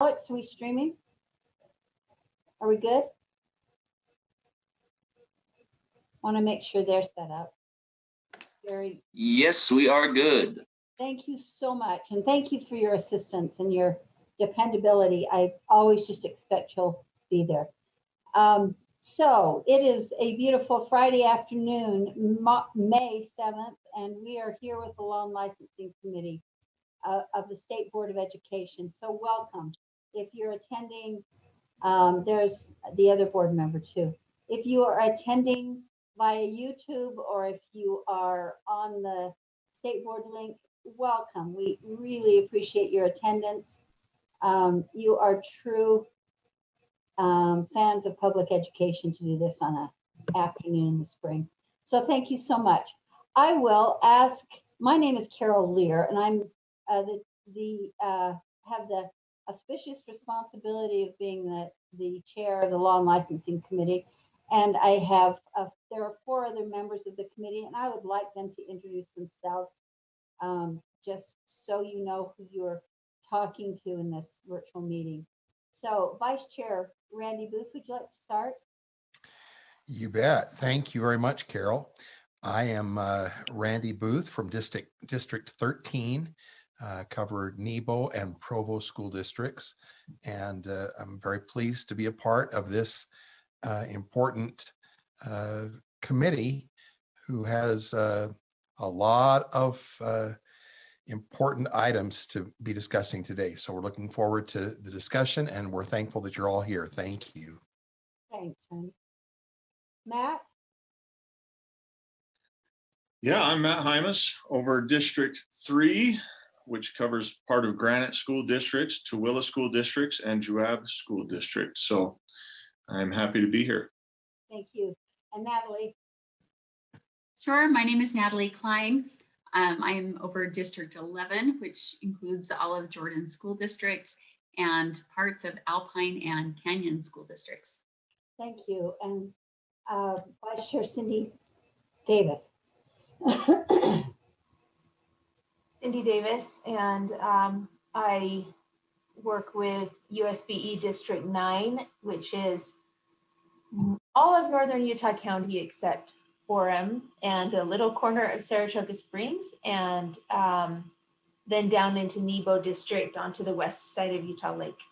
Alex, are we streaming? Are we good? Want to make sure they're set up. Very. Yes, we are good. Thank you so much. And thank you for your assistance and your dependability. I always just expect you'll be there. So it is a beautiful Friday afternoon, May 7th, and we are here with the Loan Licensing Committee of the State Board of Education. So welcome. If you're attending, there's the other board member too. If you are attending via YouTube or if you are on the State Board link, welcome. We really appreciate your attendance. You are true fans of public education to do this on an afternoon in the spring. So thank you so much. I will ask, my name is Carol Lear, and I'm have the auspicious responsibility of being the chair of the Law and Licensing Committee. And I have, there are 4 other members of the committee, and I would like them to introduce themselves just so you know who you're talking to in this virtual meeting. So Vice Chair Randy Booth, would you like to start? You bet. Thank you very much, Carol. I am Randy Booth from District 13, covered Nebo and Provo school districts. And I'm very pleased to be a part of this important committee who has a lot of important items to be discussing today. So we're looking forward to the discussion, and we're thankful that you're all here. Thank you. Thanks, Randy. Matt? Yeah, I'm Matt Hymas over District 3, which covers part of Granite School Districts, Tooele School Districts, and Juab School District. So I'm happy to be here. Thank you. And Natalie? Sure, my name is Natalie Klein. I'm over District 11, which includes the Olive Jordan School District and parts of Alpine and Canyon School Districts. Thank you. And Vice Chair Cindy Davis. Cindy Davis, and I work with USBE District 9, which is all of northern Utah County except Orem and a little corner of Saratoga Springs, and then down into Nebo District onto the west side of Utah Lake.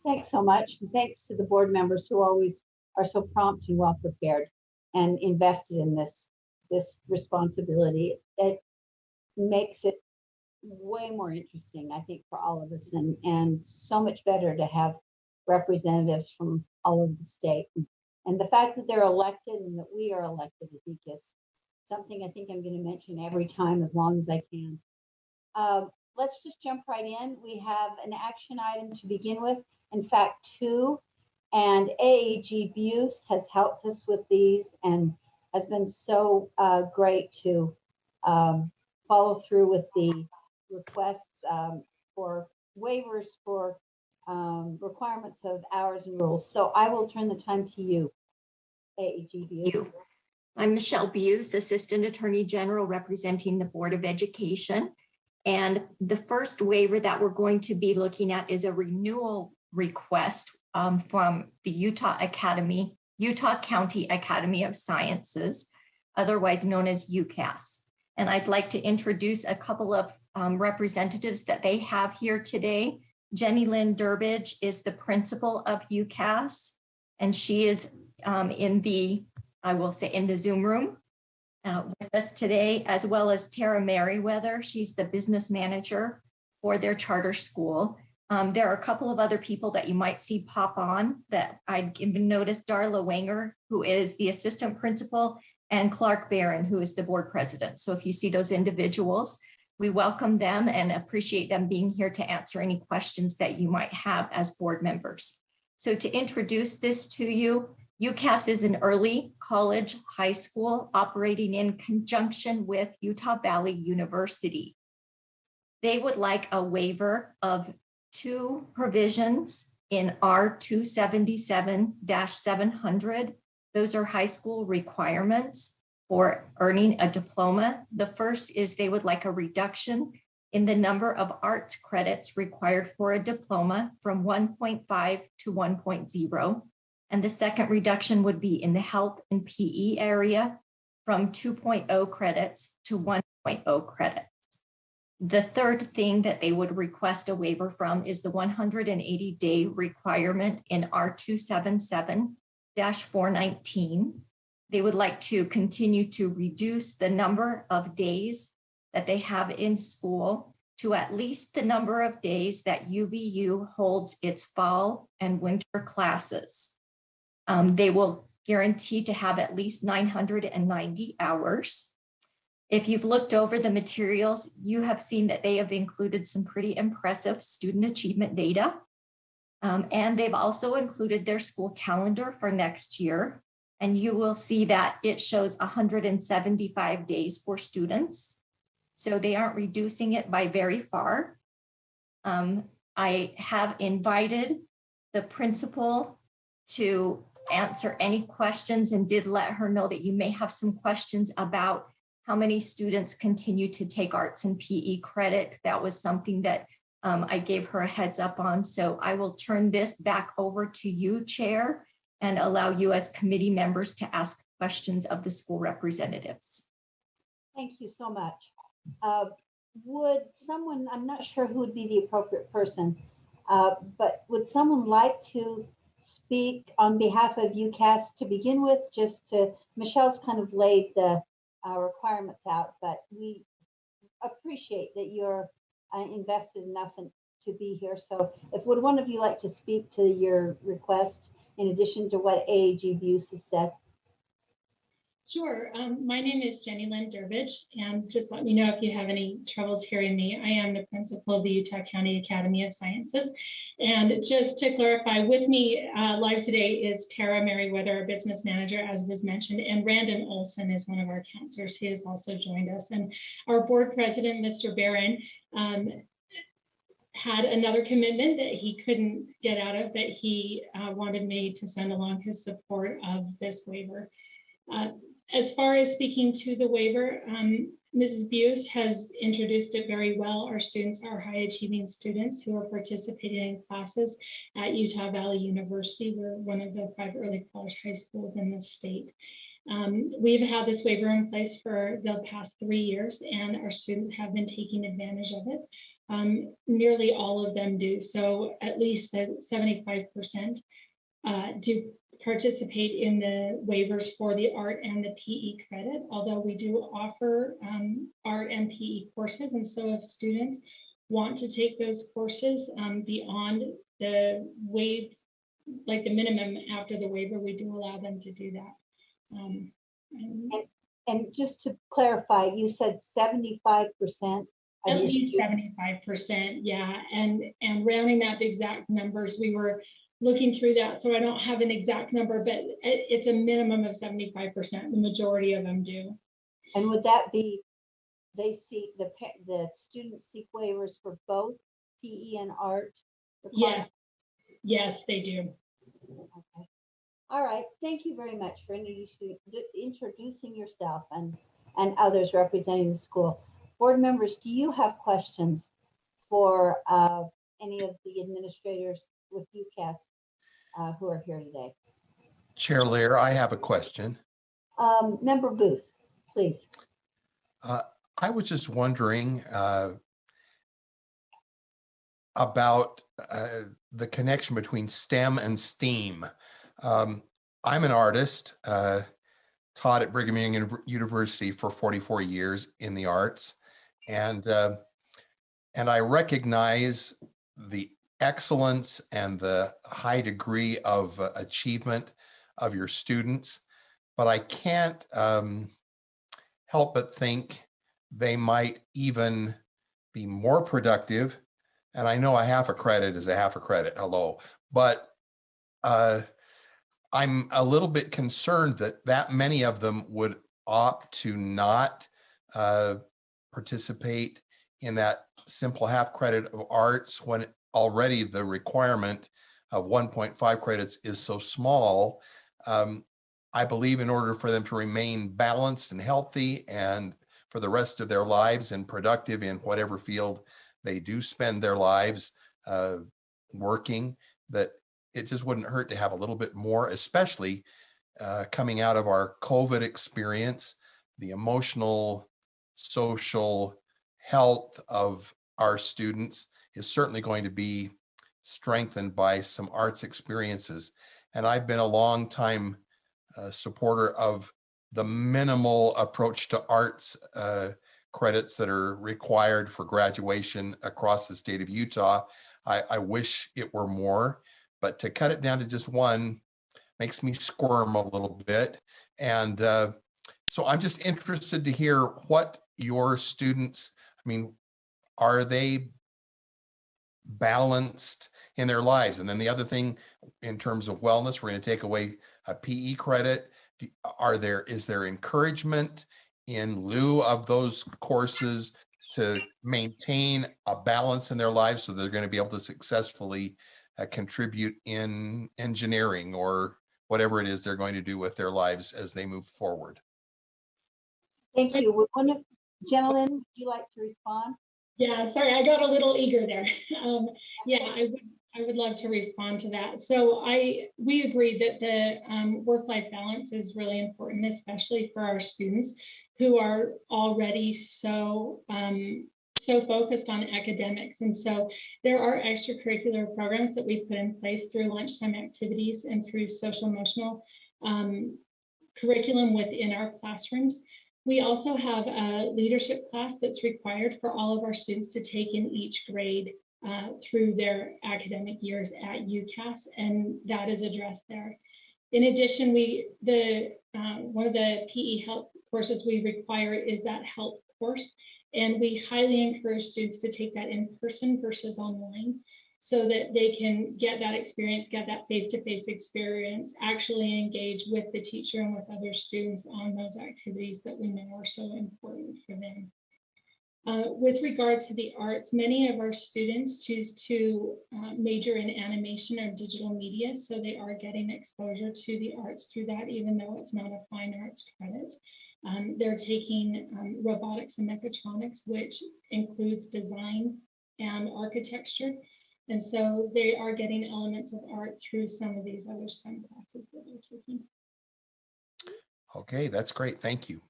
Thanks so much. And thanks to the board members who always are so prompt and well prepared and invested in this responsibility. It makes it way more interesting, I think, for all of us, and so much better to have representatives from all over the state. And the fact that they're elected and that we are elected, I think, is something I think I'm going to mention every time as long as I can. Let's just jump right in. We have an action item to begin with. In fact, 2, and AAG Buse has helped us with these and has been so great to follow through with the requests for waivers for requirements of hours and rules. So I will turn the time to you, AAG Buse. I'm Michelle Buse, Assistant Attorney General representing the Board of Education. And the first waiver that we're going to be looking at is a renewal request from the Utah County Academy of Sciences, otherwise known as Ucas. And I'd like to introduce a couple of representatives that they have here today. Jenny Lynn Durbridge is the principal of Ucas, and she is in the Zoom room with us today, as well as Tara Merriweather. She's the business manager for their charter school. There are a couple of other people that you might see pop on that I'd even noticed. Darla Wanger, who is the assistant principal, and Clark Barron, who is the board president. So if you see those individuals, we welcome them and appreciate them being here to answer any questions that you might have as board members. So to introduce this to you, Ucas is an early college high school operating in conjunction with Utah Valley University. They would like a waiver of 2 provisions in R277-700. Those are high school requirements for earning a diploma. The first is they would like a reduction in the number of arts credits required for a diploma from 1.5 to 1.0. And the second reduction would be in the health and PE area from 2.0 credits to 1.0 credits. The third thing that they would request a waiver from is the 180-day requirement in R277-419. They would like to continue to reduce the number of days that they have in school to at least the number of days that UVU holds its fall and winter classes. They will guarantee to have at least 990 hours. If you've looked over the materials, you have seen that they have included some pretty impressive student achievement data. And they've also included their school calendar for next year. And you will see that it shows 175 days for students. So they aren't reducing it by very far. I have invited the principal to answer any questions and did let her know that you may have some questions about how many students continue to take arts and PE credit. That was something that I gave her a heads up on. So I will turn this back over to you, Chair, and allow you as committee members to ask questions of the school representatives. Thank you so much. Would someone, I'm not sure who would be the appropriate person, but would someone like to speak on behalf of Ucas to begin with? Michelle's kind of laid the requirements out, but we appreciate that you're invested enough to be here. So would one of you like to speak to your request in addition to what AAG Buse has said? Sure. My name is Jenny Lynn Durbridge, and just let me know if you have any troubles hearing me. I am the principal of the Utah County Academy of Sciences. And just to clarify, with me live today is Tara Merriweather, our business manager, as was mentioned, and Randon Olson is one of our counselors. He has also joined us. And our board president, Mr. Barron, had another commitment that he couldn't get out of, that he wanted me to send along his support of this waiver. As far as speaking to the waiver, Mrs. Buse has introduced it very well. Our students are high achieving students who are participating in classes at Utah Valley University. We're one of the 5 early college high schools in the state. We've had this waiver in place for the past 3 years, and our students have been taking advantage of it. Nearly all of them do. So at least 75% do participate in the waivers for the art and the PE credit, although we do offer art and PE courses. And so if students want to take those courses beyond the waive, like the minimum after the waiver, we do allow them to do that. And just to clarify, you said 75%? At least 75%, yeah. And rounding that the exact numbers, we were looking through that, so I don't have an exact number, but it's a minimum of 75%. The majority of them do. And would that be, they seek, the students seek waivers for both PE and art? Yes, they do. Okay. All right, thank you very much for introducing yourself and others representing the school. Board members, do you have questions for any of the administrators with Ucas who are here today? Chair Lear, I have a question. Member Booth, please. I was just wondering about the connection between STEM and STEAM. I'm an artist, taught at Brigham Young University for 44 years in the arts, and I recognize the excellence and the high degree of achievement of your students, but I can't help but think they might even be more productive. And I know a half a credit is a half a credit, hello, but I'm a little bit concerned that many of them would opt to not participate in that simple half credit of arts when already the requirement of 1.5 credits is so small. I believe in order for them to remain balanced and healthy and for the rest of their lives and productive in whatever field they do spend their lives working, that it just wouldn't hurt to have a little bit more, especially coming out of our COVID experience. The emotional, social health of our students is certainly going to be strengthened by some arts experiences. And I've been a long time supporter of the minimal approach to arts credits that are required for graduation across the state of Utah. I wish it were more, but to cut it down to just one makes me squirm a little bit. And so I'm just interested to hear what your students, I mean, are they balanced in their lives? And then the other thing, in terms of wellness, we're going to take away a PE credit. Is there encouragement in lieu of those courses to maintain a balance in their lives so they're going to be able to successfully contribute in engineering or whatever it is they're going to do with their lives as they move forward? Thank you. Would one of gentlemen, would you like to respond? Yeah, sorry, I got a little eager there. Yeah, I would love to respond to that. So we agree that the work-life balance is really important, especially for our students who are already so focused on academics. And so there are extracurricular programs that we put in place through lunchtime activities and through social emotional curriculum within our classrooms. We also have a leadership class that's required for all of our students to take in each grade through their academic years at Ucas, and that is addressed there. In addition, one of the PE health courses we require is that health course, and we highly encourage students to take that in person versus online, so that they can get that experience, get that face-to-face experience, actually engage with the teacher and with other students on those activities that we know are so important for them. With regard to the arts, many of our students choose to major in animation or digital media, so they are getting exposure to the arts through that, even though it's not a fine arts credit. They're taking robotics and mechatronics, which includes design and architecture. And so they are getting elements of art through some of these other STEM classes that they're taking. Okay, that's great. Thank you.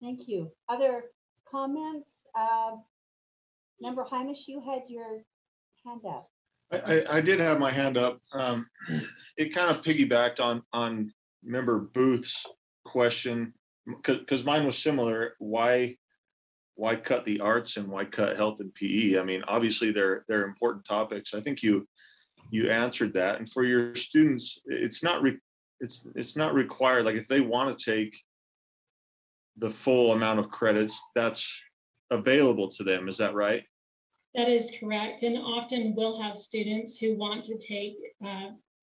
Thank you. Other comments? Member Hymas, you had your hand up. I did have my hand up. It kind of piggybacked on Member Booth's question, because mine was similar. Why cut the arts and why cut health and PE? I mean, obviously they're important topics. I think you answered that. And for your students, it's not required. Like if they want to take the full amount of credits, that's available to them. Is that right? That is correct. And often we'll have students who want to take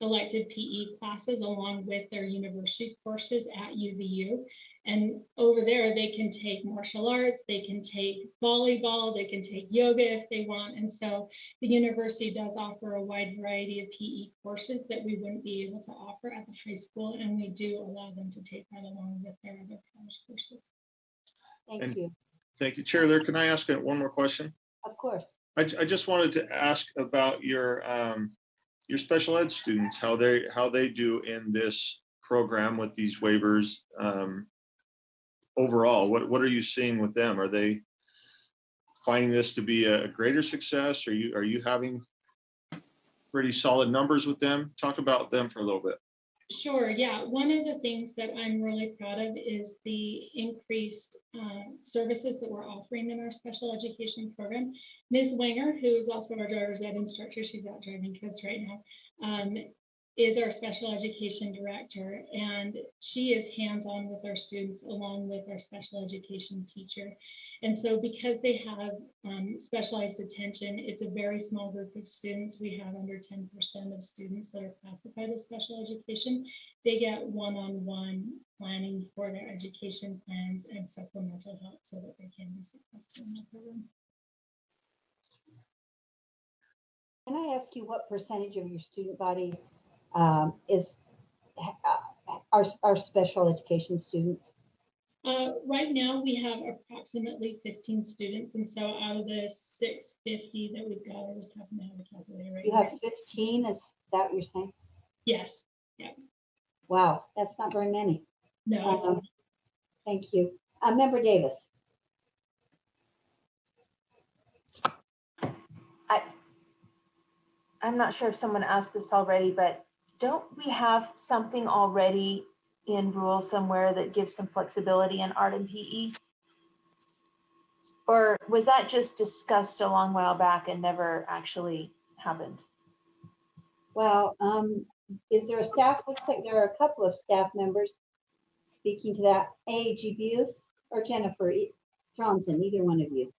elective PE classes along with their university courses at UVU. And over there, they can take martial arts, they can take volleyball, they can take yoga if they want. And so the university does offer a wide variety of PE courses that we wouldn't be able to offer at the high school. And we do allow them to take that along with their other college courses. Thank you. Thank you, Chair. There, can I ask one more question? Of course. I just wanted to ask about your special ed students, how they do in this program with these waivers. Overall, what are you seeing with them? Are they finding this to be a greater success? Are you having pretty solid numbers with them? Talk about them for a little bit. Sure, yeah. One of the things that I'm really proud of is the increased services that we're offering in our special education program. Ms. Wenger, who is also our driver's ed instructor, she's out driving kids right now, is our special education director, and she is hands-on with our students along with our special education teacher. And so because they have specialized attention, it's a very small group of students. We have under 10% of students that are classified as special education. They get one-on-one planning for their education plans and supplemental help so that they can be successful in the program. Can I ask you what percentage of your student body is our special education students? Right now, we have approximately 15 students, and so out of the 650 that we've got, I just happen to have a calculator right You now. have 15, is that what you're saying? Yes. Wow, that's not very many. No. It's Thank you. Member Davis. I'm not sure if someone asked this already, but don't we have something already in rules somewhere that gives some flexibility in art and PE? Or was that just discussed a long while back and never actually happened? Well, is there a staff? Looks like there are a couple of staff members speaking to that. AG Buse or Jennifer Johnson, either one of you.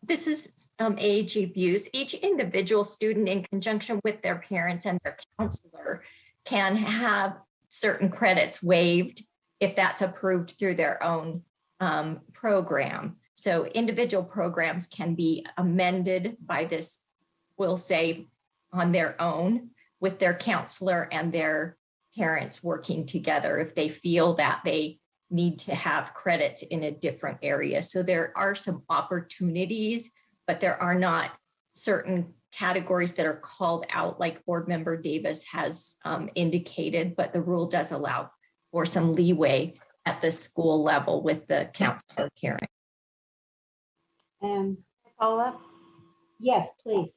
This is AG Buse. Each individual student, in conjunction with their parents and their counselor, can have certain credits waived if that's approved through their own program. So individual programs can be amended by this, we'll say, on their own with their counselor and their parents working together if they feel that they need to have credits in a different area. So there are some opportunities, but there are not certain categories that are called out like Board Member Davis has indicated, but the rule does allow for some leeway at the school level with the counselor caring. And Follow up? yes, please.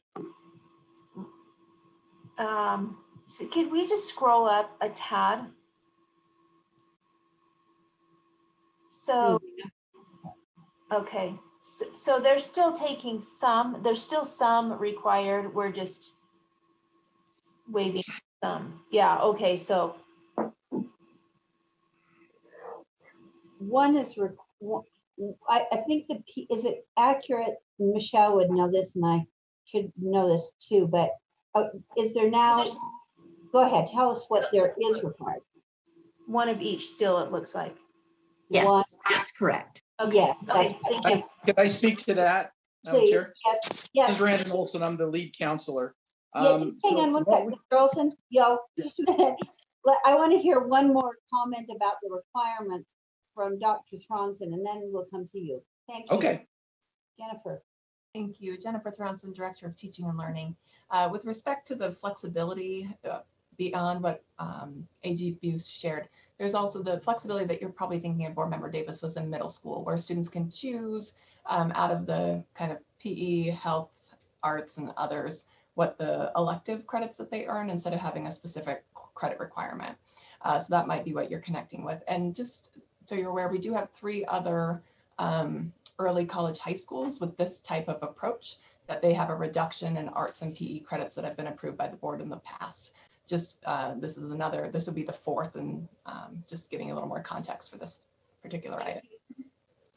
So could we just scroll up a tad? So, okay, so they're still taking some, there's still some required, we're just waiving some. Yeah, okay, so. One is, I think is it accurate? Michelle would know this and I should know this too, but is there now, go ahead, tell us what there is required. One of each still, it looks like. Yes, One. that's correct. Okay, Yes, okay, thank you. Could I speak to that, Madam Please, Chair? yes, This yes. is Brandon Olson. I'm the lead counselor. Yeah, just hang on one second, Mr. Olson. Yo, just a minute. I want to hear one more comment about the requirements from Dr. Thronson, and then we'll come to you. Thank you. Okay. Jennifer. Thank you. Jennifer Thronson, Director of Teaching and Learning. With respect to the flexibility beyond what AG Buse shared, there's also the flexibility that you're probably thinking of, Board Member Davis, was in middle school, where students can choose out of the kind of PE, health, arts, and others, what the elective credits that they earn instead of having a specific credit requirement. So that might be what you're connecting with. And just so you're aware, we do have 3 other early college high schools with this type of approach, that they have a reduction in arts and PE credits that have been approved by the board in the past. Just this will be the 4th, and just giving a little more context for this particular item.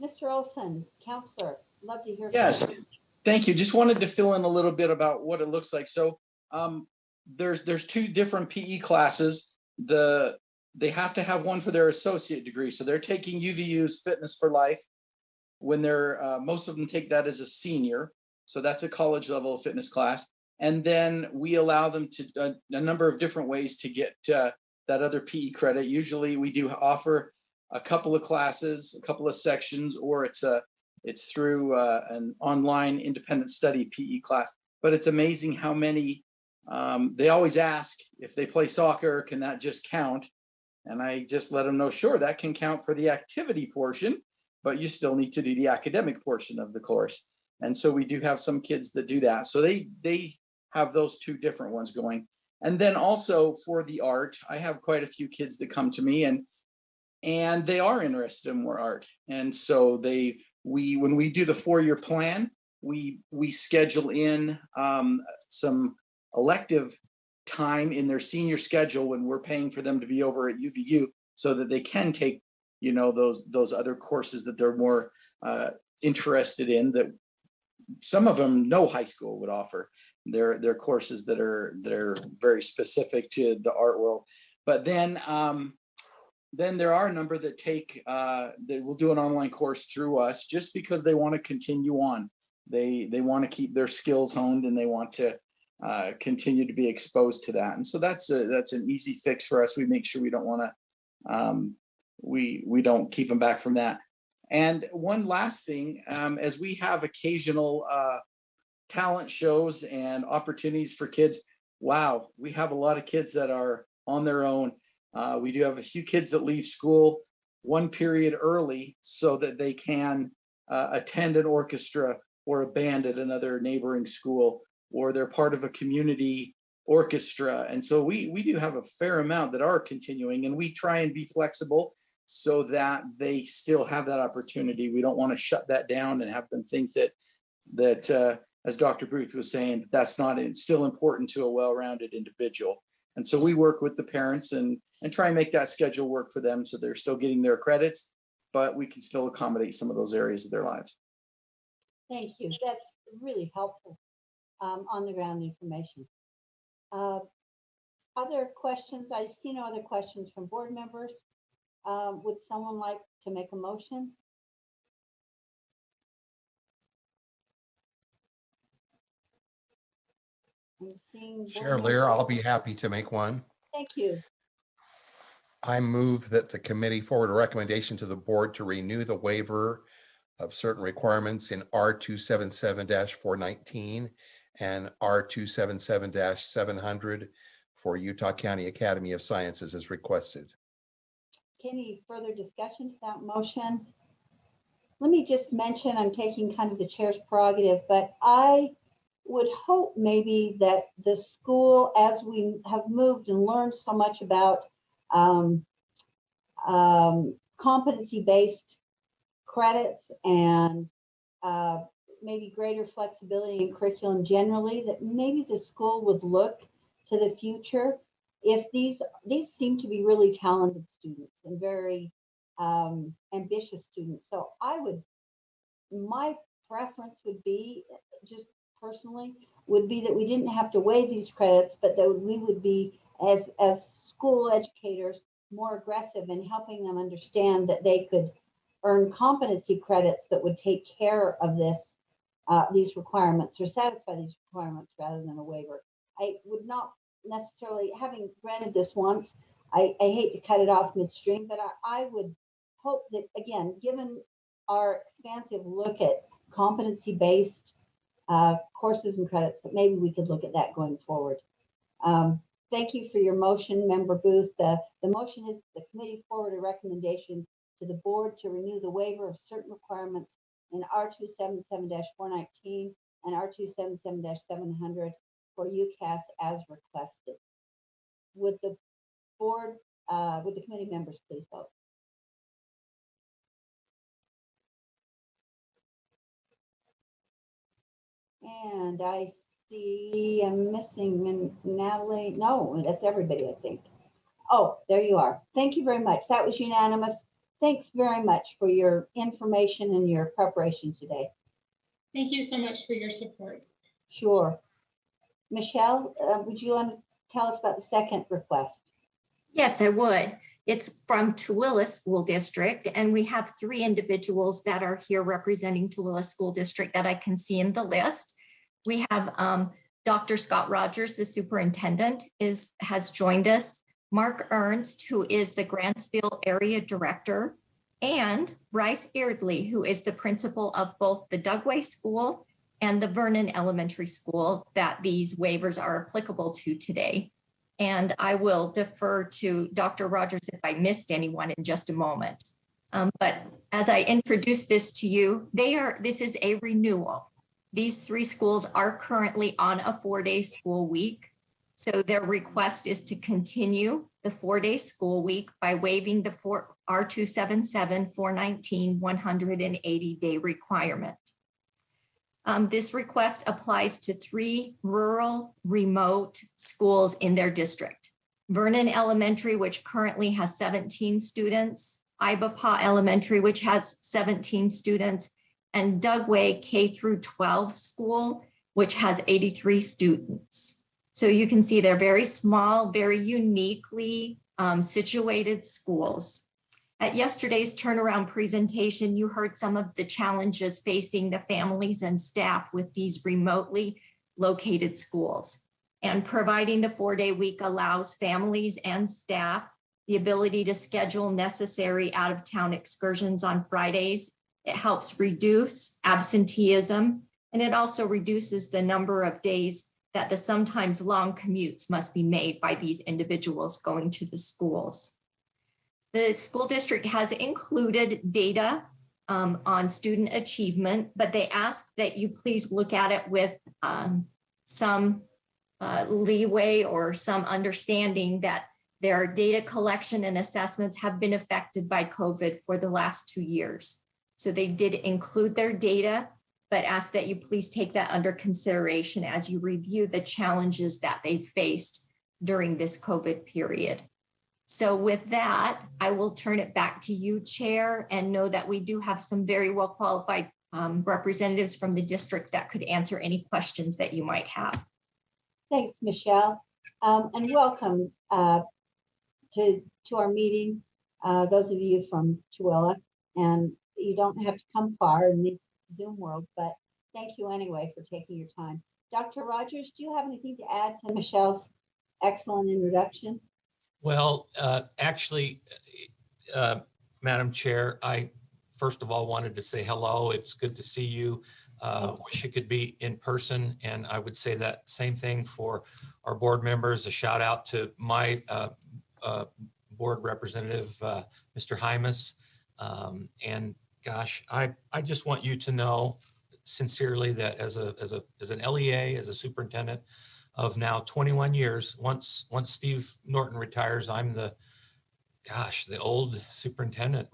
Mr. Olson, counselor, love to hear. Yes, from you. thank you. Just wanted to fill in a little bit about what it looks like. So there's 2 different PE classes. They have to have one for their associate degree. So they're taking UVU's Fitness for Life when they're, most of them take that as a senior. So that's a college level fitness class. And then we allow them to a number of different ways to get that other PE credit. Usually we do offer a couple of classes, a couple of sections, or it's through an online independent study PE class. But it's amazing how many, they always ask if they play soccer, can that just count? And I just let them know, sure, that can count for the activity portion, but you still need to do the academic portion of the course. And so we do have some kids that do that. So they have those 2 different ones going. And then also for the art, I have quite a few kids that come to me and they are interested in more art. And so when we do the 4-year plan, we schedule in some elective time in their senior schedule when we're paying for them to be over at UVU so that they can take, those other courses that they're more interested in, that some of them no high school would offer. They're courses that are very specific to the art world. But then there are a number that take that will do an online course through us just because they want to continue on. They want to keep their skills honed and they want to continue to be exposed to that. And so that's an easy fix for us. We make sure we don't want to we don't keep them back from that. And one last thing, as we have occasional talent shows and opportunities for kids, wow, we have a lot of kids that are on their own. We do have a few kids that leave school one period early so that they can attend an orchestra or a band at another neighboring school, or they're part of a community orchestra. And so we do have a fair amount that are continuing, and we try and be flexible so that they still have that opportunity. We don't want to shut that down and have them think that as Dr. Booth was saying, that's not, it's still important to a well-rounded individual. And so we work with the parents and try and make that schedule work for them so they're still getting their credits, but we can still accommodate some of those areas of their lives. Thank you. That's really helpful on the ground information. Other questions? I see no other questions from board members. Would someone like to make a motion? I'm seeing Chair Lear, I'll be happy to make one. Thank you. I move that the committee forward a recommendation to the board to renew the waiver of certain requirements in R277-419 and R277-700 for Utah County Academy of Sciences as requested. Any further discussion to that motion? Let me just mention, I'm taking kind of the chair's prerogative, but I would hope maybe that the school, as we have moved and learned so much about competency-based credits and maybe greater flexibility in curriculum generally, that maybe the school would look to the future. If these seem to be really talented students and very ambitious students. So my preference would be, just personally, would be that we didn't have to waive these credits, but that we would be, as school educators, more aggressive in helping them understand that they could earn competency credits that would take care of these requirements or satisfy these requirements rather than a waiver. I would not necessarily, having granted this once, I hate to cut it off midstream, but I would hope that, again, given our expansive look at competency-based courses and credits, that maybe we could look at that going forward. Thank you for your motion, Member Booth. The motion is the committee forward a recommendation to the board to renew the waiver of certain requirements in R277-419 and R277-700 for Ucas as requested. Would the board, would the committee members please vote? And I see I'm missing Natalie. No, that's everybody, I think. Oh, there you are. Thank you very much. That was unanimous. Thanks very much for your information and your preparation today. Thank you so much for your support. Sure. Michelle, would you want to tell us about the second request? Yes, I would. It's from Tooele School District, and we have 3 individuals that are here representing Tooele School District that I can see in the list. We have Dr. Scott Rogers, the superintendent, has joined us. Mark Ernst, who is the Grantsville area director, and Bryce Eardley, who is the principal of both the Dugway School and the Vernon Elementary School that these waivers are applicable to today. And I will defer to Dr. Rogers if I missed anyone in just a moment. But as I introduce this to you, this is a renewal. These 3 schools are currently on a 4-day school week. So their request is to continue the 4-day school week by waiving the R277 419 180-day requirement. This request applies to 3 rural remote schools in their district. Vernon Elementary, which currently has 17 students, Ibapaw Elementary, which has 17 students, and Dugway K-12 school, which has 83 students. So you can see they're very small, very uniquely situated schools. At yesterday's turnaround presentation, you heard some of the challenges facing the families and staff with these remotely located schools. And providing the 4-day week allows families and staff the ability to schedule necessary out-of-town excursions on Fridays. It helps reduce absenteeism, and it also reduces the number of days that the sometimes long commutes must be made by these individuals going to the schools. The school district has included data on student achievement, but they ask that you please look at it with some leeway or some understanding that their data collection and assessments have been affected by COVID for the last 2 years. So they did include their data, but ask that you please take that under consideration as you review the challenges that they faced during this COVID period. So with that, I will turn it back to you, Chair, and know that we do have some very well qualified representatives from the district that could answer any questions that you might have. Thanks, Michelle, and welcome to our meeting, those of you from Tooele, and you don't have to come far in this Zoom world, but thank you anyway for taking your time. Dr. Rogers, do you have anything to add to Michelle's excellent introduction? Well, actually, Madam Chair, I first of all wanted to say hello. It's good to see you. Wish it could be in person, and I would say that same thing for our board members. A shout out to my board representative, Mr. Hymas. And gosh, I just want you to know sincerely that as an LEA, as a superintendent of now 21 years, once Steve Norton retires, I'm the old superintendent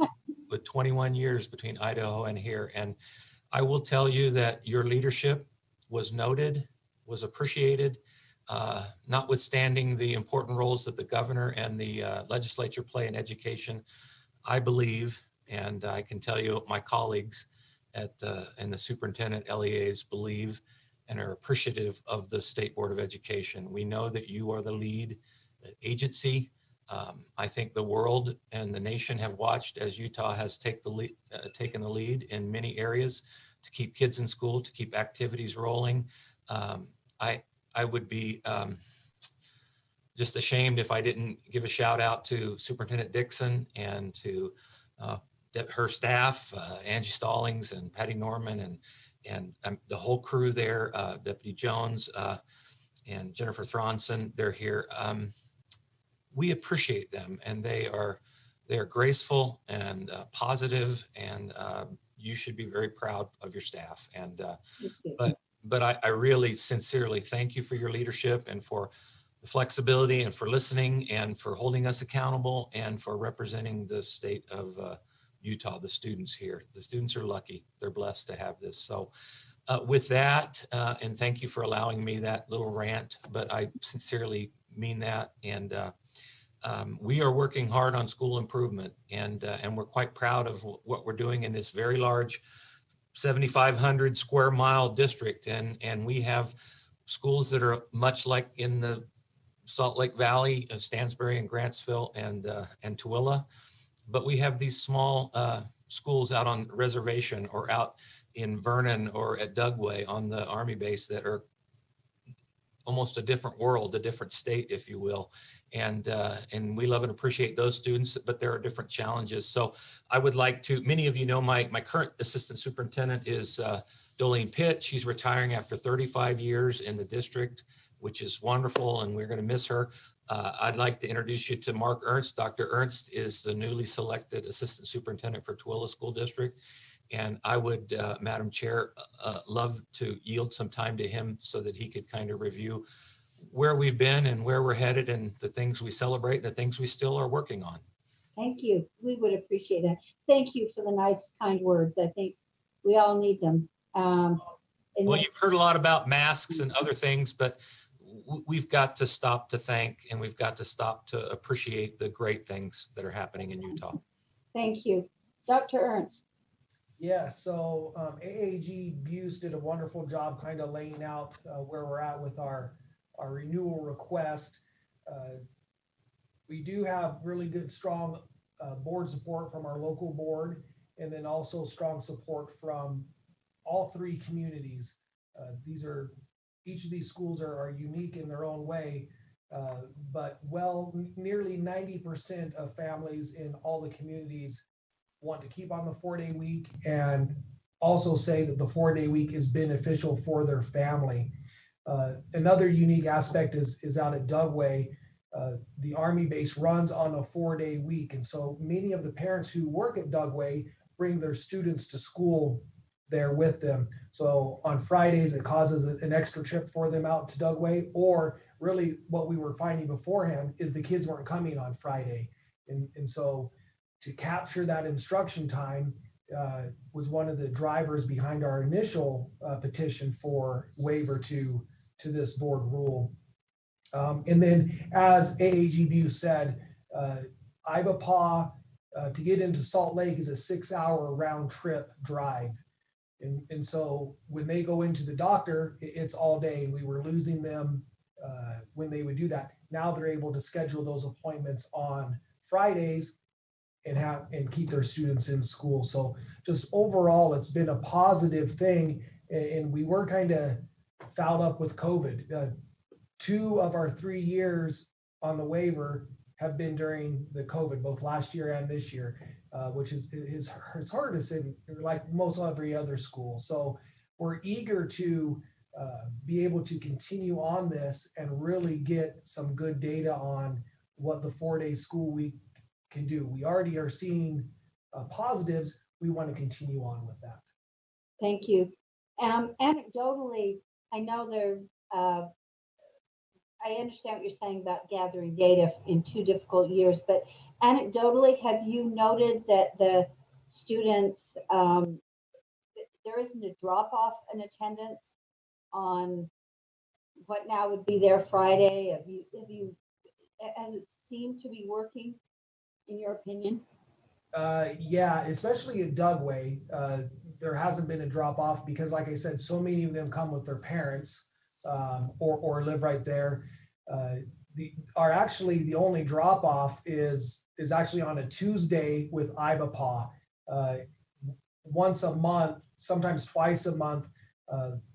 with 21 years between Idaho and here. And I will tell you that your leadership was noted, was appreciated, notwithstanding the important roles that the governor and the legislature play in education. I believe, and I can tell you my colleagues and the superintendent LEAs believe and are appreciative of the State Board of Education. We know that you are the lead agency. I think the world and the nation have watched as Utah has taken the lead in many areas to keep kids in school, to keep activities rolling. I would be just ashamed if I didn't give a shout out to Superintendent Dixon and to her staff, Angie Stallings and Patty Norman and the whole crew there, Deputy Jones and Jennifer Thronson, they're here. We appreciate them, and they are graceful and positive, and you should be very proud of your staff. And but I really sincerely thank you for your leadership and for the flexibility and for listening and for holding us accountable and for representing the state of Utah, the students here. The students are lucky. They're blessed to have this. So with that, and thank you for allowing me that little rant, but I sincerely mean that. And we are working hard on school improvement, and we're quite proud of what we're doing in this very large 7,500 square mile district. And we have schools that are much like in the Salt Lake Valley, Stansbury and Grantsville and Tooele. But we have these small schools out on reservation or out in Vernon or at Dugway on the Army base that are almost a different world, a different state, if you will. And we love and appreciate those students, but there are different challenges. So I would like to, many of you know my current assistant superintendent is Dolene Pitt. She's retiring after 35 years in the district, which is wonderful, and we're going to miss her. I'd like to introduce you to Mark Ernst. Dr. Ernst is the newly selected assistant superintendent for Tooele School District. And I would, Madam Chair, love to yield some time to him so that he could kind of review where we've been and where we're headed and the things we celebrate and the things we still are working on. Thank you. We would appreciate that. Thank you for the nice, kind words. I think we all need them. Well, you've heard a lot about masks and other things, but we've got to stop to thank, and we've got to stop to appreciate the great things that are happening in Utah. Thank you. Dr. Ernst. Yeah, so AAG Buse did a wonderful job kind of laying out where we're at with our renewal request. We do have really good, strong board support from our local board, and then also strong support from all three communities. Each of these schools are unique in their own way, but nearly 90% of families in all the communities want to keep on the 4-day week and also say that the 4-day week is beneficial for their family. Another unique aspect is out at Dugway. The Army base runs on a 4-day week. And so many of the parents who work at Dugway bring their students to school there with them. So on Fridays, it causes an extra trip for them out to Dugway, or really what we were finding beforehand is the kids weren't coming on Friday. And so to capture that instruction time was one of the drivers behind our initial petition for waiver to this board rule. And then as AAGBU said, IBAPA to get into Salt Lake is a 6-hour round trip drive. And so when they go into the doctor, it's all day. We were losing them when they would do that. Now they're able to schedule those appointments on Fridays and keep their students in school. So just overall, it's been a positive thing. And we were kind of fouled up with COVID. 2 of our 3 years on the waiver have been during the COVID, both last year and this year, which is it's hard to say, like most every other school. So we're eager to be able to continue on this and really get some good data on what the 4-day school week can do. We already are seeing positives. We want to continue on with that. Thank you. Anecdotally, I know there, I understand what you're saying about gathering data in 2 difficult years, but anecdotally, have you noted that the students, there isn't a drop off in attendance on what now would be their Friday? Has it seemed to be working in your opinion? Yeah, especially at Dugway, there hasn't been a drop off because, like I said, so many of them come with their parents or live right there. The only drop off is actually on a Tuesday with IBAPA. Once a month, sometimes twice a month,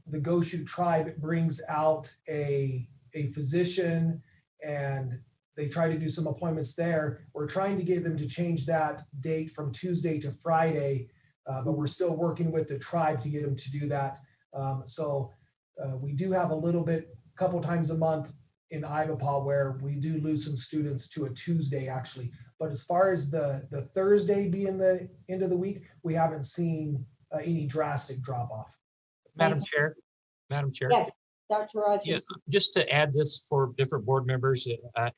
the Go Shoot tribe brings out a physician and they try to do some appointments there. We're trying to get them to change that date from Tuesday to Friday, but we're still working with the tribe to get them to do that. So we do have a couple times a month in IBAPA where we do lose some students to a Tuesday actually. But as far as the Thursday being the end of the week, we haven't seen any drastic drop off. Madam Chair. Yes, Dr. Rogers. Yeah, just to add this for different board members,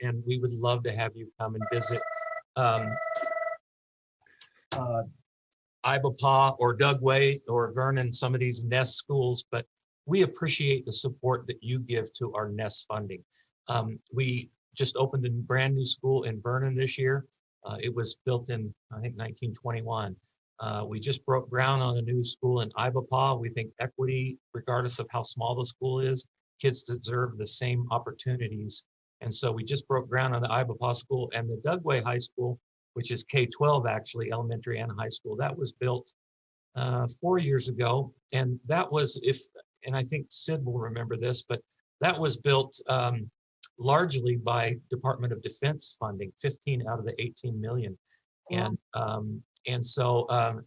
and we would love to have you come and visit IBAPA or Dugway or Vernon, some of these NEST schools, but we appreciate the support that you give to our NEST funding. We just opened a brand new school in Vernon this year. It was built in, I think, 1921. We just broke ground on a new school in IBAPA. We think equity, regardless of how small the school is, kids deserve the same opportunities. And so we just broke ground on the IBAPA school, and the Dugway High School, which is K-12 actually, elementary and high school, that was built 4 years ago. And that was, and I think Sid will remember this, but that was built largely by Department of Defense funding, 15 out of the 18 million. And so,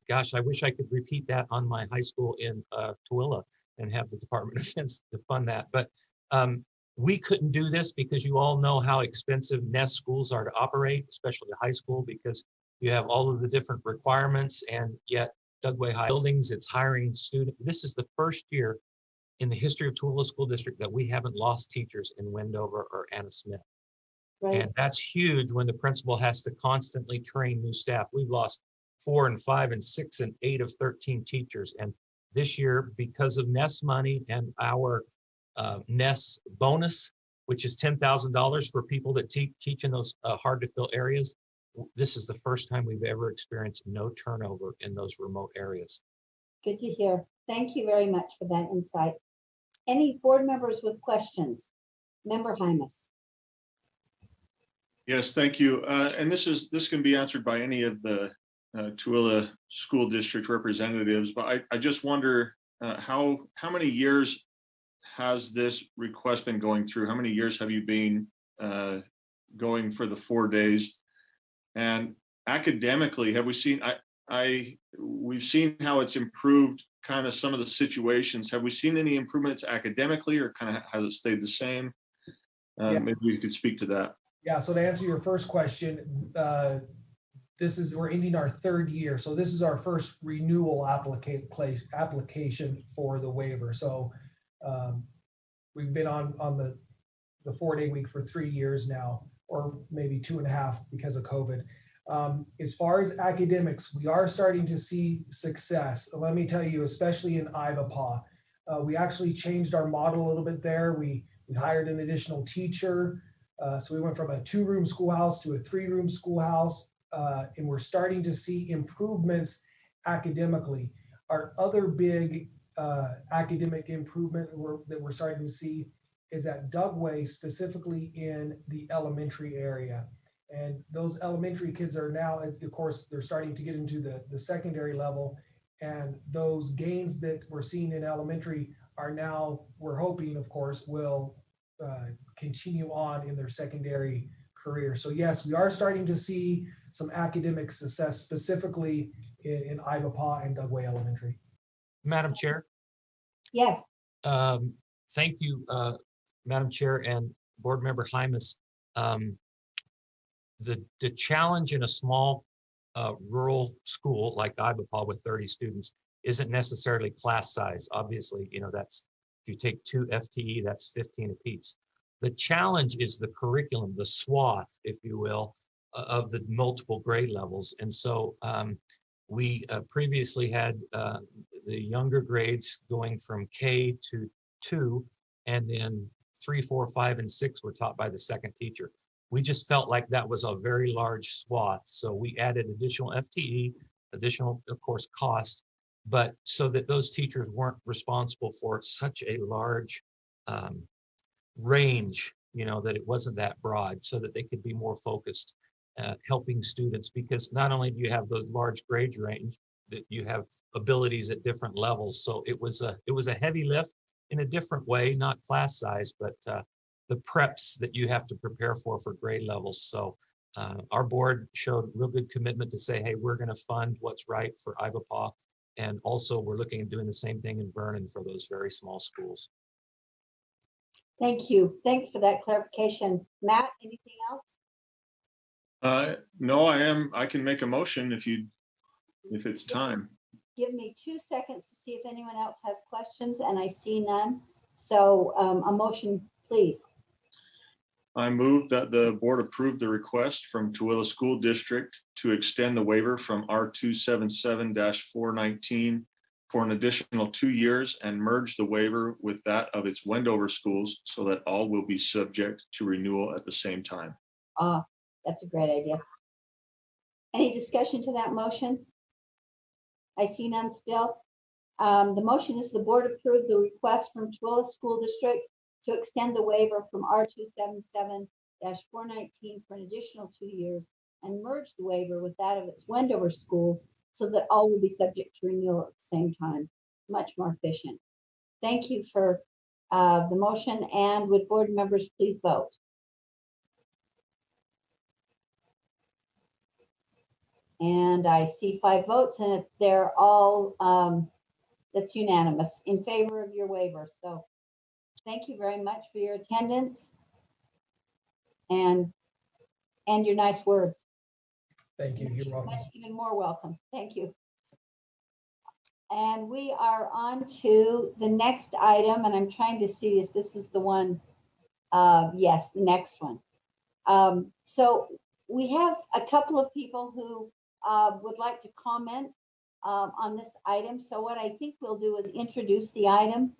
gosh, I wish I could repeat that on my high school in Tooele and have the Department of Defense to fund that. But we couldn't do this because you all know how expensive NEST schools are to operate, especially high school, because you have all of the different requirements, and yet Dugway High buildings, it's hiring students. This is the first year in the history of Tooele School District that we haven't lost teachers in Wendover or Anna Smith. Right. And that's huge when the principal has to constantly train new staff. We've lost 4 and 5 and 6 and 8 of 13 teachers. And this year, because of NEST money and our NEST bonus, which is $10,000 for people that teach in those hard to fill areas, this is the first time we've ever experienced no turnover in those remote areas. Good to hear. Thank you very much for that insight. Any board members with questions? Member Hymas. Yes, thank you. And this can be answered by any of the Tooele School District representatives, but I just wonder how many years has this request been going through? How many years have you been going for the 4 days. And academically, have we seen, we've seen how it's improved kind of some of the situations. Have we seen any improvements academically, or kind of has it stayed the same? Yeah. Maybe you could speak to that. Yeah, so to answer your first question, we're ending our 3rd year. So this is our first renewal application for the waiver. So we've been on the 4-day week for 3 years now, or maybe 2.5 because of COVID. As far as academics, we are starting to see success. Let me tell you, especially in IVAPA, we actually changed our model a little bit there. We hired an additional teacher. So we went from a 2-room schoolhouse to a 3-room schoolhouse, and we're starting to see improvements academically. Our other big academic improvement that we're starting to see is at Dugway, specifically in the elementary area. And those elementary kids are now, of course, they're starting to get into the secondary level. And those gains that we're seeing in elementary are now, we're hoping, of course, will continue on in their secondary career. So yes, we are starting to see some academic success, specifically in IVAPA and Dugway Elementary. Madam Chair. Yes. Thank you, Madam Chair and Board Member Hymas. The challenge in a small rural school like IVAPA with 30 students isn't necessarily class size. Obviously, that's, if you take 2 FTE, that's 15 apiece. The challenge is the curriculum, the swath, if you will, of the multiple grade levels. And so we previously had the younger grades going from K to 2, and then 3, 4, 5, and 6 were taught by the second teacher. We just felt like that was a very large swath. So we added additional FTE, additional, of course, cost, but so that those teachers weren't responsible for such a large range, that it wasn't that broad, so that they could be more focused helping students, because not only do you have those large grade range, that you have abilities at different levels. So it was a heavy lift in a different way, not class size, but the preps that you have to prepare for grade levels. So our board showed real good commitment to say, hey, we're going to fund what's right for IVAPA. And also we're looking at doing the same thing in Vernon for those very small schools. Thank you. Thanks for that clarification. Matt, anything else? No, I can make a motion if it's time. Give me 2 seconds to see if anyone else has questions, and I see none. So a motion, please. I move that the board approve the request from Tooele School District to extend the waiver from R277-419 for an additional 2 years and merge the waiver with that of its Wendover schools so that all will be subject to renewal at the same time. That's a great idea. Any discussion to that motion? I see none still. The motion is the board approve the request from Tooele School District to extend the waiver from R277-419 for an additional 2 years and merge the waiver with that of its Wendover schools so that all will be subject to renewal at the same time. Much more efficient. Thank you for the motion, and would board members please vote? And I see 5 votes, and they're all, that's unanimous in favor of your waiver. So thank you very much for your attendance and your nice words. Thank you. You're welcome. Even more welcome. Thank you. And we are on to the next item, and I'm trying to see if this is the one. Yes, the next one. So we have a couple of people who would like to comment on this item. So what I think we'll do is introduce the item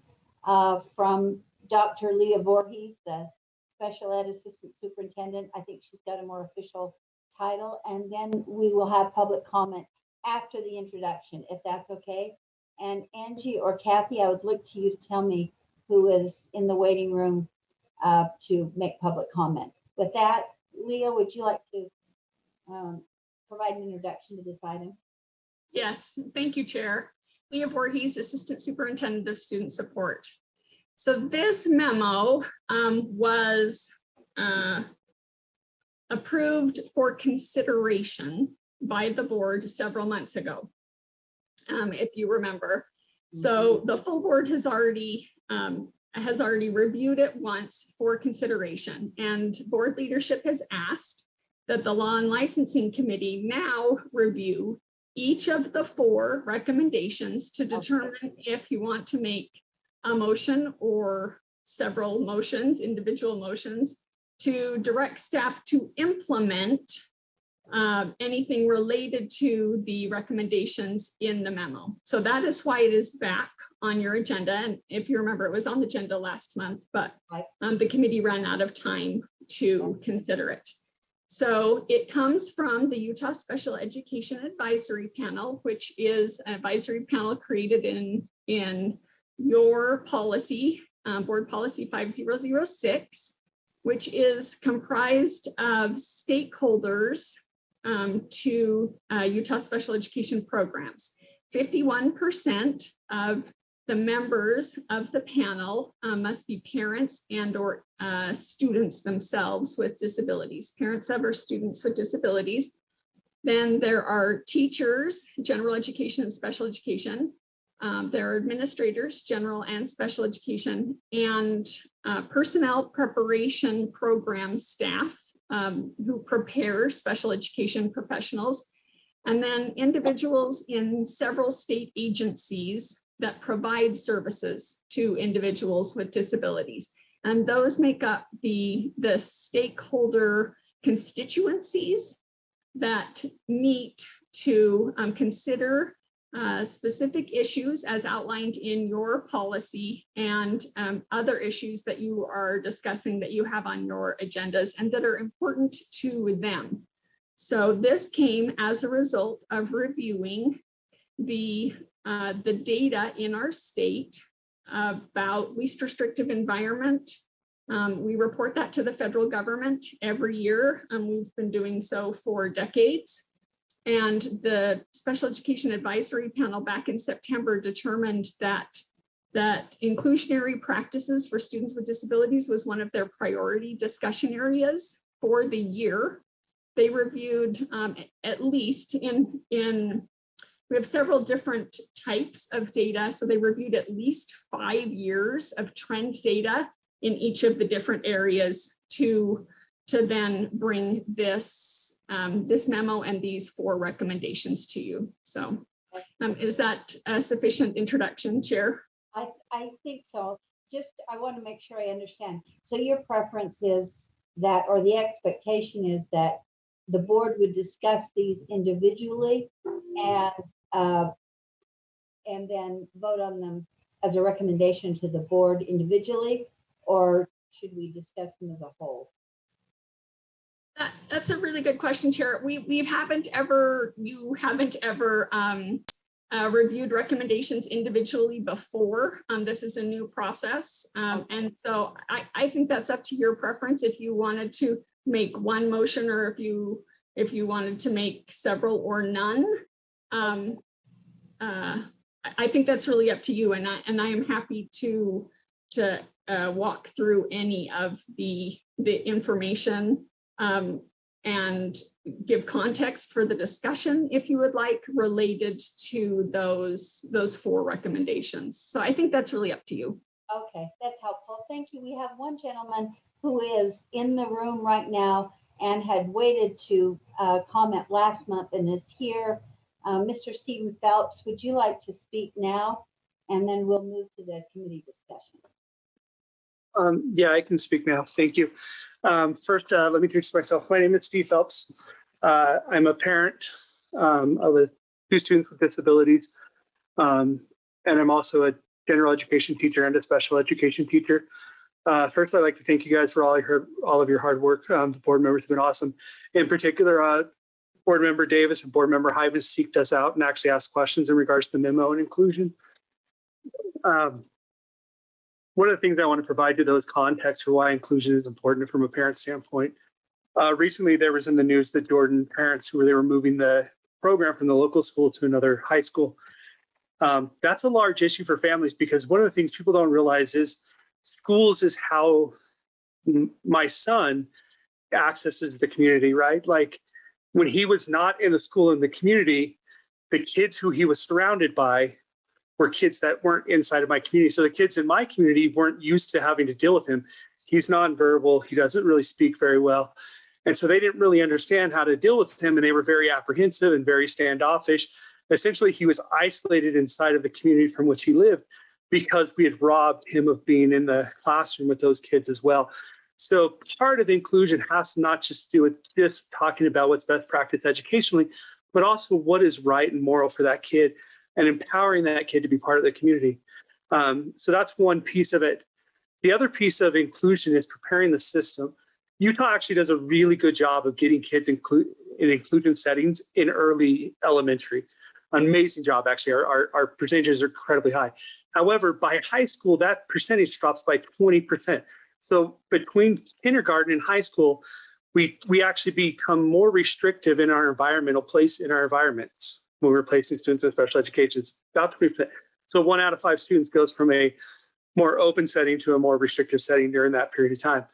from Dr. Leah Voorhees, the Special Ed Assistant Superintendent. I think she's got a more official title, and then we will have public comment after the introduction, if that's okay. And Angie or Kathy, I would look to you to tell me who is in the waiting room to make public comment. With that, Leah, would you like to provide an introduction to this item? Yes, thank you, Chair. Leah Voorhees, Assistant Superintendent of Student Support. So this memo was approved for consideration by the board several months ago, if you remember. So the full board has already reviewed it once for consideration, and board leadership has asked that the Law and Licensing Committee now review each of the 4 recommendations to determine if you want to make a motion or several motions, individual motions, to direct staff to implement anything related to the recommendations in the memo. So that is why it is back on your agenda. And if you remember, it was on the agenda last month, but the committee ran out of time to consider it. So it comes from the Utah Special Education Advisory Panel, which is an advisory panel created in your policy, Board Policy 5006, which is comprised of stakeholders to Utah special education programs. 51% of the members of the panel must be parents and or students themselves with disabilities, parents of or students with disabilities. Then there are teachers, general education and special education. There are administrators, general and special education, and personnel preparation program staff who prepare special education professionals, and then individuals in several state agencies that provide services to individuals with disabilities. And those make up the stakeholder constituencies that meet to consider specific issues as outlined in your policy and other issues that you are discussing that you have on your agendas and that are important to them. So this came as a result of reviewing the data in our state about least restrictive environment. We report that to the federal government every year. We've been doing so for decades. And the Special Education Advisory Panel back in September determined that inclusionary practices for students with disabilities was one of their priority discussion areas for the year. They reviewed at least we have several different types of data. So they reviewed at least 5 years of trend data in each of the different areas to then bring this memo and these 4 recommendations to you. So is that a sufficient introduction, Chair? I think so. Just, I want to make sure I understand. So your preference is that, or the expectation is that the board would discuss these individually and then vote on them as a recommendation to the board individually, or should we discuss them as a whole? That's a really good question, Chair. You haven't ever reviewed recommendations individually before. This is a new process. And so I think that's up to your preference if you wanted to make one motion or if you wanted to make several or none. I think that's really up to you, and I am happy to walk through any of the information and give context for the discussion if you would like, related to those 4 recommendations. So I think that's really up to you. Okay, that's helpful. Thank you. We have one gentleman who is in the room right now and had waited to comment last month and is here. Mr. Stephen Phelps, would you like to speak now? And then we'll move to the committee discussion. Yeah, I can speak now. Thank you. First, let me introduce myself. My name is Steve Phelps. I'm a parent of 2 students with disabilities, and I'm also a general education teacher and a special education teacher. First, I'd like to thank you guys for all of your hard work. The board members have been awesome. In particular, Board Member Davis and Board Member Hyman seeked us out and actually asked questions in regards to the memo and inclusion. One of the things I want to provide to those contexts for why inclusion is important from a parent standpoint. Recently, there was in the news that Jordan parents they were moving the program from the local school to another high school. That's a large issue for families because one of the things people don't realize is schools is how my son accesses the community, right? Like when he was not in the school in the community, the kids who he was surrounded by were kids that weren't inside of my community. So the kids in my community weren't used to having to deal with him. He's nonverbal. He doesn't really speak very well. And so they didn't really understand how to deal with him. And they were very apprehensive and very standoffish. Essentially, he was isolated inside of the community from which he lived because we had robbed him of being in the classroom with those kids as well. So part of inclusion has to not just do with just talking about what's best practice educationally, but also what is right and moral for that kid and empowering that kid to be part of the community. So that's one piece of it. The other piece of inclusion is preparing the system. Utah actually does a really good job of getting kids in inclusion settings in early elementary. Amazing job, actually. Our percentages are incredibly high. However, by high school, that percentage drops by 20%. So between kindergarten and high school, we actually become more restrictive in our environmental place in our environments when we're placing students in special education. It's about 3%. So 1 out of 5 students goes from a more open setting to a more restrictive setting during that period of time.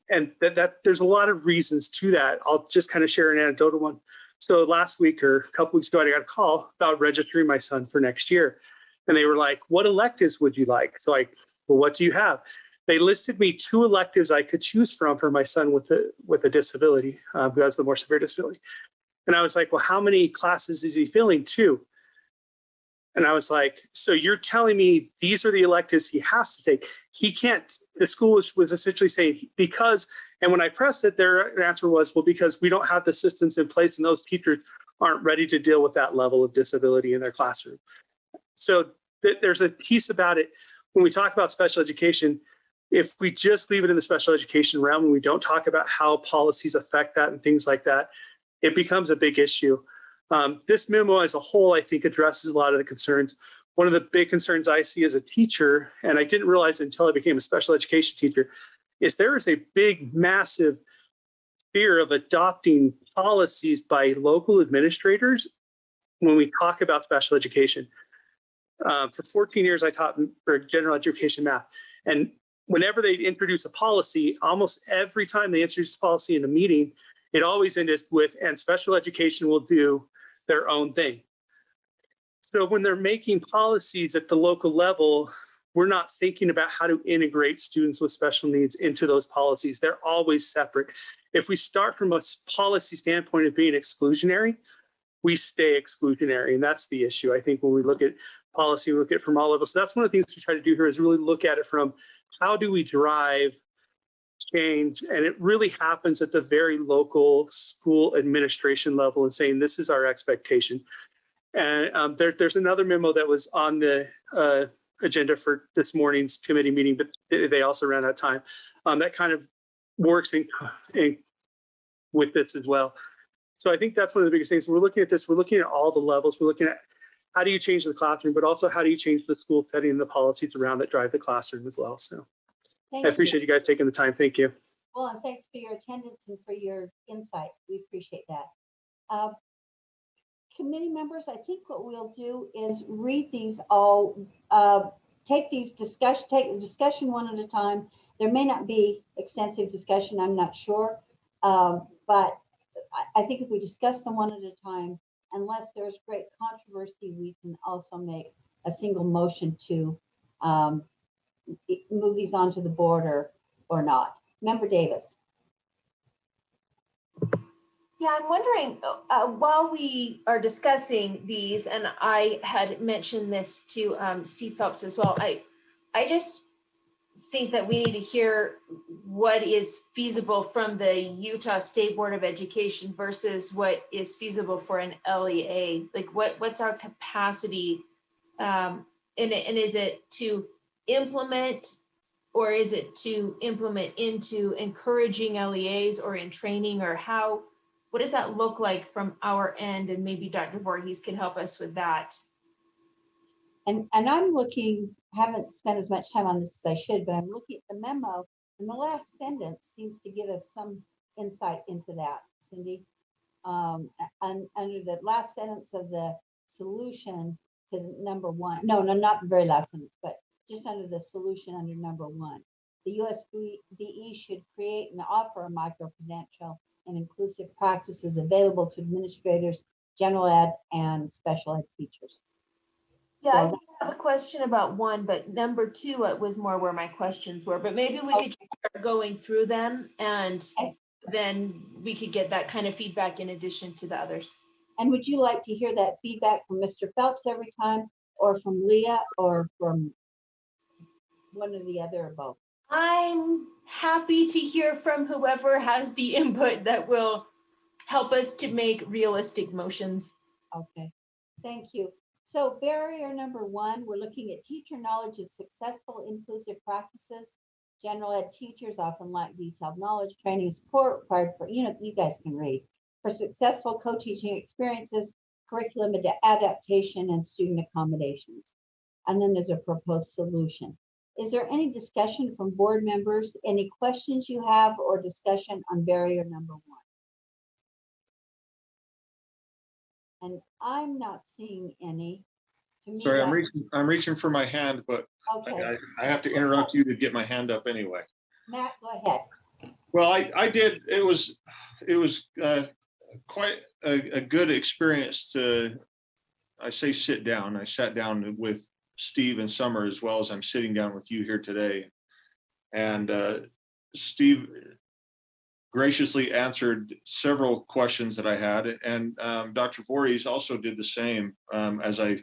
And that there's a lot of reasons to that. I'll just kind of share an anecdotal one. So last week or a couple weeks ago, I got a call about registering my son for next year. And they were like, what electives would you like? So well, what do you have? They listed me 2 electives I could choose from for my son with a disability, who has the more severe disability. And I was like, well, how many classes is he filling? 2. And I was like, so you're telling me these are the electives he has to take? He can't. The school was essentially saying because, and when I pressed it, their answer was, well, because we don't have the systems in place and those teachers aren't ready to deal with that level of disability in their classroom. So there's a piece about it. When we talk about special education, if we just leave it in the special education realm and we don't talk about how policies affect that and things like that, it becomes a big issue. This memo as a whole, I think, addresses a lot of the concerns. One of the big concerns I see as a teacher, and I didn't realize until I became a special education teacher, is there is a big, massive fear of adopting policies by local administrators when we talk about special education. For 14 years, I taught for general education math. And whenever they introduce a policy, almost every time they introduce a policy in a meeting, it always ends with, and special education will do their own thing. So when they're making policies at the local level, we're not thinking about how to integrate students with special needs into those policies. They're always separate. If we start from a policy standpoint of being exclusionary, we stay exclusionary. And that's the issue. I think when we look at policy, we look at it from all levels. So that's one of the things we try to do here is really look at it from how do we drive change, and it really happens at the very local school administration level and saying this is our expectation. And there's another memo that was on the agenda for this morning's committee meeting, but they also ran out of time. That kind of works in with this as well. So I think that's one of the biggest things. We're looking at this, we're looking at all the levels. We're looking at how do you change the classroom, but also how do you change the school setting and the policies around that drive the classroom as well. So I appreciate you guys taking the time. Thank you. Well, and thanks for your attendance and for your insight. We appreciate that. Committee members, I think what we'll do is read these all, take discussion one at a time. There may not be extensive discussion, I'm not sure. But I think if we discuss them one at a time, unless there's great controversy, we can also make a single motion to move these onto the board or not. Member Davis. Yeah, I'm wondering, while we are discussing these, and I had mentioned this to Steve Phelps as well, I just think that we need to hear what is feasible from the Utah State Board of Education versus what is feasible for an LEA. Like what's our capacity, and is it to implement, or is it to implement into encouraging LEAs or in training, or what does that look like from our end? And maybe Dr. Voorhees can help us with that. And I'm looking, haven't spent as much time on this as I should, but I'm looking at the memo, and the last sentence seems to give us some insight into that, Cindy. And under the last sentence of the solution to number 1, no, not the very last sentence, but just under the solution under number 1. the USBE should create and offer a micro-credential and inclusive practices available to administrators, general ed, and special ed teachers. Yeah, So I think I have a question about one, but number two was more where my questions were. But maybe we could just start going through them, and then we could get that kind of feedback in addition to the others. And would you like to hear that feedback from Mr. Phelps every time, or from Leah, or from one or the other, or both? I'm happy to hear from whoever has the input that will help us to make realistic motions. Okay, thank you. So barrier number one, we're looking at teacher knowledge of successful inclusive practices. General ed teachers often lack detailed knowledge, training, support required for, you guys can read, for successful co-teaching experiences, curriculum adaptation, and student accommodations. And then there's a proposed solution. Is there any discussion from board members, any questions you have, or discussion on barrier number one? And I'm not seeing any. To me, Sorry, I'm reaching for my hand, but okay. I have to interrupt you to get my hand up anyway. Matt, go ahead. Well, I did. It was quite a good experience to, I say sit down. I sat down with Steve and Summer as well as I'm sitting down with you here today. And Steve graciously answered several questions that I had. And Dr. Voorhees also did the same as I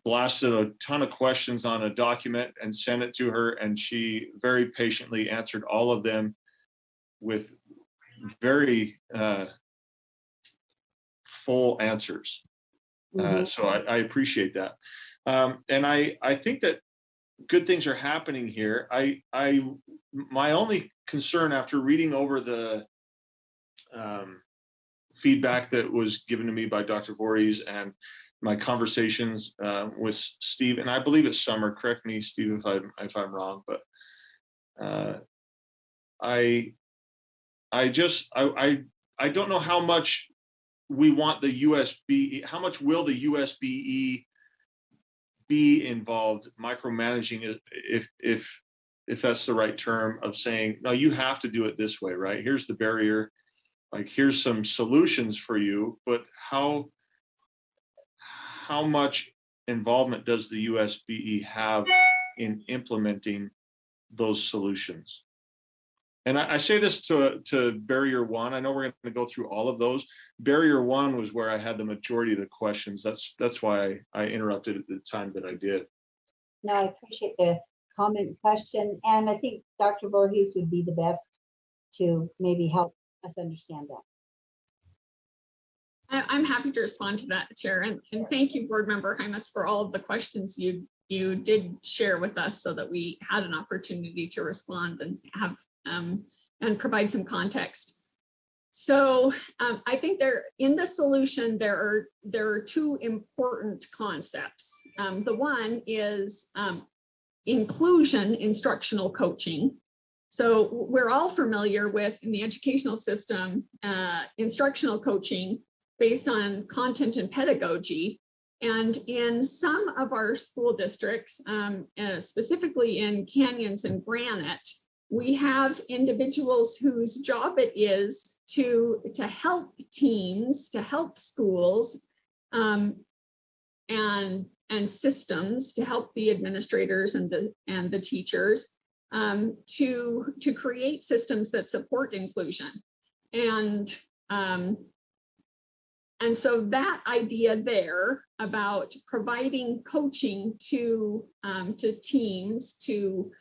blasted a ton of questions on a document and sent it to her. And she very patiently answered all of them with very full answers. So I appreciate that. And I think that good things are happening here. My only concern after reading over the feedback that was given to me by Dr. Voorhees and my conversations with Steve, and I believe it's Summer, correct me, Steve, if I'm wrong, but I don't know how much we want the USBE, how much will the USBE be involved micromanaging it, if that's the right term of saying, no, you have to do it this way, right? Here's the barrier, like here's some solutions for you, but how much involvement does the USBE have in implementing those solutions? And I say this to barrier one. I know we're going to go through all of those. Barrier one was where I had the majority of the questions. That's why I interrupted at the time that I did. No, I appreciate the comment and question. And I think Dr. Voorhees would be the best to maybe help us understand that. I'm happy to respond to that, Chair. And thank you, Board Member Hymas, for all of the questions you did share with us so that we had an opportunity to respond and have and provide some context. So I think in the solution, there are two important concepts. The one is inclusion instructional coaching. So we're all familiar with, in the educational system, instructional coaching based on content and pedagogy. And in some of our school districts, specifically in Canyons and Granite, we have individuals whose job it is to help teams, to help schools, and systems, to help the administrators and the teachers to create systems that support inclusion. And so that idea there about providing coaching to teams to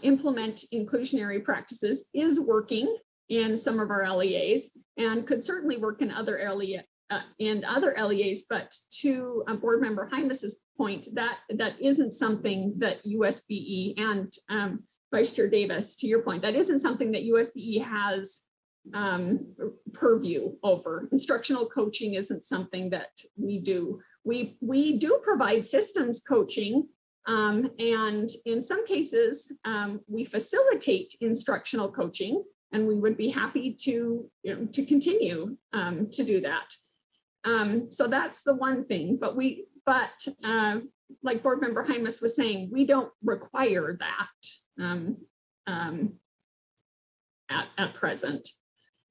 implement inclusionary practices is working in some of our LEAs and could certainly work in other LEAs, but to Board Member Hymas's point, that isn't something that USBE and Vice Chair Davis, to your point, that isn't something that USBE has purview over. Instructional coaching isn't something that we do. We do provide systems coaching, and in some cases, we facilitate instructional coaching, and we would be happy to continue to do that. So that's the one thing. But like Board Member Hymas was saying, we don't require that at present.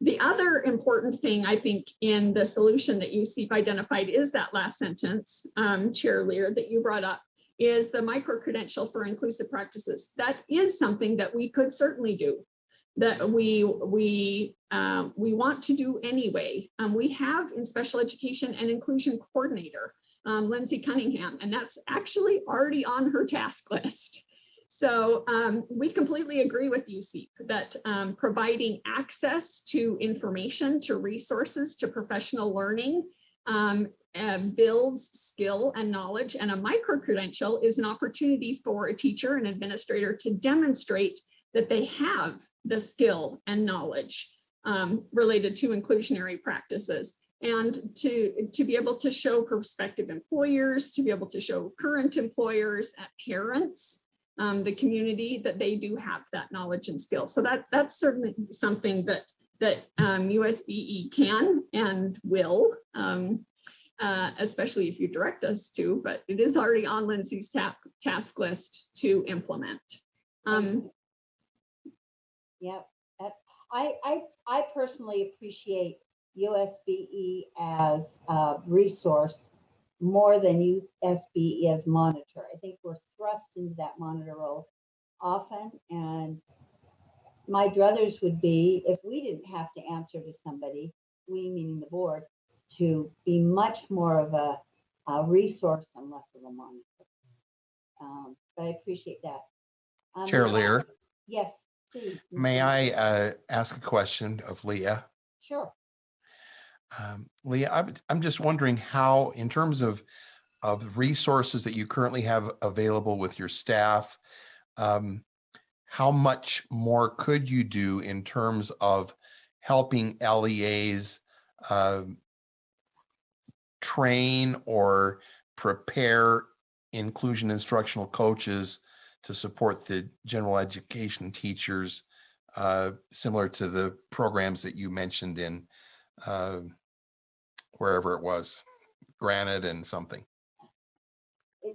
The other important thing, I think, in the solution that USEEP identified is that last sentence, Chair Lear, that you brought up, is the micro-credential for inclusive practices. That is something that we could certainly do, that we want to do anyway. We have in special education an inclusion coordinator, Lindsay Cunningham, and that's actually already on her task list. So we completely agree with USEEP that providing access to information, to resources, to professional learning builds skill and knowledge, and a micro-credential is an opportunity for a teacher and administrator to demonstrate that they have the skill and knowledge related to inclusionary practices, and to be able to show prospective employers, to be able to show current employers, parents, the community, that they do have that knowledge and skill. So that's certainly something that USBE can and will, especially if you direct us to, but it is already on Lindsay's task list to implement. Yeah, I personally appreciate USBE as a resource more than USBE as monitor. I think we're thrust into that monitor role often, and my druthers would be if we didn't have to answer to somebody, we meaning the board, to be much more of a resource and less of a monitor. But I appreciate that. Chair Lear. Yes, please. May I ask a question of Leah? Sure. Leah, I'm just wondering how, in terms of resources that you currently have available with your staff, how much more could you do in terms of helping LEAs train or prepare inclusion instructional coaches to support the general education teachers, similar to the programs that you mentioned in wherever it was, Granite and something.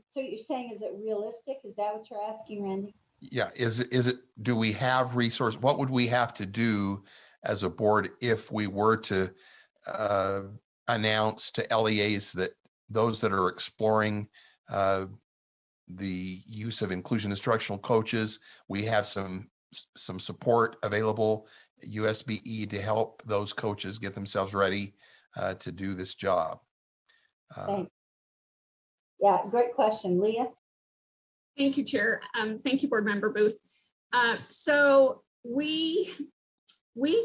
So you're saying, is it realistic? Is that what you're asking, Randy? Yeah, is it, do we have resources? What would we have to do as a board if we were to announce to LEAs that those that are exploring the use of inclusion instructional coaches, we have some support available, USBE, to help those coaches get themselves ready to do this job? Thanks. Yeah, great question. Leah? Thank you, Chair. Thank you, Board Member Booth. So we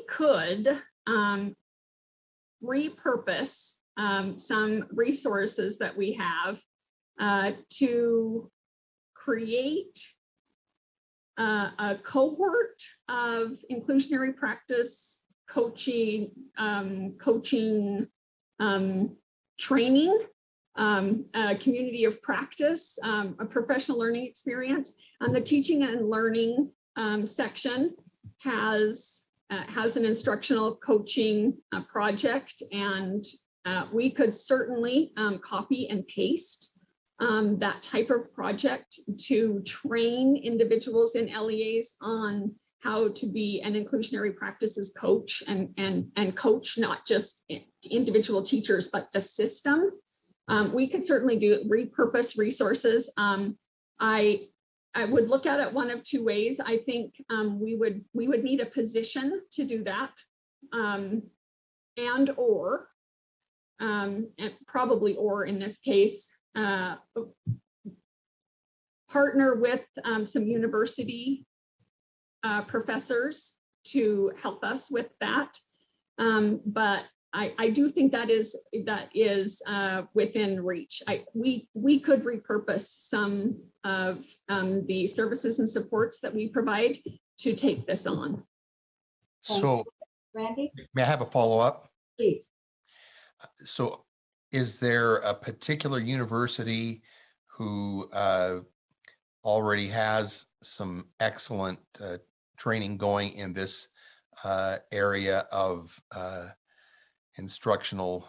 could repurpose some resources that we have to create a cohort of inclusionary practice coaching, training, a community of practice, a professional learning experience. And the teaching and learning section has an instructional coaching project, and we could certainly copy and paste that type of project to train individuals in LEAs on how to be an inclusionary practices coach and coach not just individual teachers, but the system. We could certainly repurpose resources. I would look at it one of two ways. I think we would need a position to do that, and probably in this case, partner with some university professors to help us with that. But I do think that is within reach. We could repurpose some of the services and supports that we provide to take this on. So, Randy? May I have a follow-up? Please. So is there a particular university who already has some excellent training going in this area of instructional,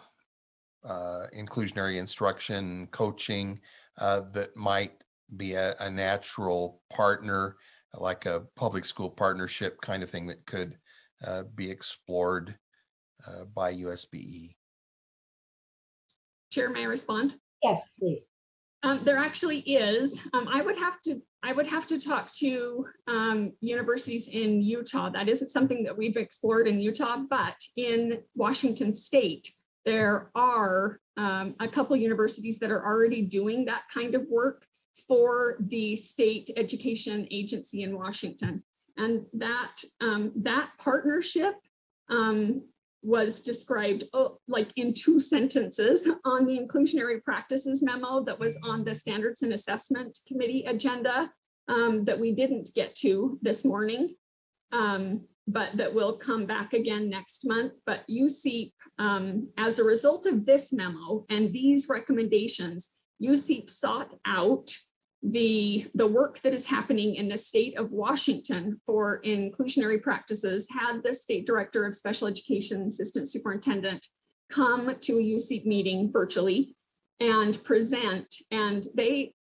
inclusionary instruction, coaching, that might be a natural partner, like a public school partnership kind of thing that could be explored by USBE? Chair, may I respond? Yes, please. There actually is. I would have to talk to universities in Utah. That isn't something that we've explored in Utah, but in Washington State, there are a couple universities that are already doing that kind of work for the state education agency in Washington. And that partnership was described like in 2 sentences on the inclusionary practices memo that was on the Standards and Assessment Committee agenda that we didn't get to this morning, but that will come back again next month. But USEEP, as a result of this memo and these recommendations, USEEP sought out the work that is happening in the state of Washington for inclusionary practices, had the state director of special education assistant superintendent come to a USEEP meeting virtually and present. And they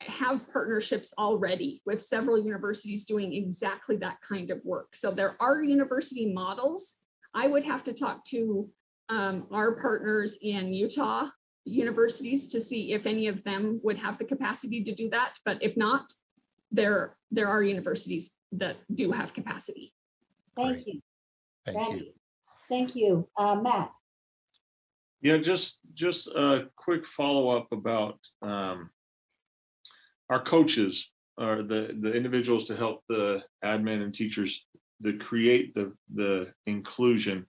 have partnerships already with several universities doing exactly that kind of work. So there are university models. I would have to talk to our partners in Utah universities to see if any of them would have the capacity to do that. But if not, there are universities that do have capacity. Thank you. Thank you. Thank you. Matt. Yeah, just a quick follow-up about our coaches, or the individuals to help the admin and teachers that create the inclusion.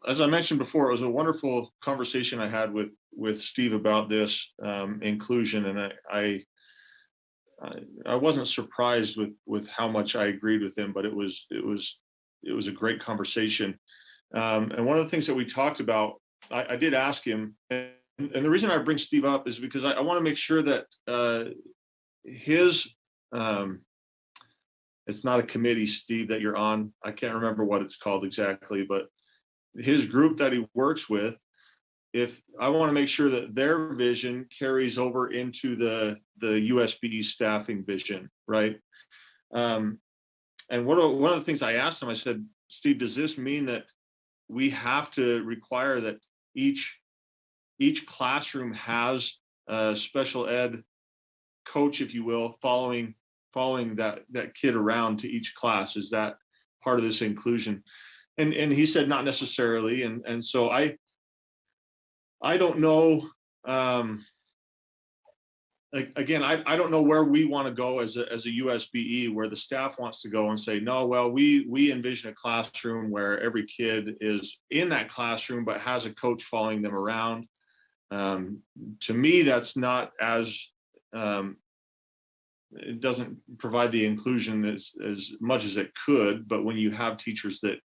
As I mentioned before, it was a wonderful conversation I had with Steve about this inclusion, and I wasn't surprised with how much I agreed with him, but it was a great conversation. And one of the things that we talked about, I did ask him, and the reason I bring Steve up is because I want to make sure that his it's not a committee, Steve, that you're on. I can't remember what it's called exactly, but his group that he works with, if I want to make sure that their vision carries over into the USBE staffing vision, right? And one of the things I asked him, I said, Steve, does this mean that we have to require that each classroom has a special ed coach, if you will, following that kid around to each class? Is that part of this inclusion? And he said not necessarily, and so I don't know. Again, I don't know where we want to go as a USBE, where the staff wants to go and say, no, well, we envision a classroom where every kid is in that classroom but has a coach following them around. To me, that's not as it doesn't provide the inclusion as much as it could. But when you have teachers that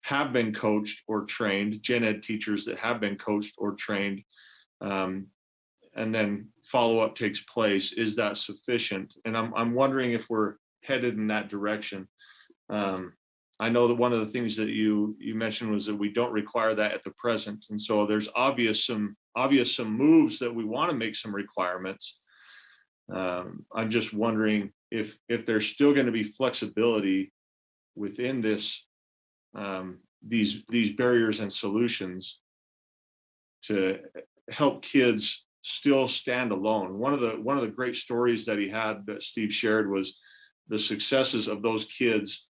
have been coached or trained, gen ed teachers that have been coached or trained, and then follow-up takes place, is that sufficient? And I'm wondering if we're headed in that direction. I know that one of the things that you mentioned was that we don't require that at the present, and so there's some moves that we want to make some requirements. I'm just wondering if there's still going to be flexibility within this these barriers and solutions to help kids still stand alone. One of the great stories that he had, that Steve shared, was the successes of those kids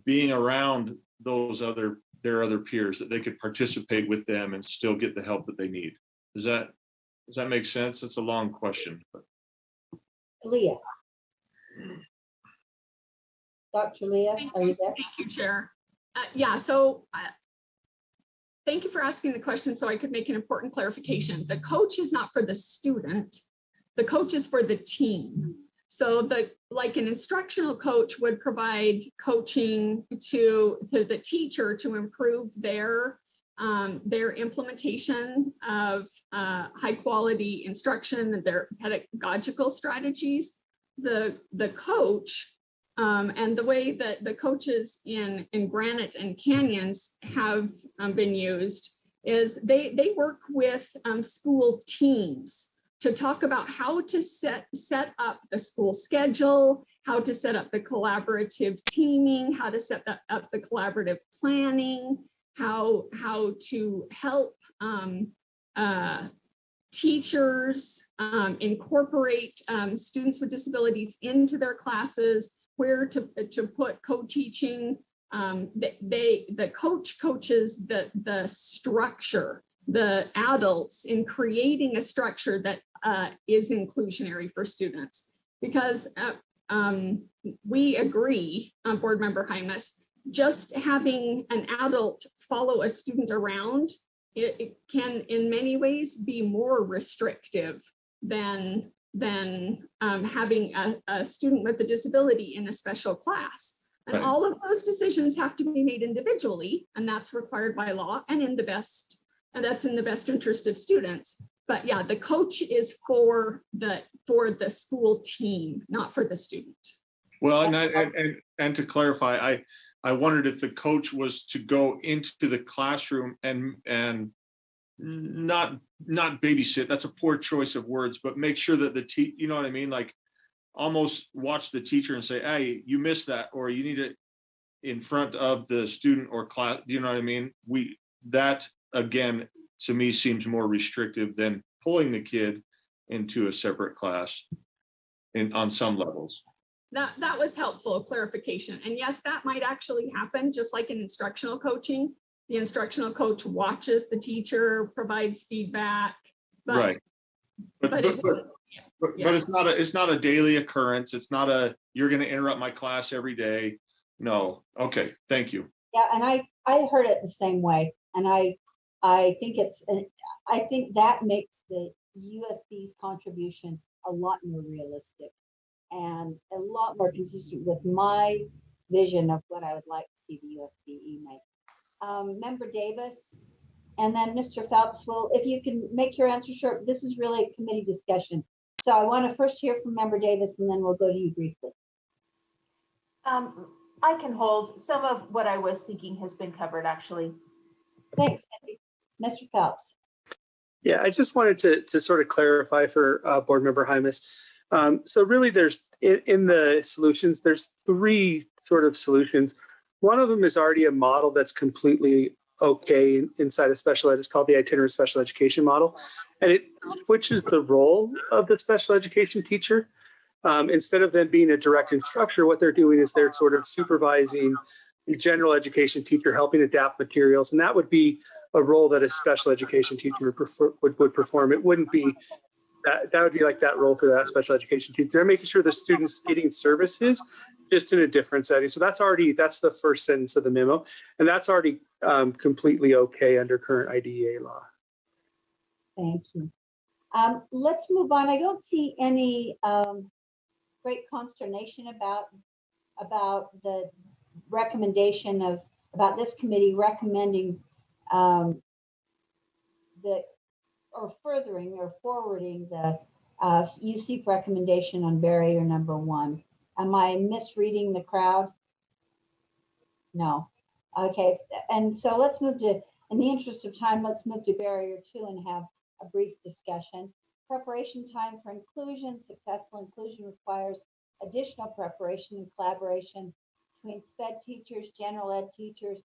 being around their other peers, that they could participate with them and still get the help that they need. Does that make sense? It's a long question. Leah. Dr. Leah, are you there? Thank you, Chair. Yeah, so thank you for asking the question so I could make an important clarification. The coach is not for the student. The coach is for the team. So like an instructional coach would provide coaching to the teacher to improve their implementation of high quality instruction and their pedagogical strategies. The coach and the way that the coaches in Granite and Canyons have been used is they work with school teams. to talk about how to set up the school schedule, how to set up the collaborative teaming, how to set up the collaborative planning, how to help teachers incorporate students with disabilities into their classes, where to put co-teaching. The coach coaches the structure, the adults, in creating a structure that is inclusionary for students. Because we agree, Board Member Hymas, just having an adult follow a student around, it can in many ways be more restrictive than having a student with a disability in a special class. And Right. all of those decisions have to be made individually, and that's required by law, and that's in the best interest of students. But yeah, the coach is for the school team, not for the student. Well, and to clarify, I wondered if the coach was to go into the classroom and not babysit. That's a poor choice of words, but make sure that you know what I mean? Like almost watch the teacher and say, hey, you missed that, or you need it in front of the student or class. You know what I mean? That again, to me, seems more restrictive than pulling the kid into a separate class on some levels. That was helpful clarification. And yes, that might actually happen, just like in instructional coaching. The instructional coach watches the teacher, provides feedback. But, right. But it's not a daily occurrence. It's not you're going to interrupt my class every day. No. Okay. Thank you. Yeah, and I heard it the same way, and I think I think that makes the USB's contribution a lot more realistic and a lot more consistent with my vision of what I would like to see the USBE make. Member Davis, and then Mr. Phelps. Well, if you can make your answer short, this is really a committee discussion. So I want to first hear from Member Davis, and then we'll go to you briefly. I can hold. Some of what I was thinking has been covered, actually. Thanks, Cindy. Mr. Phelps. Yeah, I just wanted to sort of clarify for Board Member Hymas. So really there's, in the solutions, there's 3 sort of solutions. One of them is already a model that's completely okay inside of special ed. It's called the itinerant special education model. And it switches the role of the special education teacher. Instead of them being a direct instructor, what they're doing is they're sort of supervising the general education teacher, helping adapt materials. And that would be a role that a special education teacher would perform. It wouldn't be, that would be like that role for that special education teacher. They're making sure the student's getting services just in a different setting. So that's the first sentence of the memo. And that's already completely okay under current IDEA law. Thank you. Let's move on. I don't see any great consternation about the recommendation about this committee recommending furthering or forwarding the UC recommendation on barrier number 1. Am I misreading the crowd? No. Okay. And so let's move to, in the interest of time, let's move to barrier 2 and have a brief discussion. Preparation time for inclusion. Successful inclusion requires additional preparation and collaboration between SPED teachers, general ed teachers,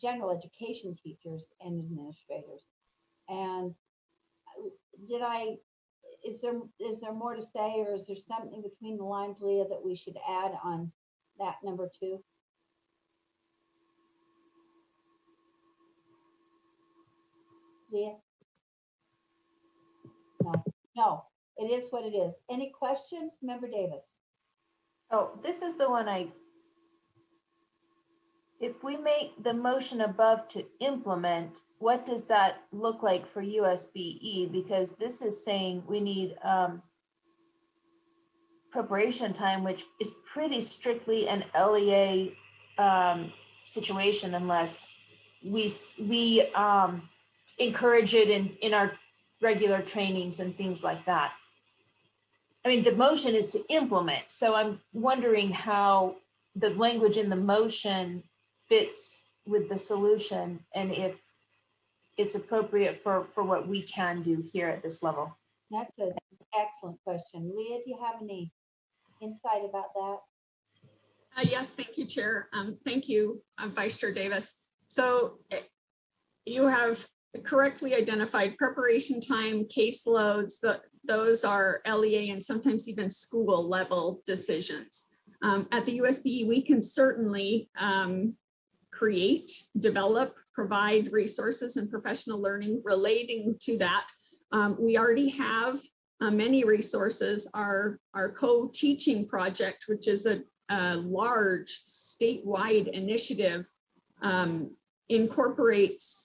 general education teachers, and administrators. And is there more to say, or is there something between the lines, Leah, that we should add on that number 2? Leah? No, it is what it is. Any questions, Member Davis? Oh, this is the one if we make the motion above to implement, what does that look like for USBE? Because this is saying we need preparation time, which is pretty strictly an LEA situation unless we encourage it in our regular trainings and things like that. I mean, the motion is to implement. So I'm wondering how the language in the motion fits with the solution and if it's appropriate for what we can do here at this level. That's an excellent question. Leah, do you have any insight about that? Yes, thank you, Chair. Thank you, Vice Chair Davis. So you have correctly identified preparation time, caseloads, those are LEA and sometimes even school level decisions. At the USBE, we can certainly create, develop, provide resources and professional learning relating to that. We already have many resources. Our co-teaching project, which is a large statewide initiative, incorporates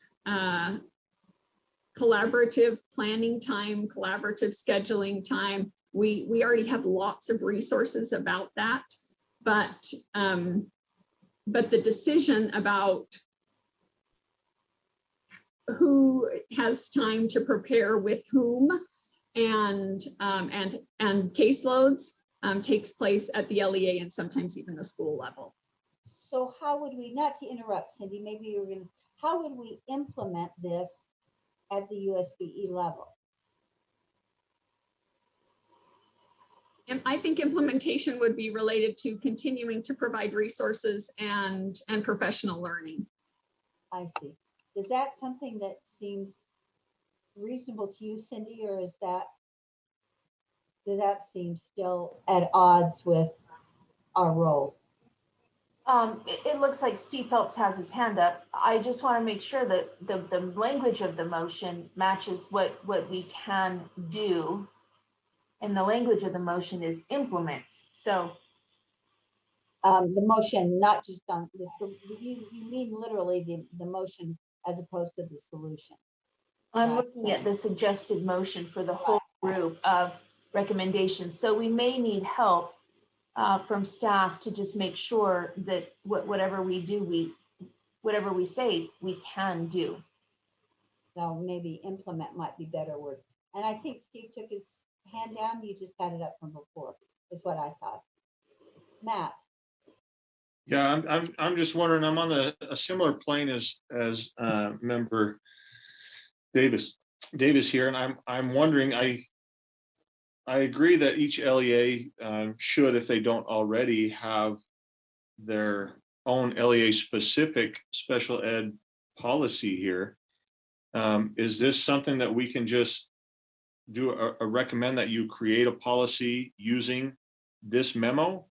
collaborative planning time, collaborative scheduling time. We already have lots of resources about that, but the decision about who has time to prepare with whom and caseloads takes place at the LEA and sometimes even the school level. So how would we, not to interrupt, Cindy, maybe you were going to, how would we implement this at the USBE level? And I think implementation would be related to continuing to provide resources and professional learning. I see. Is that something that seems reasonable to you, Cindy, or is that, does that seem still at odds with our role? It looks like Steve Phelps has his hand up. I just want to make sure that the language of the motion matches what we can do. And the language of the motion is implements. So the motion, not just on the, you mean literally the motion as opposed to the solution. I'm looking at the suggested motion for the whole group of recommendations. So we may need help from staff to just make sure that whatever we do, whatever we say, we can do. So maybe implement might be better words. And I think Steve took his hand down. You just had it up from before, is what I thought. Matt. Yeah, I'm just wondering, I'm on a similar plane as member Davis here, and I'm wondering, I agree that each LEA should, if they don't already, have their own LEA specific special ed policy here. Is this something that we can just do a recommend that you create a policy using this memo?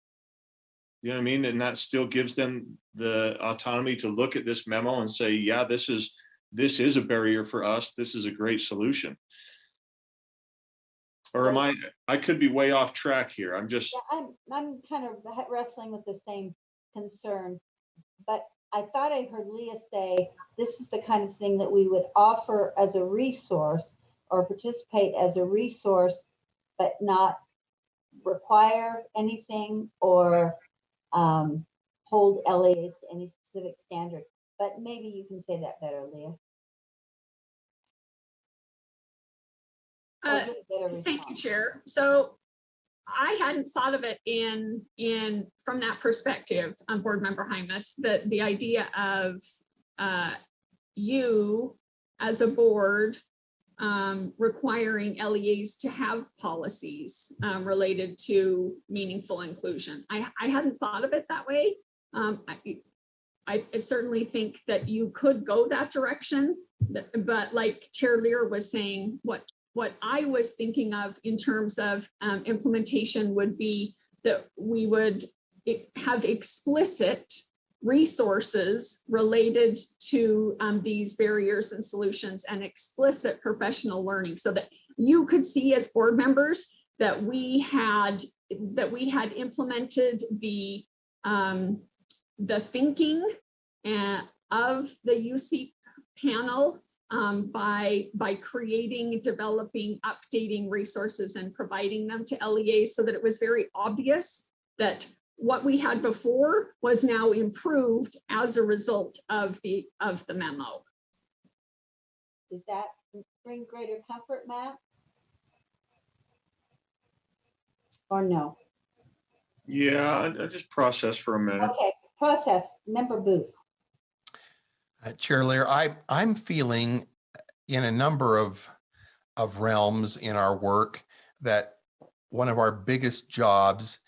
You know what I mean? And that still gives them the autonomy to look at this memo and say, yeah, this is a barrier for us. This is a great solution. Or am I could be way off track here. I'm just. Yeah, I'm kind of wrestling with the same concern, but I thought I heard Leah say, this is the kind of thing that we would offer as a resource or participate as a resource, but not require anything or hold LEAs to any specific standard. But maybe you can say that better, Leah. Thank you, Chair. So I hadn't thought of it from that perspective, Board Member Hymas, that the idea of you as a board requiring LEAs to have policies related to meaningful inclusion. I hadn't thought of it that way. I certainly think that you could go that direction, but like Chair Lear was saying, what I was thinking of in terms of implementation would be that we would have explicit resources related to these barriers and solutions and explicit professional learning, so that you could see as board members that we had implemented the thinking of the UC panel by creating, developing, updating resources and providing them to LEAs, so that it was very obvious that what we had before was now improved as a result of the memo. Does that bring greater comfort, Matt? Or no? Yeah, I just process for a minute. Okay, process. Member Booth. Chair Lear, I'm feeling in a number of of realms in our work that one of our biggest jobs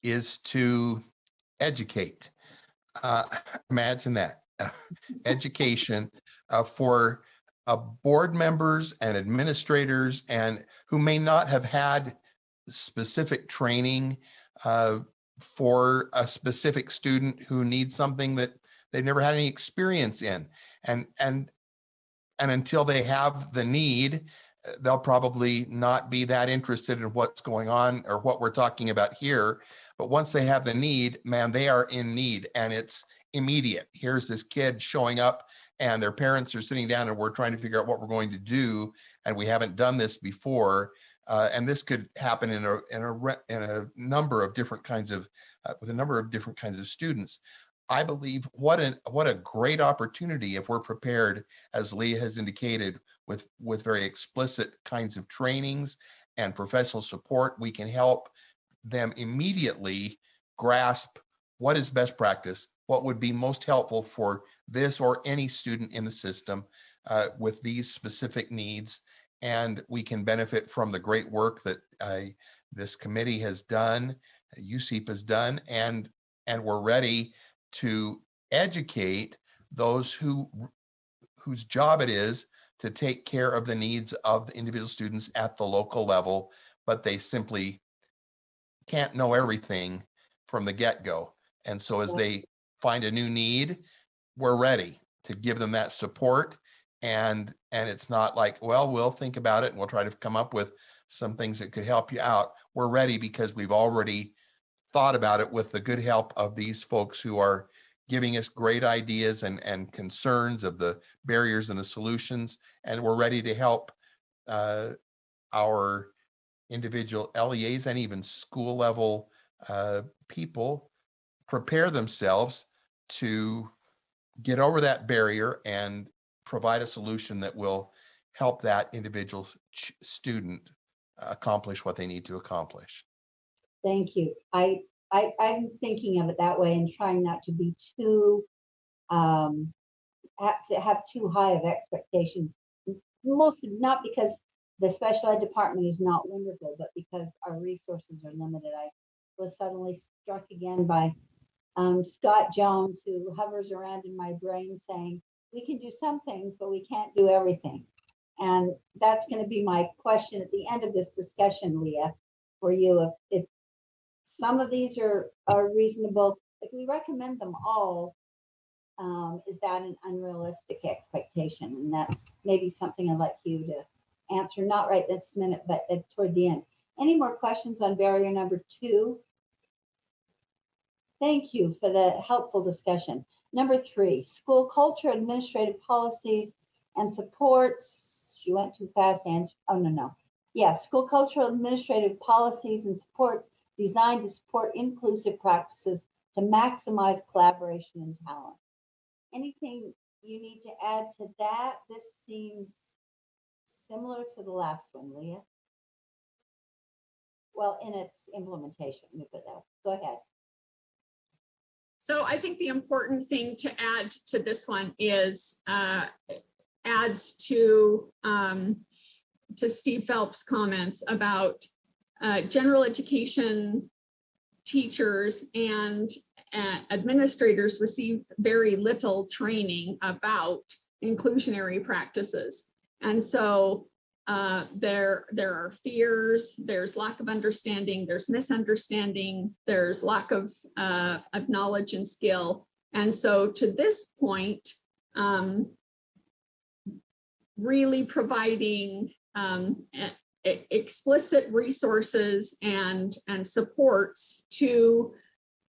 is to educate. Imagine that. Education for board members and administrators and who may not have had specific training for a specific student who needs something that they've never had any experience in. And until they have the need, they'll probably not be that interested in what's going on or what we're talking about here. But once they have the need, man, they are in need and it's immediate. Here's this kid showing up and their parents are sitting down and we're trying to figure out what we're going to do. And we haven't done this before. And this could happen in a number of different kinds of, with a number of different kinds of students. I believe what a great opportunity if we're prepared, as Leah has indicated, with very explicit kinds of trainings and professional support, we can help them immediately grasp what is best practice, what would be most helpful for this or any student in the system with these specific needs. And we can benefit from the great work that this committee has done, UCEP has done, and we're ready to educate those whose job it is to take care of the needs of the individual students at the local level, but they simply can't know everything from the get-go. And so as they find a new need, we're ready to give them that support. And it's not like, well, we'll think about it and we'll try to come up with some things that could help you out. We're ready because we've already thought about it with the good help of these folks who are giving us great ideas and concerns of the barriers and the solutions. And we're ready to help our individual LEAs and even school level people prepare themselves to get over that barrier and provide a solution that will help that individual student accomplish what they need to accomplish. Thank you. I'm thinking of it that way and trying not to be too, have too high of expectations. Mostly not because the special ed department is not wonderful, but because our resources are limited. I was suddenly struck again by Scott Jones, who hovers around in my brain saying, we can do some things, but we can't do everything. And that's going to be my question at the end of this discussion, Leah, for you. If some of these are reasonable, if we recommend them all, is that an unrealistic expectation? And that's maybe something I'd like you to answer, not right this minute, but toward the end. Any more questions on barrier number 2? Thank you for the helpful discussion. Number 3, school culture, administrative policies, and supports. She went too fast, and oh, no. Yeah, school cultural administrative policies and supports designed to support inclusive practices to maximize collaboration and talent. Anything you need to add to that? This seems similar to the last one, Leah. Well, in its implementation, let me put that. Go ahead. So I think the important thing to add to this one is adds to Steve Phelps' comments about general education teachers and administrators receive very little training about inclusionary practices. And so there are fears, there's lack of understanding, there's misunderstanding, there's lack of knowledge and skill. And so to this point, really providing explicit resources and supports to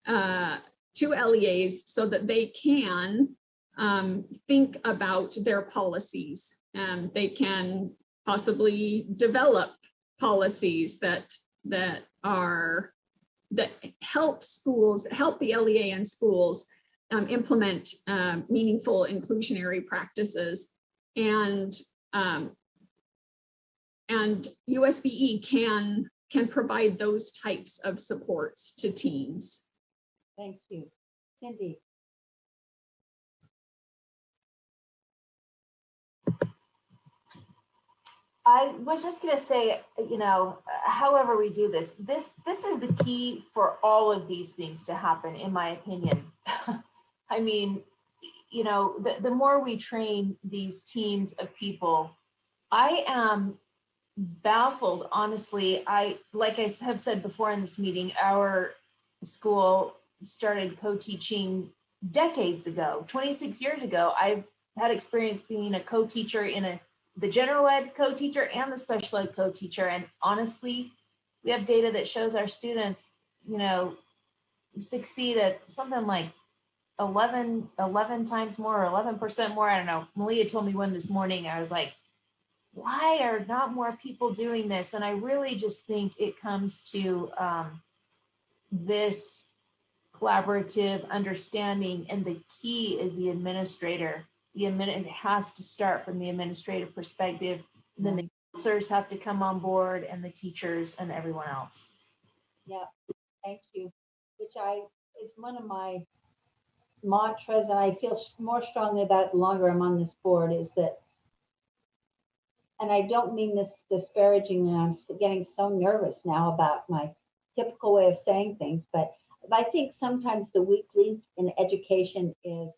LEAs so that they can think about their policies, and they can possibly develop policies that help schools, help the LEA and schools implement meaningful inclusionary practices, and USBE can provide those types of supports to teams. Thank you. Cindy. I was just going to say, however we do this is the key for all of these things to happen, in my opinion. I mean, the more we train these teams of people, I am baffled, honestly. Like I have said before in this meeting, our school started co-teaching decades ago, 26 years ago. I've had experience being a co-teacher in the general ed co-teacher and the special ed co-teacher. And honestly, we have data that shows our students, succeed at something like 11 times more, or 11% more. I don't know. Malia told me one this morning. I was like, why are not more people doing this? And I really just think it comes to this collaborative understanding. And the key is the administrator. It has to start from the administrative perspective. And then the counselors have to come on board, and the teachers and everyone else. Yeah, thank you. Which is one of my mantras, and I feel more strongly about it the longer I'm on this board, is that, and I don't mean this disparagingly, I'm getting so nervous now about my typical way of saying things, but I think sometimes the weak link in education is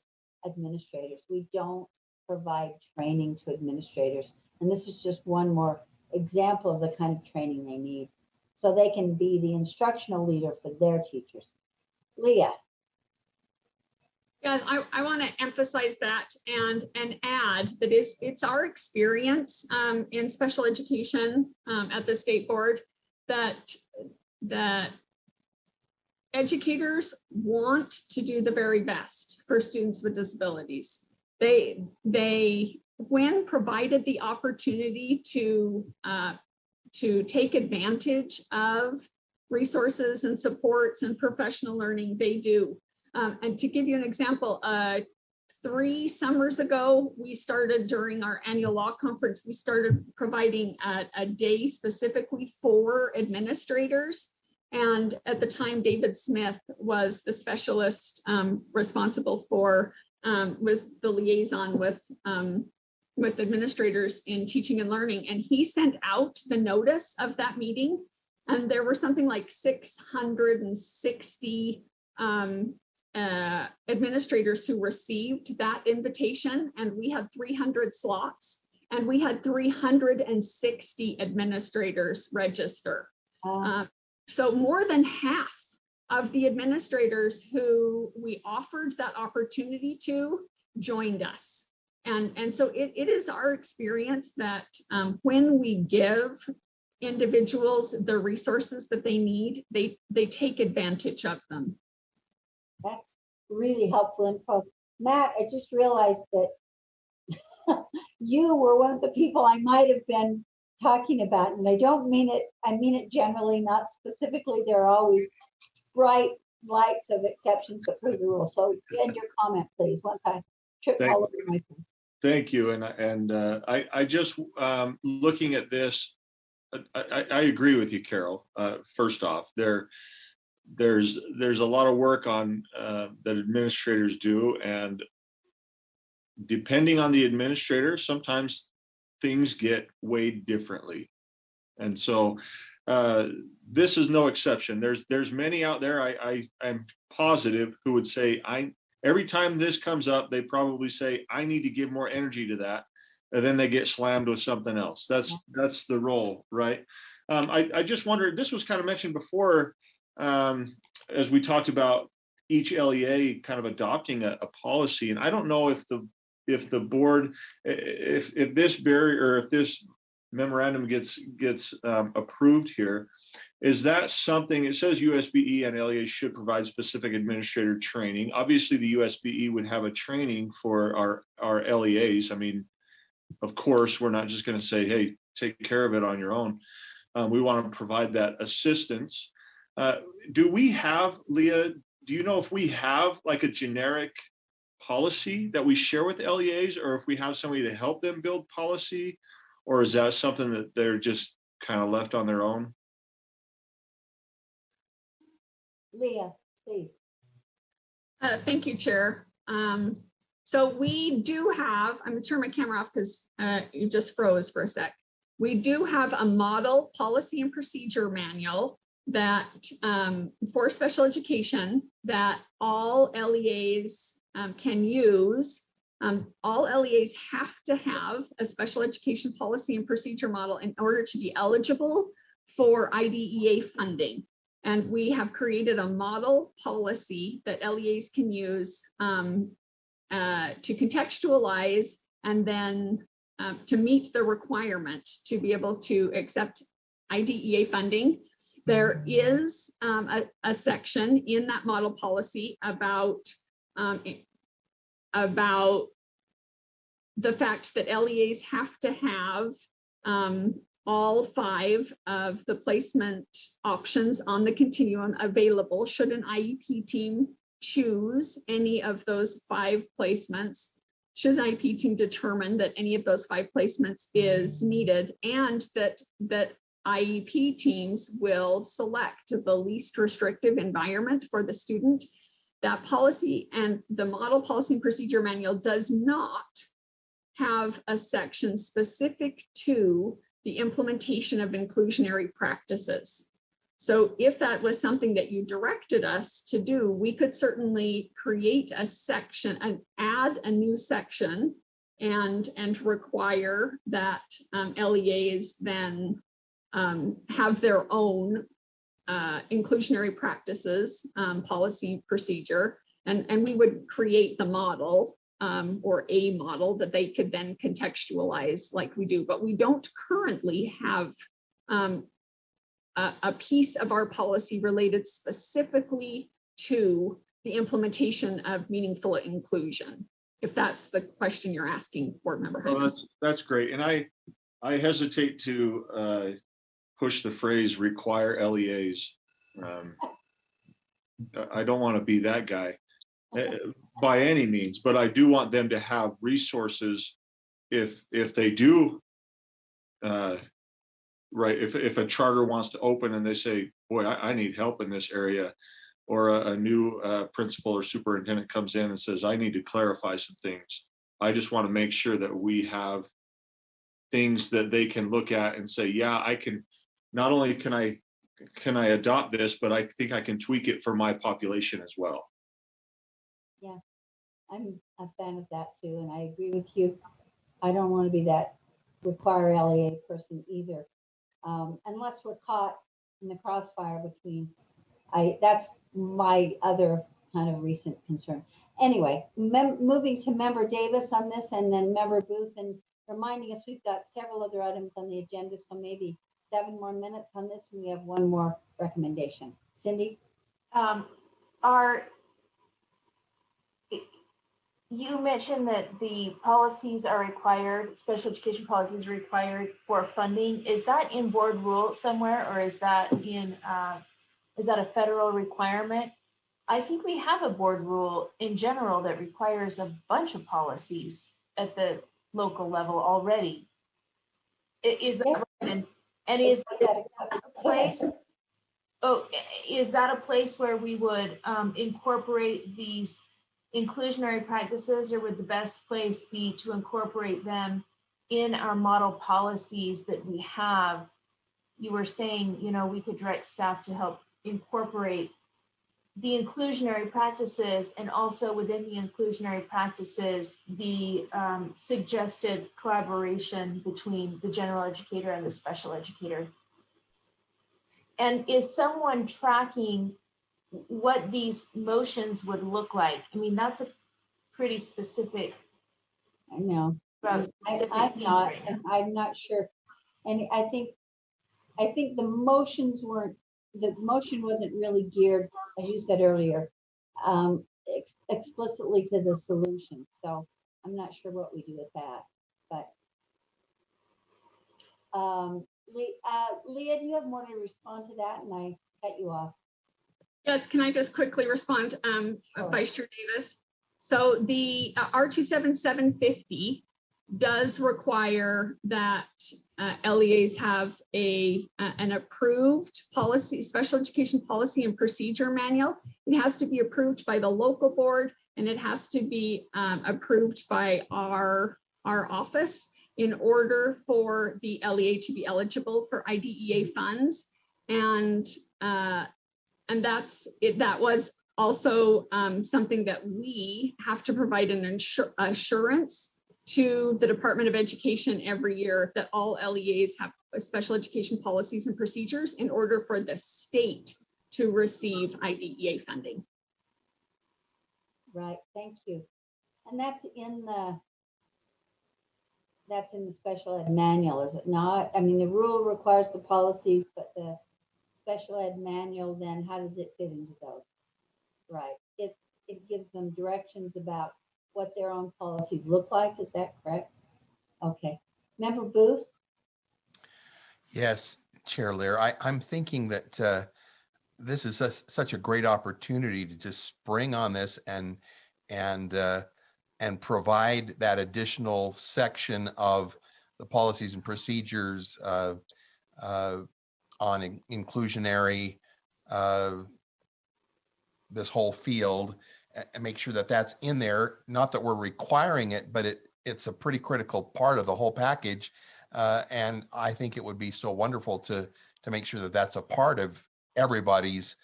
administrators. We don't provide training to administrators. And this is just one more example of the kind of training they need, so they can be the instructional leader for their teachers. Leah. Yeah, I want to emphasize that and add that it's our experience in special education at the state board that educators want to do the very best for students with disabilities. They when provided the opportunity to take advantage of resources and supports and professional learning, they do. And to give you an example, 3 summers ago, we started during our annual law conference, we started providing a day specifically for administrators. And at the time, David Smith was the specialist responsible for, was the liaison with administrators in teaching and learning. And he sent out the notice of that meeting. And there were something like 660 administrators who received that invitation, and we had 300 slots, and we had 360 administrators register. So more than half of the administrators who we offered that opportunity to joined us. And so it is our experience that when we give individuals the resources that they need, they take advantage of them. That's really helpful info. Matt, I just realized that you were one of the people I might have been talking about, and I don't mean it, I mean it generally, not specifically. There are always bright lights of exceptions that prove the rule. So end your comment, please, once I trip all over myself. Thank you. And I just, looking at this, I agree with you, Carol. First off, there's a lot of work on that administrators do, and depending on the administrator, sometimes things get weighed differently. And so this is no exception. There's many out there, I'm positive, who would say, every time this comes up, they probably say, I need to give more energy to that. And then they get slammed with something else. That's the role, right? I just wondered, this was kind of mentioned before, as we talked about each LEA kind of adopting a policy. And I don't know if the board, if this barrier, or if this memorandum gets approved here, is that something? It says USBE and LEA should provide specific administrator training. Obviously, the USBE would have a training for our LEAs. I mean, of course, we're not just going to say, hey, take care of it on your own. We want to provide that assistance. Do we have, Leah, do you know if we have like a generic policy that we share with LEAs, or if we have somebody to help them build policy, or is that something that they're just kind of left on their own? Leah, please. Thank you, Chair. So we do have, I'm gonna turn my camera off because you just froze for a sec. We do have a model policy and procedure manual that for special education that all LEAs can use. All LEAs have to have a special education policy and procedure model in order to be eligible for IDEA funding. And we have created a model policy that LEAs can use to contextualize and then to meet the requirement to be able to accept IDEA funding. There is a section in that model policy about the fact that LEAs have to have all 5 of the placement options on the continuum available should an IEP team choose any of those 5 placements, should an IEP team determine that any of those 5 placements is needed, and that IEP teams will select the least restrictive environment for the student. That policy and the model policy and procedure manual does not have a section specific to the implementation of inclusionary practices. So if that was something that you directed us to do, we could certainly create a section and add a new section and require that LEAs then have their own inclusionary practices policy procedure, and we would create the model or a model that they could then contextualize like we do. But we don't currently have a piece of our policy related specifically to the implementation of meaningful inclusion, if that's the question you're asking, Board Member Hines. That's great. And I hesitate to push the phrase require LEAs. I don't want to be that guy by any means, but I do want them to have resources if they do, right, if a charter wants to open and they say, boy, I need help in this area, or a new principal or superintendent comes in and says, I need to clarify some things. I just want to make sure that we have things that they can look at and say, yeah, I can, not only can I adopt this, but I think I can tweak it for my population as well. Yeah, I'm a fan of that too, and I agree with you. I don't want to be that require LEA person either, unless we're caught in the crossfire between. That's my other kind of recent concern. Anyway, moving to Member Davis on this, and then Member Booth, and reminding us we've got several other items on the agenda, so maybe 7 more minutes on this, and we have 1 more recommendation. Cindy? You mentioned that the policies are required, special education policies are required for funding. Is that in board rule somewhere, or is that a federal requirement? I think we have a board rule in general that requires a bunch of policies at the local level already. Is that right? And is that a place? Oh, is that a place where we would incorporate these inclusionary practices, or would the best place be to incorporate them in our model policies that we have? You were saying, we could direct staff to help incorporate the inclusionary practices, and also within the inclusionary practices, the suggested collaboration between the general educator and the special educator. And is someone tracking what these motions would look like? I mean, that's a pretty specific. I know. I'm not sure. And I think the motion wasn't really geared, as you said earlier, explicitly to the solution. So I'm not sure what we do with that. But Leah, do you have more to respond to that? And I cut you off. Yes, can I just quickly respond, Vice Chair Davis? So the R27750 does require that LEAs have an approved policy, special education policy and procedure manual. It has to be approved by the local board, and it has to be approved by our office in order for the LEA to be eligible for IDEA funds. And that's it. That was also something that we have to provide an assurance to the Department of Education every year, that all LEAs have special education policies and procedures in order for the state to receive IDEA funding. Right, thank you. And that's in the special ed manual, is it not? I mean, the rule requires the policies, but the special ed manual, then how does it fit into those? Right, it gives them directions about what their own policies look like. Is that correct? Okay. Member Booth? Yes, Chair Lear. I'm thinking that this is such a great opportunity to just spring on this and provide that additional section of the policies and procedures on inclusionary, this whole field, and make sure that that's in there. Not that we're requiring it, but it's a pretty critical part of the whole package. And I think it would be so wonderful to make sure that that's a part of everybody's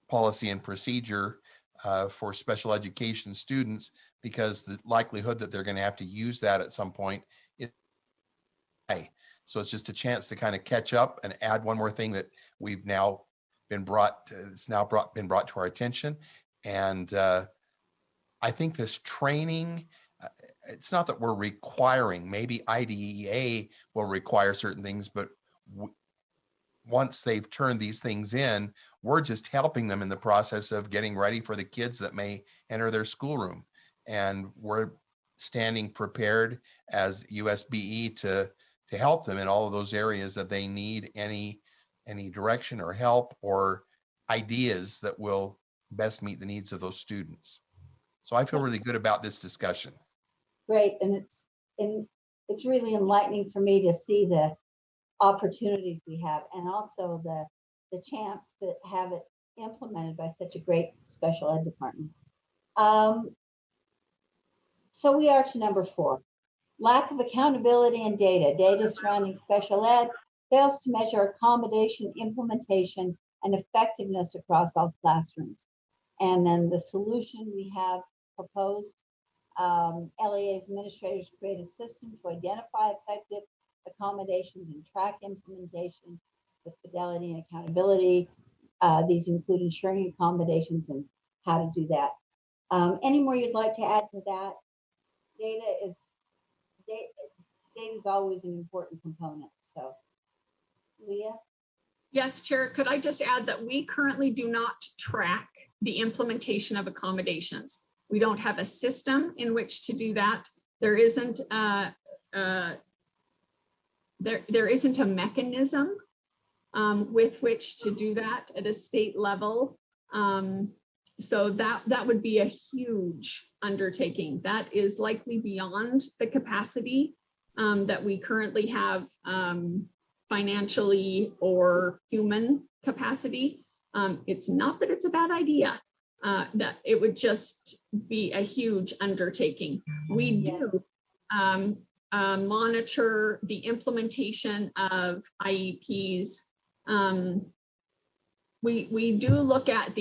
policy and procedure for special education students, because the likelihood that they're going to have to use that at some point is high. So it's just a chance to kind of catch up and add one more thing that we've now been brought to our attention. And I think this training, it's not that we're requiring, maybe IDEA will require certain things, but once they've turned these things in, we're just helping them in the process of getting ready for the kids that may enter their schoolroom. And we're standing prepared as USBE to help them in all of those areas that they need any direction or help or ideas that will best meet the needs of those students. So I feel really good about this discussion. Great, and it's really enlightening for me to see the opportunities we have, and also the chance to have it implemented by such a great special ed department. So we are to number 4. Lack of accountability and data surrounding special ed fails to measure accommodation, implementation, and effectiveness across all classrooms. And then the solution we have proposed, LEA's administrators create a system to identify effective accommodations and track implementation with fidelity and accountability. These include ensuring accommodations and how to do that. Any more you'd like to add to that? Data is always an important component. So, Leah? Yes, Chair, could I just add that we currently do not track the implementation of accommodations. We don't have a system in which to do that. There isn't there isn't a mechanism with which to do that at a state level. So that would be a huge undertaking. That is likely beyond the capacity that we currently have financially or human capacity. It's not that it's a bad idea, that it would just be a huge undertaking. We do monitor the implementation of IEPs. We do look at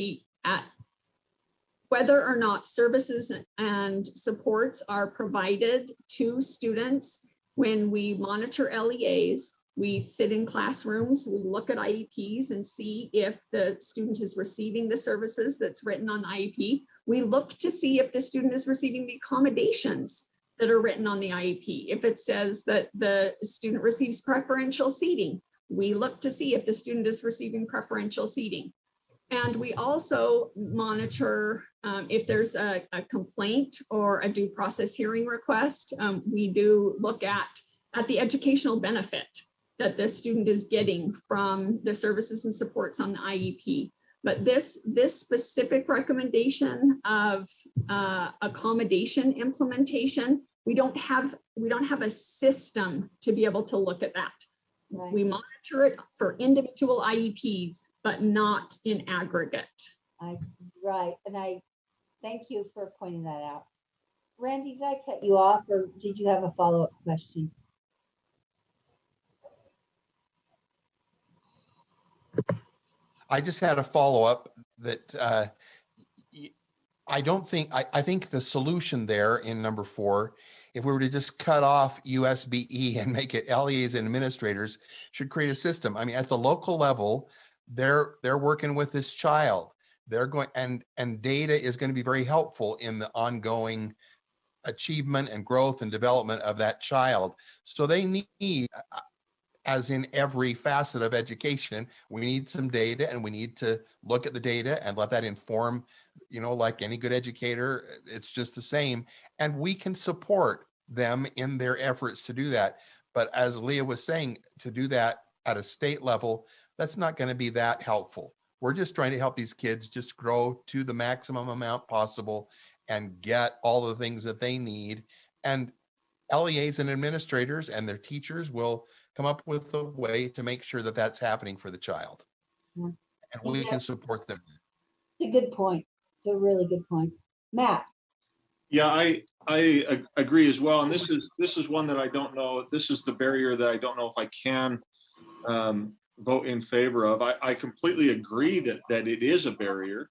whether or not services and supports are provided to students. When we monitor LEAs, we sit in classrooms, we look at IEPs and see if the student is receiving the services that's written on the IEP. We look to see if the student is receiving the accommodations that are written on the IEP. If it says that the student receives preferential seating, we look to see if the student is receiving preferential seating. And we also monitor if there's a complaint or a due process hearing request. We do look at the educational benefit that the student is getting from the services and supports on the IEP. But this specific recommendation of accommodation implementation, we don't have a system to be able to look at that. Right. We monitor it for individual IEPs, but not in aggregate. Right, and I thank you for pointing that out. Randy, did I cut you off or did you have a follow-up question? I just had a follow-up that I think the solution there in number 4, if we were to just cut off USBE and make it LEAs and administrators, should create a system. I mean, at the local level, they're working with this child. They're going and data is going to be very helpful in the ongoing achievement and growth and development of that child. So they need, as in every facet of education, we need some data, and we need to look at the data and let that inform, like any good educator, it's just the same. And we can support them in their efforts to do that. But as Leah was saying, to do that at a state level, that's not going to be that helpful. We're just trying to help these kids just grow to the maximum amount possible and get all the things that they need. And LEAs and administrators and their teachers will come up with a way to make sure that that's happening for the child. Yeah. And we can support them. It's a good point. It's a really good point. Matt. Yeah, I agree as well. And this is one that I don't know. This is the barrier that I don't know if I can vote in favor of. I completely agree that it is a barrier.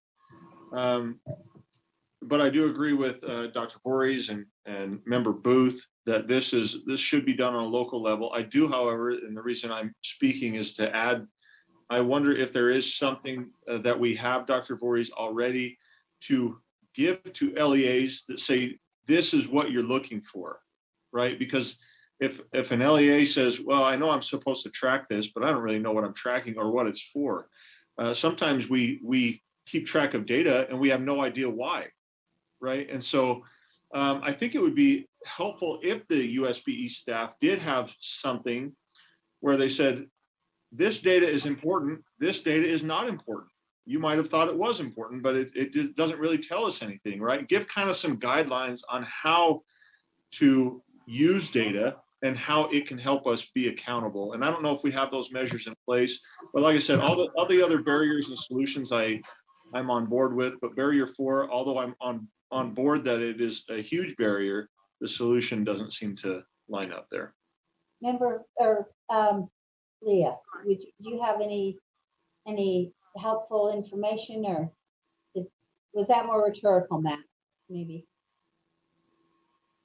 But I do agree with Dr. Voorhees and Member Booth that this should be done on a local level. I do, however, and the reason I'm speaking is to add, I wonder if there is something that we have, Dr. Voorhees, already to give to LEAs that say, this is what you're looking for, right? Because if an LEA says, well, I know I'm supposed to track this, but I don't really know what I'm tracking or what it's for. Sometimes we keep track of data and we have no idea why, right? And so I think it would be helpful if the USBE staff did have something where they said, this data is important, this data is not important. You might have thought it was important, but it doesn't really tell us anything, right? Give kind of some guidelines on how to use data and how it can help us be accountable. And I don't know if we have those measures in place, but like I said, all the other barriers and solutions I'm on board with, but barrier 4, although I'm on board that it is a huge barrier, the solution doesn't seem to line up there. Member or Leah, do you have any helpful information, or was that more rhetorical, Matt? Maybe.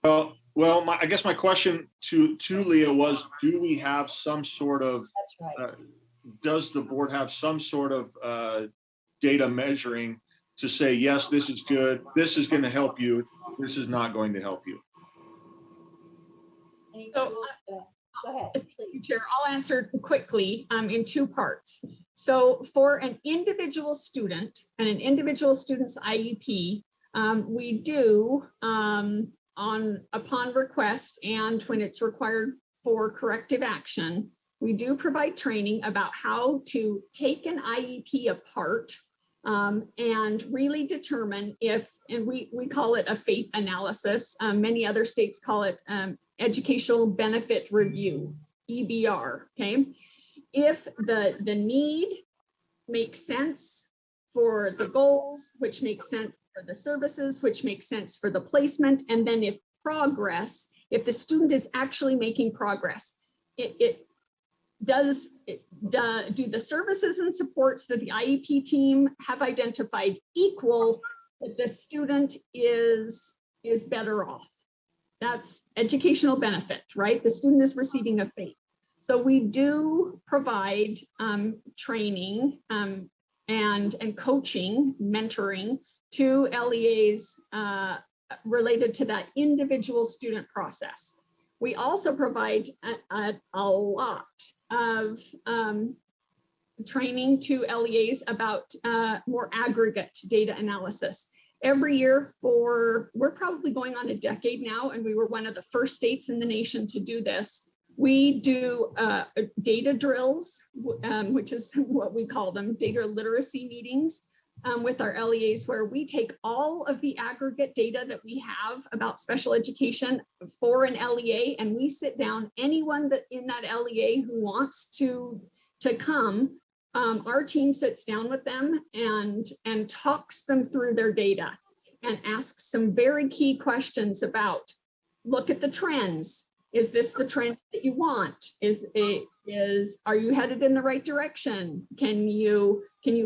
Well, I guess my question to Leah was, do we have some sort of? That's right. Does the board have some sort of data measuring to say, yes, this is good, this is going to help you, this is not going to help you? So, go ahead, please. Chair, I'll answer quickly in 2 parts. So for an individual student and an individual student's IEP, we do upon request and when it's required for corrective action, we do provide training about how to take an IEP apart and really determine if, and we call it a FAPE analysis. Many other states call it educational benefit review, EBR, okay? If the need makes sense for the goals, which makes sense for the services, which makes sense for the placement, and then if the student is actually making progress, do the services and supports that the IEP team have identified equal that the student is better off? That's educational benefit, right? The student is receiving a FAPE. So we do provide training and coaching, mentoring to LEAs related to that individual student process. We also provide a lot of training to LEAs about more aggregate data analysis. Every year we're probably going on a decade now, and we were one of the first states in the nation to do this. We do data drills, which is what we call them, data literacy meetings with our LEAs, where we take all of the aggregate data that we have about special education for an LEA, and we sit down, anyone that in that LEA who wants to come, our team sits down with them and talks them through their data. and ask some very key questions about, look at the trends. Is this the trend that you want? Are you headed in the right direction? Can you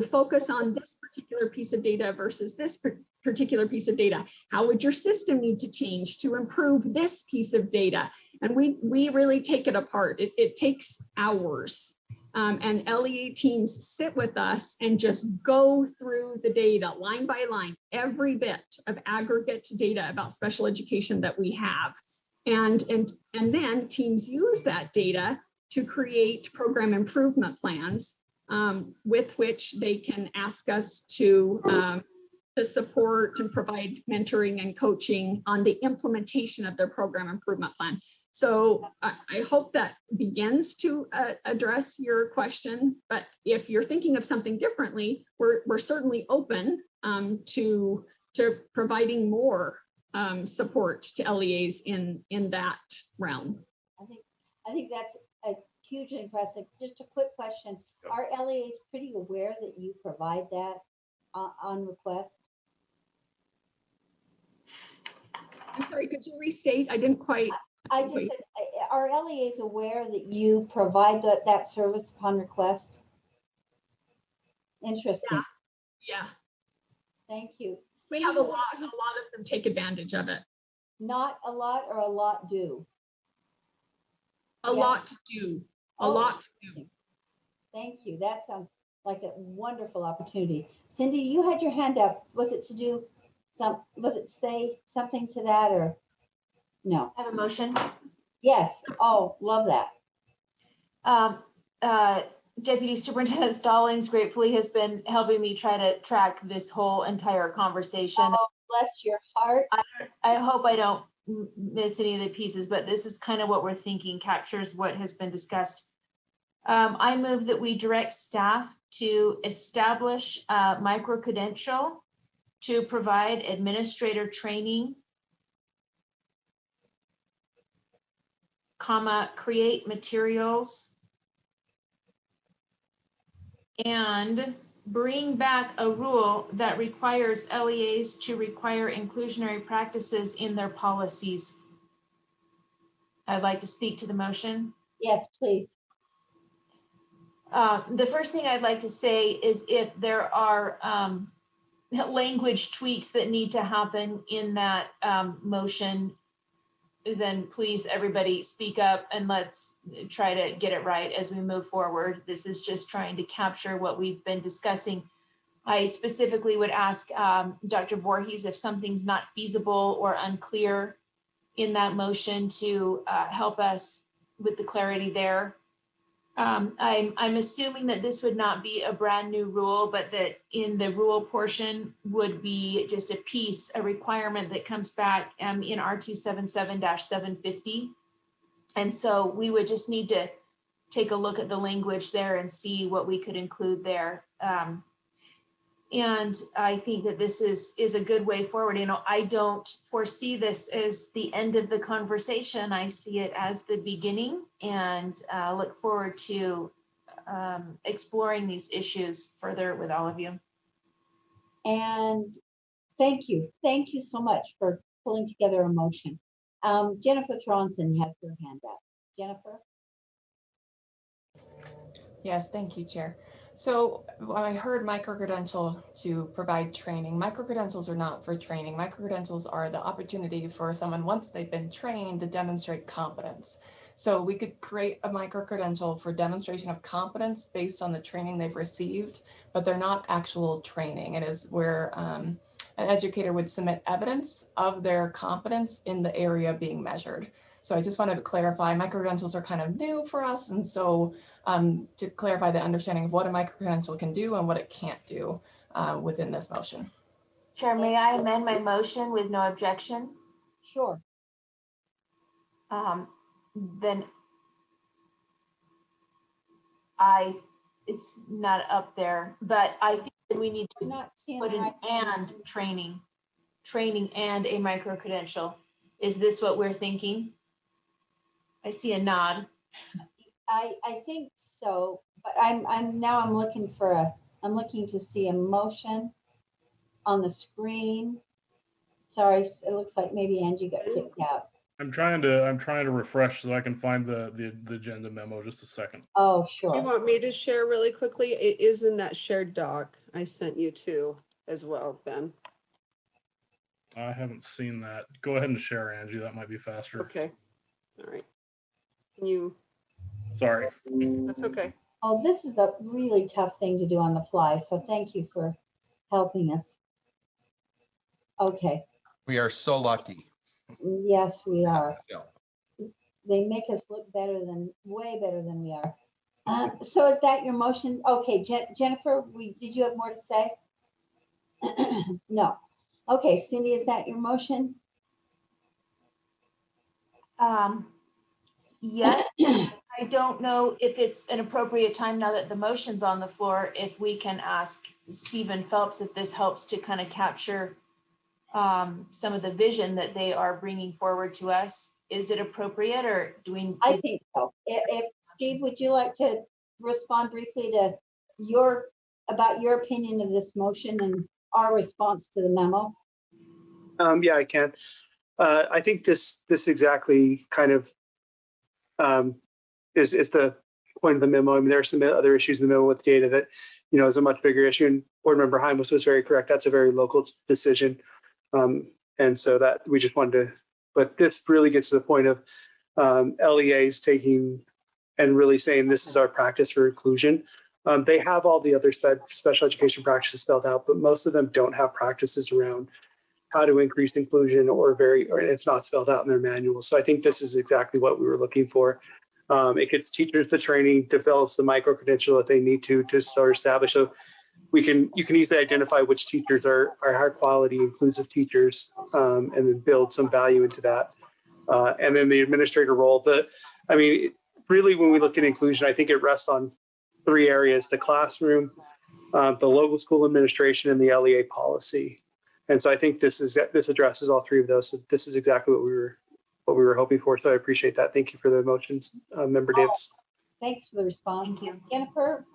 focus on this particular piece of data versus this particular piece of data? How would your system need to change to improve this piece of data? And we really take it apart. It takes hours. And LEA teams sit with us and just go through the data line by line, every bit of aggregate data about special education that we have. And then teams use that data to create program improvement plans with which they can ask us to support and provide mentoring and coaching on the implementation of their program improvement plan. So I hope that begins to address your question, but if you're thinking of something differently, we're certainly open to providing more support to LEAs in that realm. I think that's hugely impressive. Just a quick question. Are LEAs pretty aware that you provide that on request? I'm sorry, could you restate? I didn't quite. I just said, are LEAs aware that you provide that service upon request? Interesting. Yeah. Thank you. We have a lot of them take advantage of it. Not a lot, or a lot do? A lot do. A lot do. Thank you. That sounds like a wonderful opportunity. Cindy, you had your hand up. Was it to say something to that, or no? I have a motion. Yes. Oh, love that. Deputy Superintendent Stallings gratefully has been helping me try to track this whole entire conversation. Oh, bless your heart. I hope I don't miss any of the pieces, but this is kind of what we're thinking, captures what has been discussed. I move that we direct staff to establish a micro-credential to provide administrator training, create materials, and bring back a rule that requires LEAs to require inclusionary practices in their policies. I'd like to speak to the motion. Yes, please. The first thing I'd like to say is if there are language tweaks that need to happen in that motion, then please everybody speak up and let's try to get it right as we move forward. This is just trying to capture what we've been discussing. I specifically would ask Dr. Voorhees if something's not feasible or unclear in that motion to help us with the clarity there. I'm assuming that this would not be a brand new rule, but that in the rule portion would be just a piece, a requirement that comes back in R277-750. And so we would just need to take a look at the language there and see what we could include there. And I think that this is a good way forward. You know, I don't foresee this as the end of the conversation. I see it as the beginning, and look forward to exploring these issues further with all of you. And thank you. Thank you so much for pulling together a motion. Jennifer Thronson has her hand up. Jennifer? Yes, thank you, Chair. So I heard micro-credential to provide training. Micro-credentials are not for training. Micro-credentials are the opportunity for someone, once they've been trained, to demonstrate competence. So we could create a micro-credential for demonstration of competence based on the training they've received, but they're not actual training. It is where an educator would submit evidence of their competence in the area being measured. So I just wanted to clarify, micro-credentials are kind of new for us. And so to clarify the understanding of what a micro-credential can do and what it can't do within this motion. Chair, may I amend my motion with no objection? Sure. Then it's not up there, but I think that we need to put an and training and a micro-credential. Is this what we're thinking? I see a nod. I think so, but I'm looking to see a motion on the screen Sorry, it looks like maybe Angie got kicked out. I'm trying to refresh so I can find the agenda memo. Just a second. Oh, Do you sure. want me to share really quickly? It is in that shared doc I sent you too as well, Ben. I haven't seen that. Go ahead and share, Angie. That might be faster. Okay. All right. Can you? Sorry. That's okay. Oh, this is a really tough thing to do on the fly, so thank you for helping us. Okay. We are so lucky. Yes, we are. Yeah. They make us look way better than we are. So is that your motion? Okay, Jennifer, did you have more to say? No. Okay, Cindy, is that your motion? Yes. I don't know if it's an appropriate time now that the motion's on the floor, if we can ask Stephen Phelps if this helps to kind of capture some of the vision that they are bringing forward to us. Is it appropriate, or do we? I think so. If Steve, would you like to respond briefly to your opinion of this motion and our response to the memo? Yeah, I can. I think this exactly kind of is the point of the memo. I mean, there are some other issues in the memo with data that, is a much bigger issue. And Board Member Hymas was very correct. That's a very local decision. And so that we just wanted to, but this really gets to the point of LEAs taking and really saying this is our practice for inclusion. They have all the other special education practices spelled out, but most of them don't have practices around how to increase inclusion or it's not spelled out in their manuals. So I think this is exactly what we were looking for. It gets teachers the training, develops the micro credential that they need to start establish. So you can easily identify which teachers are high quality, inclusive teachers, and then build some value into that. And then the administrator role. Really, when we look at inclusion, I think it rests on 3 areas: the classroom, the local school administration, and the LEA policy. And so I think this addresses all 3 of those. So this is exactly what we were hoping for. So I appreciate that. Thank you for the motions, Member Davis. Thanks for the response. Jennifer,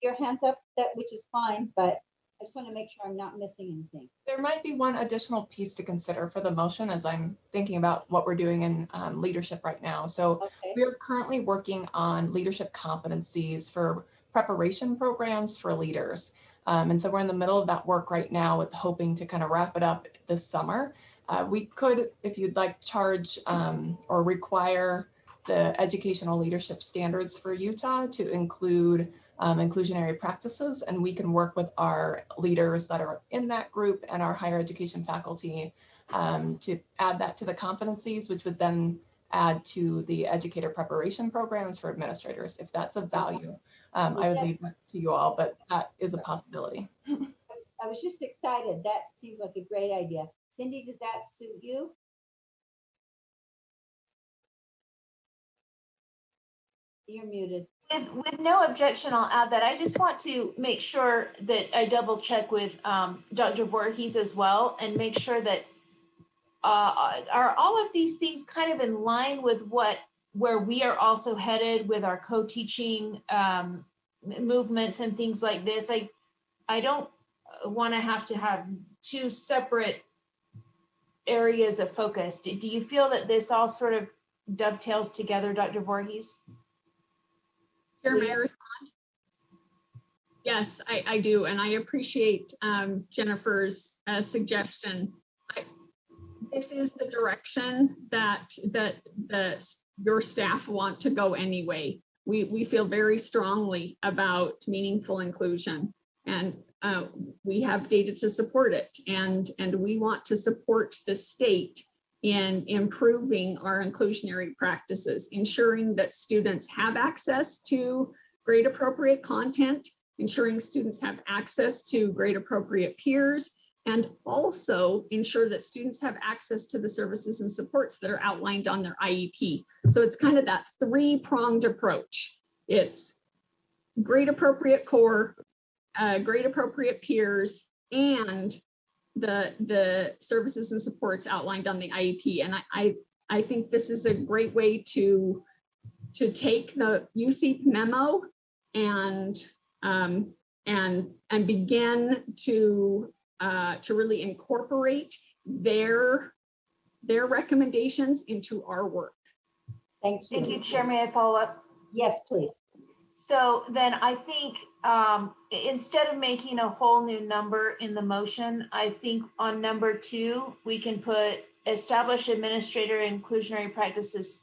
your hand's up, which is fine, but I just want to make sure I'm not missing anything. There might be one additional piece to consider for the motion as I'm thinking about what we're doing in leadership right now. So we're currently working on leadership competencies for preparation programs for leaders. And so we're in the middle of that work right now with hoping to kind of wrap it up this summer. We could, if you'd like, charge or require the educational leadership standards for Utah to include inclusionary practices, and we can work with our leaders that are in that group and our higher education faculty to add that to the competencies, which would then add to the educator preparation programs for administrators. If that's of value, I would leave that to you all, but that is a possibility. I was just excited. That seems like a great idea. Cindy, does that suit you? You're muted. With no objection, I'll add that I just want to make sure that I double check with Dr. Voorhees as well and make sure that are all of these things kind of in line with where we are also headed with our co-teaching movements and things like this. I don't want to have 2 separate areas of focus. Do you feel that this all sort of dovetails together, Dr. Voorhees? Sure, may I respond? Yes, I do, and I appreciate Jennifer's suggestion. This is the direction that your staff want to go anyway. We feel very strongly about meaningful inclusion, and we have data to support it, and we want to support the state in improving our inclusionary practices, ensuring that students have access to grade appropriate content, ensuring students have access to grade appropriate peers, and also ensure that students have access to the services and supports that are outlined on their IEP. So it's kind of that 3-pronged approach. It's grade appropriate core, grade appropriate peers, and the services and supports outlined on the IEP. And I think this is a great way to take the UC memo and begin to really incorporate their recommendations into our work. Thank you. Thank you, Chair. May I follow up? Yes, please. So then I think instead of making a whole new number in the motion, I think on number 2, we can put establish administrator inclusionary practices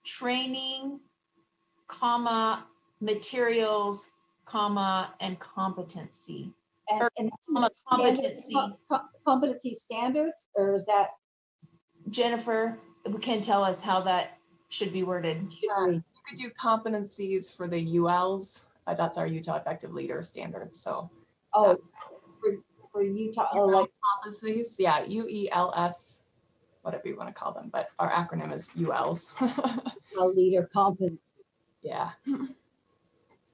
training, comma, materials, comma, and competency. And Competency. Competency standards, or is that? Jennifer can tell us how that should be worded. You could do competencies for the ULs. That's our Utah Effective Leader Standards. So. Oh, for Utah, like competencies, yeah, UELS, whatever you want to call them, but our acronym is ULs. Leader competency. Yeah.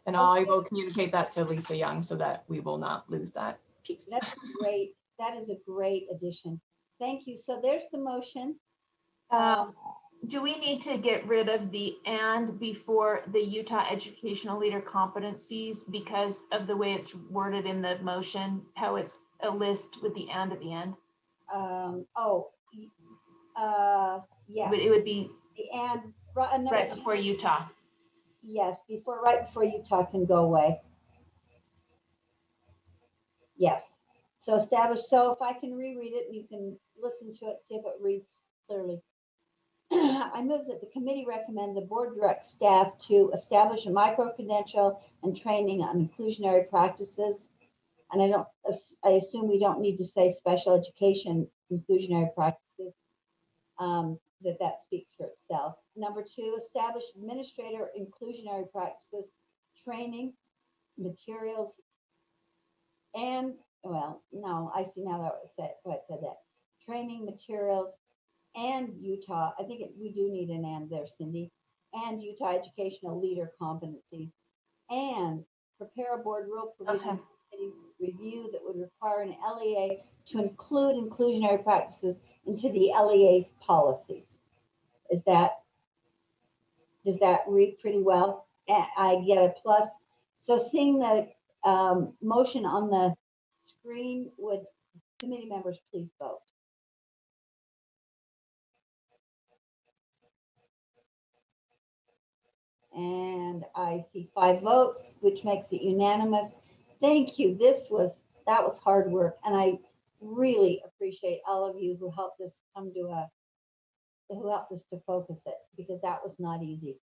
And I will communicate that to Lisa Young so that we will not lose that piece. That's great. That is a great addition. Thank you. So there's the motion. Do we need to get rid of the "and" before the Utah Educational Leader competencies because of the way it's worded in the motion, how it's a list with the "and" at the end? Yeah. But it would be the "and" right before Utah. Yes, right before Utah can go away. Yes. So establish. So if I can reread it, you can listen to it, see if it reads clearly. I move that the committee recommend the board direct staff to establish a micro-credential and training on inclusionary practices. And I assume we don't need to say special education inclusionary practices, that speaks for itself. Number 2, establish administrator inclusionary practices, training, materials, and, well, no, I see now that it said that. Training, materials, and Utah, I think we do need an "and" there, Cindy, and Utah Educational Leader competencies, and prepare a board rule provision review that would require an LEA to include inclusionary practices into the LEA's policies. Does that read pretty well? I get a plus. So seeing the motion on the screen, would committee members please vote? And I see 5 votes, which makes it unanimous. Thank you. That was hard work, and I really appreciate all of you who helped us to focus it, because that was not easy.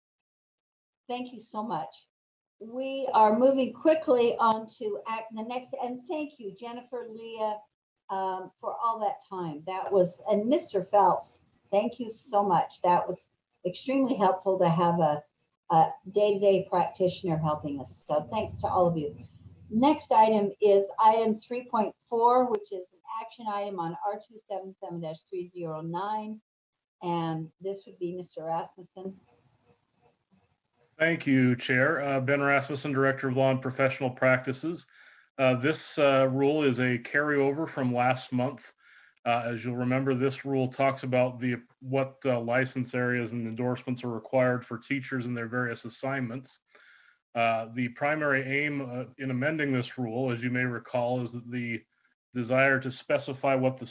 Thank you so much. We are moving quickly on to the next, and thank you, Jennifer, Leah, for all that time. And Mr. Phelps, thank you so much. That was extremely helpful to have a day-to-day practitioner helping us. So thanks to all of you. Next item is item 3.4, which is an action item on R277-309. And this would be Mr. Rasmussen. Thank you, Chair. Ben Rasmussen, Director of Law and Professional Practices. This rule is a carryover from last month. As you'll remember, this rule talks about what license areas and endorsements are required for teachers in their various assignments. The primary aim in amending this rule, as you may recall, is that the desire to specify what the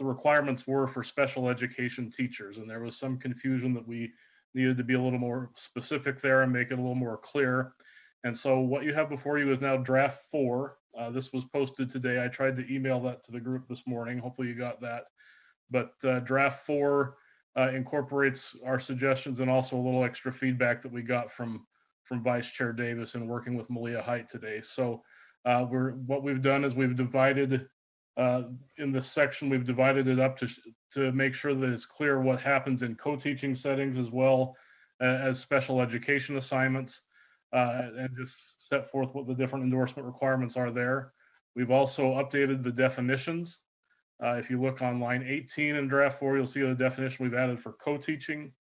requirements were for special education teachers. And there was some confusion that we needed to be a little more specific there and make it a little more clear. And so what you have before you is now draft 4. This was posted today. I tried to email that to the group this morning. Hopefully you got that. But draft 4 incorporates our suggestions and also a little extra feedback that we got from Vice Chair Davis in working with Malia Height today. So what we've done is we've divided in this section, we've divided it up to make sure that it's clear what happens in co-teaching settings as well as special education assignments, and just set forth what the different endorsement requirements are there. We've also updated the definitions. If you look on line 18 in draft 4, you'll see the definition we've added for co-teaching,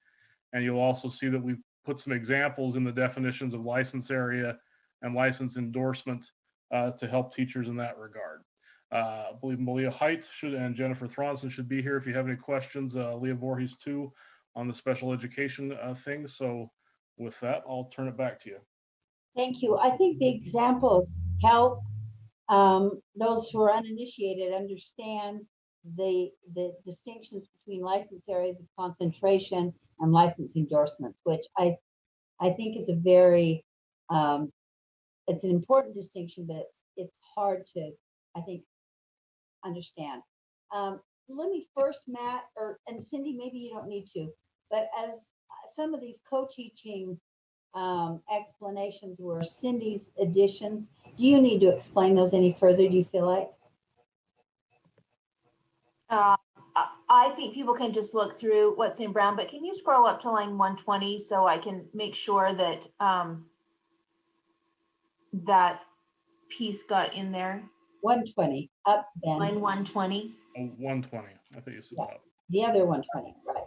and you'll also see that we've put some examples in the definitions of license area and license endorsement to help teachers in that regard. I believe Malia Height and Jennifer Thronson should be here if you have any questions. Leah Voorhees too on the special education things. So with that, I'll turn it back to you. Thank you. I think the examples help those who are uninitiated understand the distinctions between license areas of concentration and license endorsements, which I think is a very, it's an important distinction, but it's hard to, I think, understand. Let me first, Matt, and Cindy, maybe you don't need to, but as some of these co-teaching explanations were Cindy's additions, do you need to explain those any further, do you feel like? I think people can just look through what's in brown, but can you scroll up to line 120 so I can make sure that that piece got in there? 120, up then. Line 120. Oh, 120. I think you said up. The other 120, right.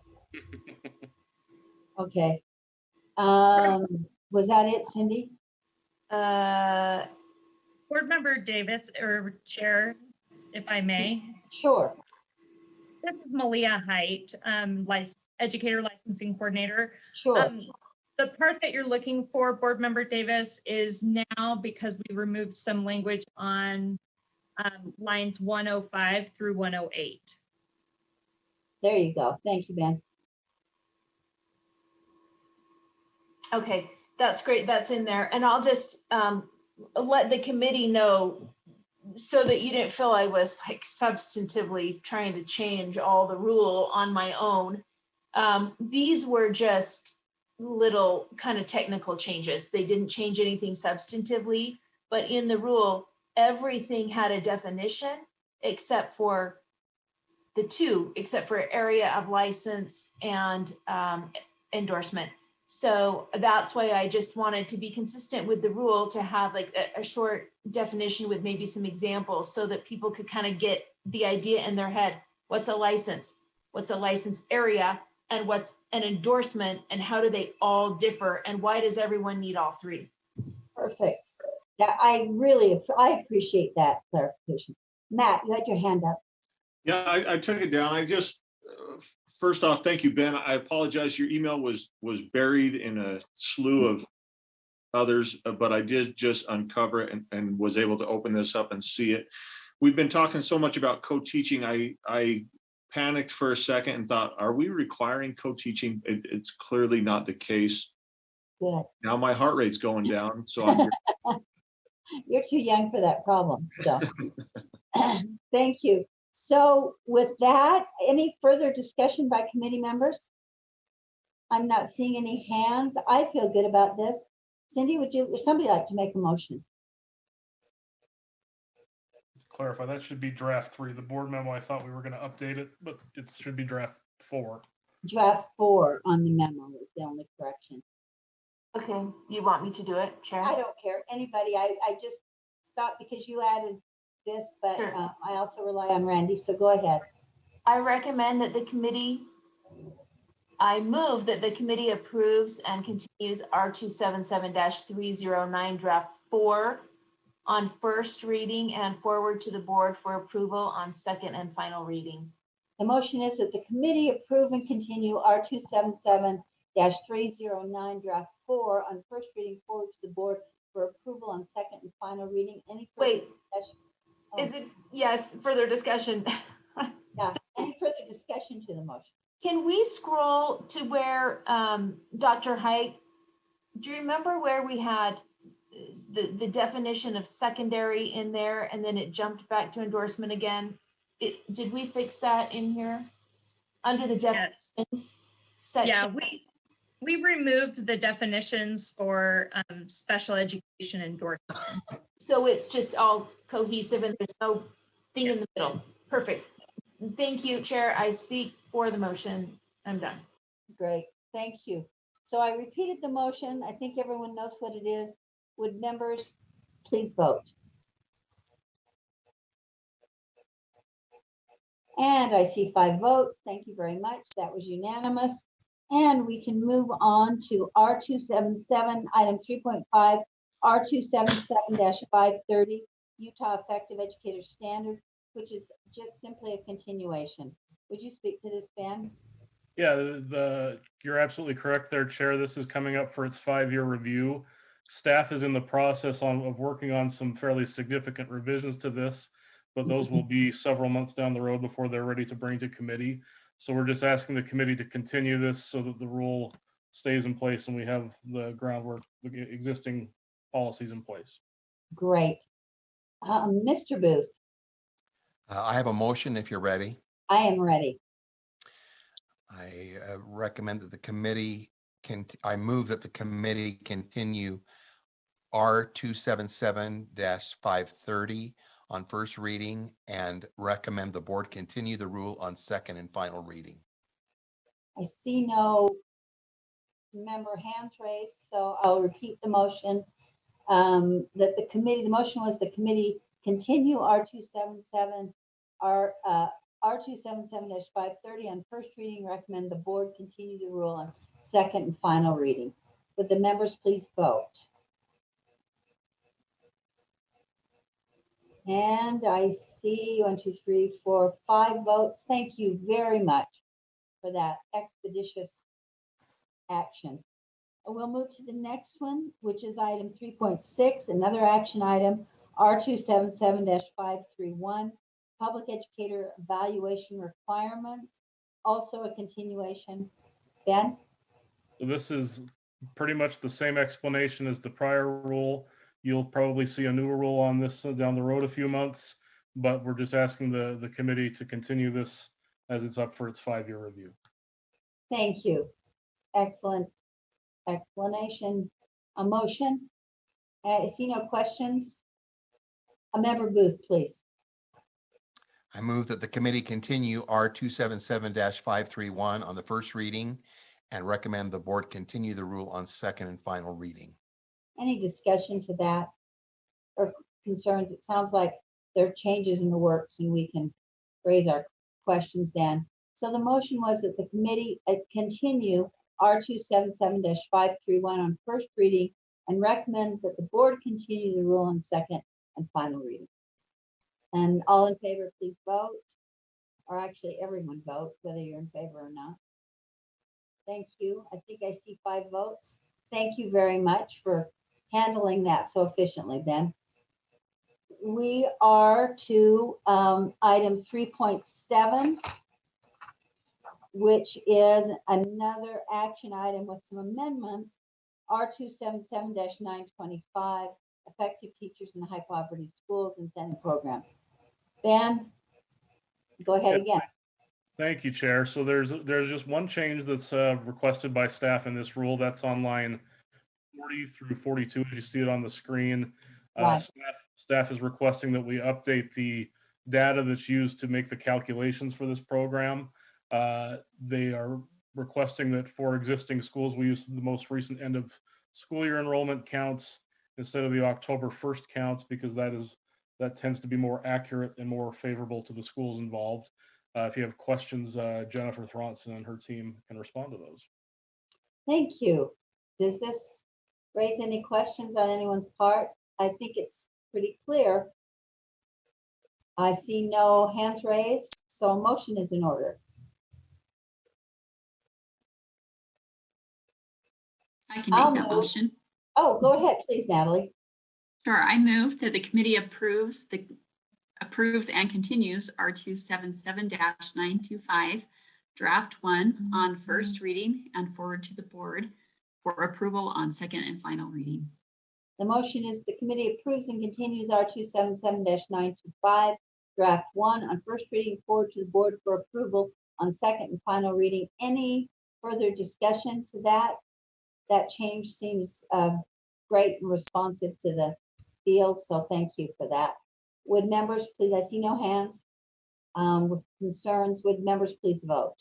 Okay. Was that it, Cindy? Board Member Davis, or Chair, if I may. Sure. This is Malia Height, Educator Licensing Coordinator. Sure. The part that you're looking for, Board Member Davis, is now because we removed some language on lines 105 through 108. There you go. Thank you, Ben. Okay, that's great. That's in there. And I'll just let the committee know so that you didn't feel I was like substantively trying to change all the rule on my own. These were just little kind of technical changes. They didn't change anything substantively, but in the rule, everything had a definition except for the two, except for area of license and endorsement. So that's why I just wanted to be consistent with the rule, to have like a short definition with maybe some examples so that people could kind of get the idea in their head. What's a license? What's a license area? And what's an endorsement? And how do they all differ? And why does everyone need all three? Perfect. Yeah, I appreciate that clarification. Matt, you had your hand up. Yeah, I took it down. I just, first off, thank you, Ben. I apologize. Your email was buried in a slew of others, but I did just uncover it and was able to open this up and see it. We've been talking so much about co-teaching. I panicked for a second and thought, are we requiring co-teaching? It's clearly not the case. Good. Now my heart rate's going down, so I'm You're too young for that problem, so. Thank you. So with that, any further discussion by committee members? I'm not seeing any hands. I feel good about this. Cindy, would somebody like to make a motion? Clarify, that should be draft 3. The board memo, I thought we were going to update it, but it should be draft 4. Draft 4 on the memo is the only correction. Okay, you want me to do it, Chair? I don't care. Anybody. I just thought because you added this, but Sure. I also rely on Randy, so go ahead. I recommend that I move that the committee approves and continues R277-309 draft 4 on first reading and forward to the board for approval on second and final reading. The motion is that the committee approve and continue R277-309 draft 4 on first reading forward to the board for approval on second and final reading. Any further discussion? Is it, yes, further discussion. Yeah, any further discussion to the motion? Can we scroll to where Dr. Height, do you remember where we had the definition of secondary in there and then it jumped back to endorsement again? Did we fix that in here? Under the definitions section? Yeah, we removed the definitions for special education endorsement. So it's just all cohesive and there's no thing in the middle. Perfect. Thank you, Chair. I speak for the motion. I'm done. Great, thank you. So I repeated the motion. I think everyone knows what it is. Would members please vote? And I see 5 votes. Thank you very much. That was unanimous. And we can move on to R277, item 3.5, R277-530, Utah Effective Educator Standard, which is just simply a continuation. Would you speak to this, Ben? Yeah, you're absolutely correct there, Chair. This is coming up for its 5-year review. Staff is in the process of working on some fairly significant revisions to this, but those will be several months down the road before they're ready to bring to committee. So we're just asking the committee to continue this so that the rule stays in place and we have the groundwork, the existing policies in place. Great. Mr. Booth, I have a motion if you're ready. I am ready. I recommend that the committee I move that the committee continue R277-530 on first reading and recommend the board continue the rule on second and final reading. I see no member hands raised, so I'll repeat the motion. That the motion was the committee continue R277 R277-530 on first reading, recommend the board continue the rule on second and final reading. Would the members please vote? And I see 1, 2, 3, 4, 5 votes. Thank you very much for that expeditious action. And we'll move to the next one, which is item 3.6, another action item, R277-531, public educator evaluation requirements, also a continuation. Ben? So this is pretty much the same explanation as the prior rule. You'll probably see a newer rule on this down the road a few months, but we're just asking the committee to continue this as it's up for its 5-year review. Thank you. Excellent explanation. A motion? I see no questions. A member Booth, please. I move that the committee continue R277-531 on the first reading and recommend the board continue the rule on second and final reading. Any discussion to that or concerns? It sounds like there are changes in the works and we can raise our questions then. So the motion was that the committee continue R277-531 on first reading and recommend that the board continue the rule on second and final reading. And all in favor, please vote. Or actually everyone vote, whether you're in favor or not. Thank you. I think I see 5 votes. Thank you very much for handling that so efficiently, Ben. We are to item 3.7, which is another action item with some amendments, R277-925, effective teachers in the high poverty schools incentive program. Ben, go ahead again. Thank you, Chair. So there's just one change that's requested by staff in this rule. That's on line 40 through 42, as you see it on the screen. Right. Staff is requesting that we update the data that's used to make the calculations for this program. They are requesting that for existing schools, we use the most recent end of school year enrollment counts instead of the October 1st counts, because that tends to be more accurate and more favorable to the schools involved. If you have questions, Jennifer Thronson and her team can respond to those. Thank you. Does this raise any questions on anyone's part? I think it's pretty clear. I see no hands raised, so a motion is in order. I can make that motion. Oh, go ahead, please, Natalie. Sure. I move that the committee approves and continues R277-925 draft 1 on first reading and forward to the board for approval on second and final reading. The motion is the committee approves and continues R277-925 draft 1 on first reading forward to the board for approval on second and final reading. Any further discussion to that? That change seems great and responsive to the field, so thank you for that. Would members please, I see no hands with concerns, would members please vote?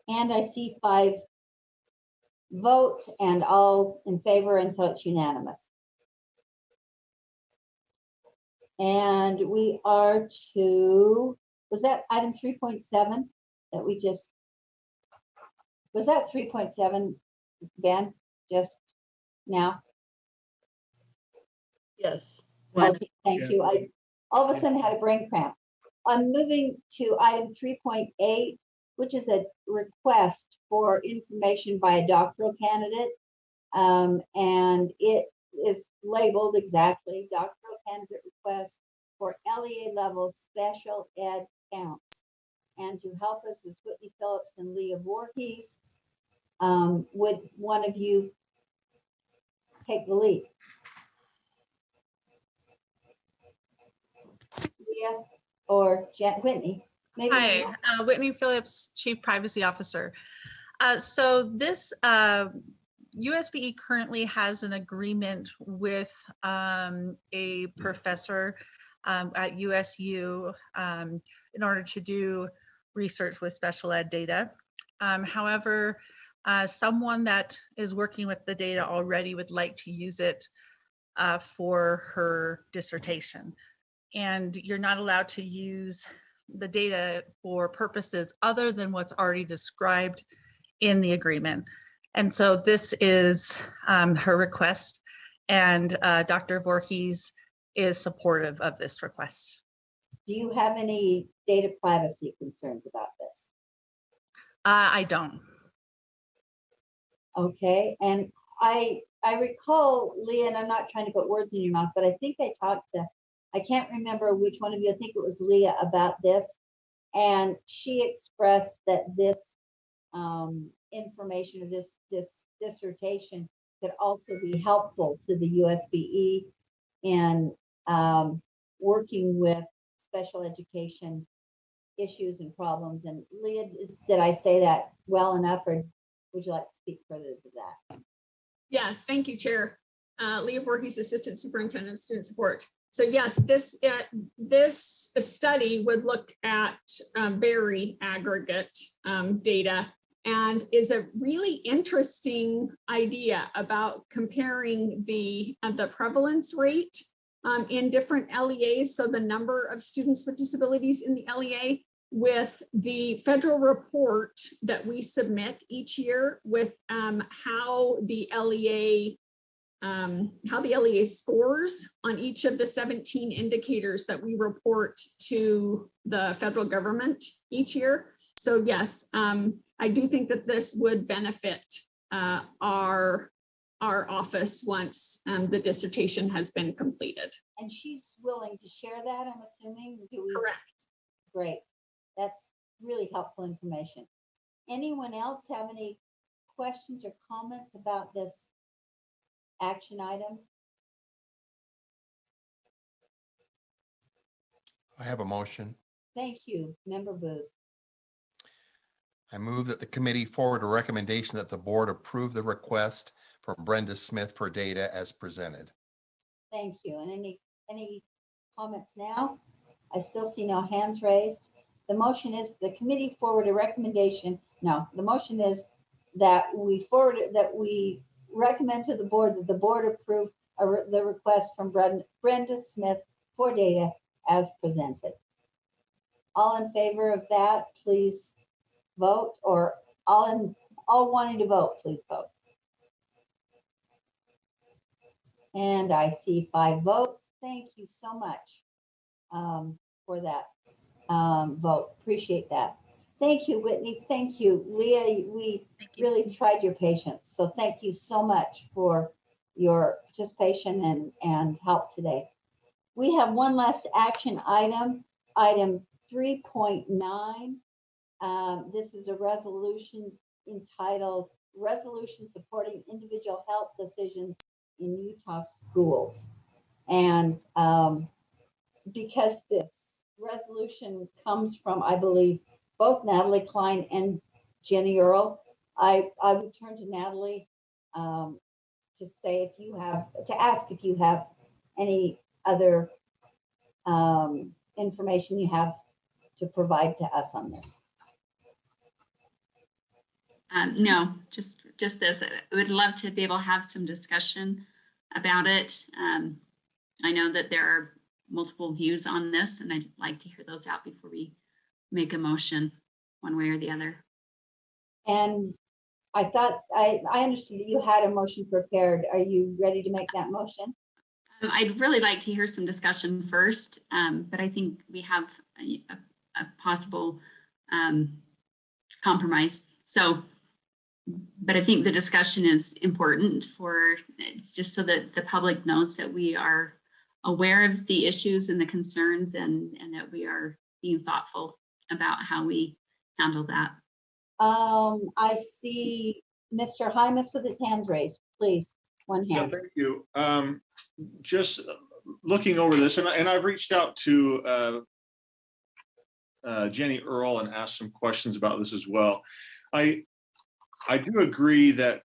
And I see 5 votes and all in favor, and so it's unanimous. And we are to, was that item 3.7 that we just, was that 3.7, Ben, just now? Yes. Okay, thank you. I all of a sudden had a brain cramp. I'm moving to item 3.8, which is a request for information by a doctoral candidate And it is labeled exactly doctoral candidate request for LEA level special ed counts. And to help us is Whitney Phelps and Leah Voorhees. Would one of you take the lead? Leah or Whitney? Maybe. Hi, Whitney Phillips, Chief Privacy Officer. So this USBE currently has an agreement with a professor at USU in order to do research with special ed data. However, someone that is working with the data already would like to use it for her dissertation. And you're not allowed to use the data for purposes other than what's already described in the agreement. And so this is her request, and Dr. Voorhees is supportive of this request. Do you have any data privacy concerns about this? I don't. Okay, and I recall, Leah, and I'm not trying to put words in your mouth, but I think I talked to, I can't remember which one of you, I think it was Leah, about this, and she expressed that this information or this dissertation could also be helpful to the USBE in working with special education issues and problems. And Leah, did I say that well enough, or would you like to speak further to that? Yes, thank you, Chair. Leah Voorhees, Assistant Superintendent of Student Support. So yes, this study would look at very aggregate data, and is a really interesting idea about comparing the prevalence rate in different LEAs, so the number of students with disabilities in the LEA, with the federal report that we submit each year with how the LEA scores on each of the 17 indicators that we report to the federal government each year. So yes, I do think that this would benefit our office once the dissertation has been completed. And she's willing to share that, I'm assuming? Correct. Great. That's really helpful information. Anyone else have any questions or comments about this action item? I have a motion. Thank you, Member Booth. I move that the committee forward a recommendation that the board approve the request from Brenda Smith for data as presented. Thank you. And any comments now? I still see no hands raised. The motion is the committee forward a recommendation. No, the motion is that we recommend to the board that the board approve the request from Brenda Smith for data as presented. All in favor of that, please vote, or all wanting to vote, please vote. And I see 5 votes. Thank you so much for that vote. Appreciate that. Thank you, Whitney. Thank you, Leah. We really tried your patience. So thank you so much for your participation and help today. We have one last action item, item 3.9. This is a resolution entitled Resolution Supporting Individual Health Decisions in Utah Schools. And because this resolution comes from, I believe, both Natalie Klein and Jenny Earl, I would turn to Natalie to ask if you have any other information you have to provide to us on this. No, just this. I would love to be able to have some discussion about it. I know that there are multiple views on this, and I'd like to hear those out before we make a motion one way or the other. And I thought, I understood that you had a motion prepared. Are you ready to make that motion? I'd really like to hear some discussion first, but I think we have a possible compromise. So but I think the discussion is important for just so that the public knows that we are aware of the issues and the concerns, and that we are being thoughtful about how we handle that. I see Mr. Hymas with his hands raised. Please, one Yeah, hand. thank you. Just looking over this, and I've reached out to Jenny Earl and asked some questions about this as well. I do agree that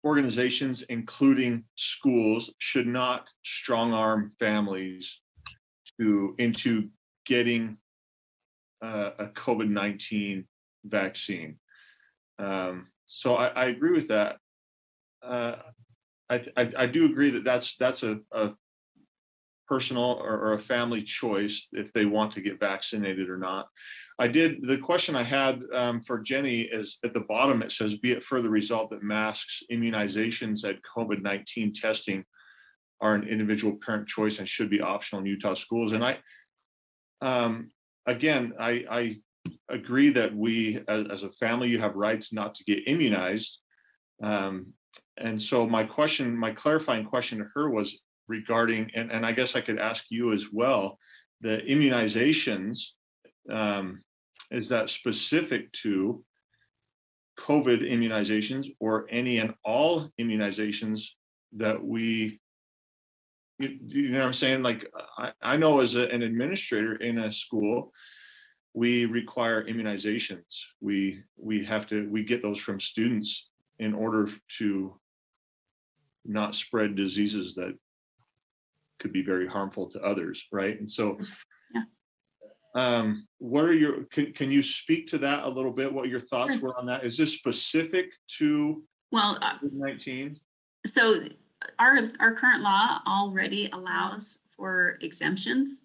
organizations, including schools, should not strong arm families into getting a COVID-19 vaccine. So I agree with that. I do agree that that's a personal or a family choice if they want to get vaccinated or not. The question I had for Jenny is at the bottom, it says, be it further resolved that masks, immunizations, and COVID-19 testing are an individual parent choice and should be optional in Utah schools. And I agree that we, as a family, you have rights not to get immunized. And so my clarifying question to her was regarding, and I guess I could ask you as well, the immunizations, is that specific to COVID immunizations or any and all immunizations that you know what I'm saying? Like, I know as an administrator in a school, we require immunizations. We get those from students in order to not spread diseases that could be very harmful to others, right? And so, what are can you speak to that a little bit? What your thoughts were on that? Is this specific to COVID-19? So our current law already allows for exemptions,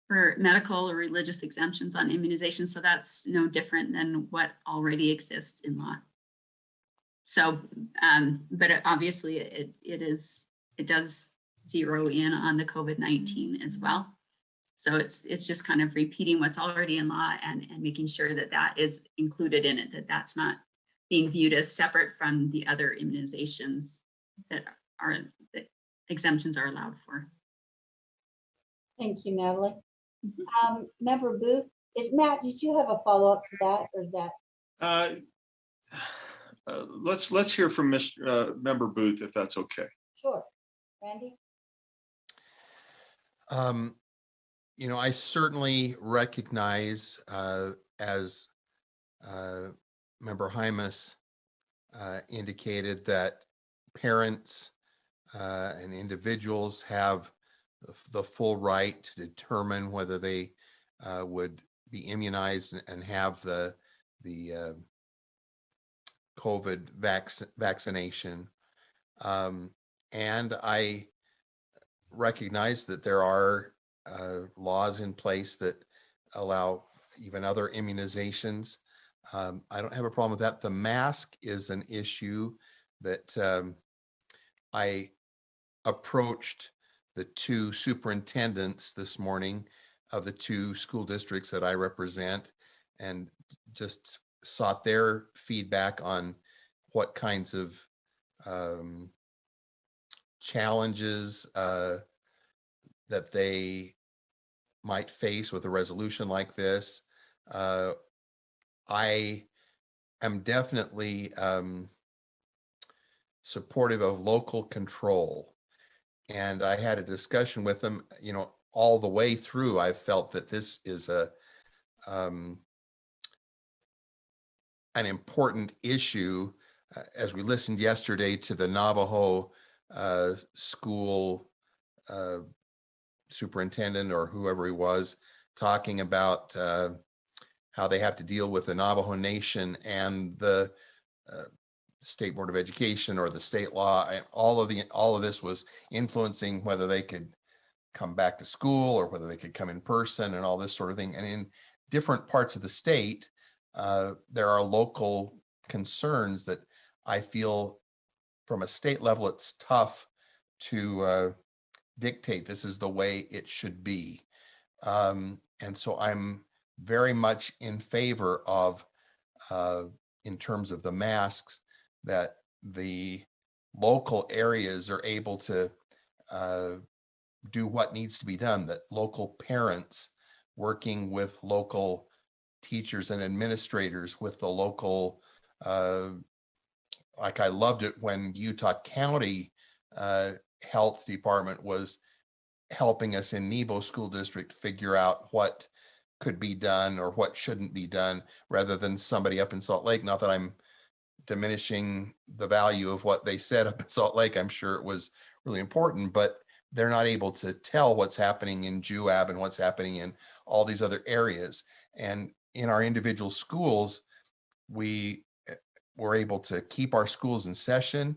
for medical or religious exemptions on immunization. So that's no different than what already exists in law. So, but obviously it does zero in on the COVID-19 as well. So it's just kind of repeating what's already in law and making sure that that is included in it, that's not being viewed as separate from the other immunizations that exemptions are allowed for. Thank you, Natalie. Member Booth, Matt, did you have a follow-up to that, or is that? Let's hear from Member Booth, if that's okay. Sure. Randy? You know, I certainly recognize, as Member Hymas indicated, that parents and individuals have the full right to determine whether they would be immunized and have the COVID vaccination. And I recognize that there are laws in place that allow even other immunizations. I don't have a problem with that. The mask is an issue that I approached the two superintendents this morning of the two school districts that I represent and just sought their feedback on what kinds of challenges that they might face with a resolution like this. I am definitely supportive of local control. And I had a discussion with them, you know, all the way through. I felt that this is an important issue. As we listened yesterday to the Navajo school superintendent or whoever he was talking about how they have to deal with the Navajo Nation and the State Board of Education or the state law. All of this was influencing whether they could come back to school or whether they could come in person and all this sort of thing. And in different parts of the state, there are local concerns that I feel from a state level, it's tough to dictate this is the way it should be. And so I'm very much in favor of in terms of the masks, that the local areas are able to do what needs to be done, that local parents working with local teachers and administrators with the local, like I loved it when Utah County Health Department was helping us in Nebo School District figure out what could be done or what shouldn't be done, rather than somebody up in Salt Lake. Not that I'm diminishing the value of what they said up in Salt Lake. I'm sure it was really important, but they're not able to tell what's happening in Juab and what's happening in all these other areas. And in our individual schools, we were able to keep our schools in session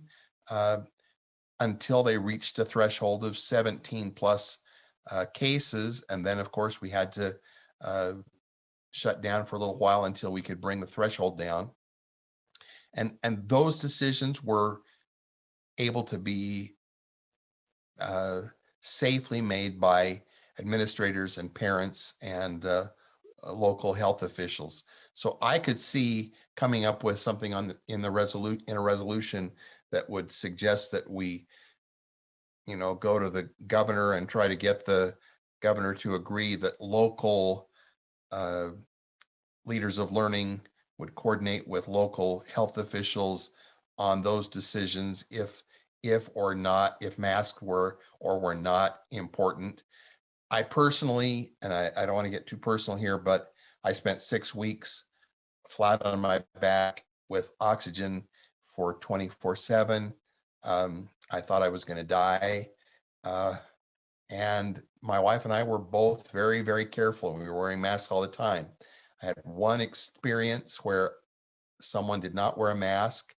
until they reached a threshold of 17 plus cases. And then, of course, we had to shut down for a little while until we could bring the threshold down. And those decisions were able to be safely made by administrators and parents and local health officials. So I could see coming up with something in a resolution that would suggest that we, go to the governor and try to get the governor to agree that local leaders of learning would coordinate with local health officials on those decisions if masks were or were not important. I personally, and I don't want to get too personal here, but I spent 6 weeks flat on my back with oxygen for 24/7. I thought I was going to die. And my wife and I were both very, very careful. We were wearing masks all the time. I had one experience where someone did not wear a mask,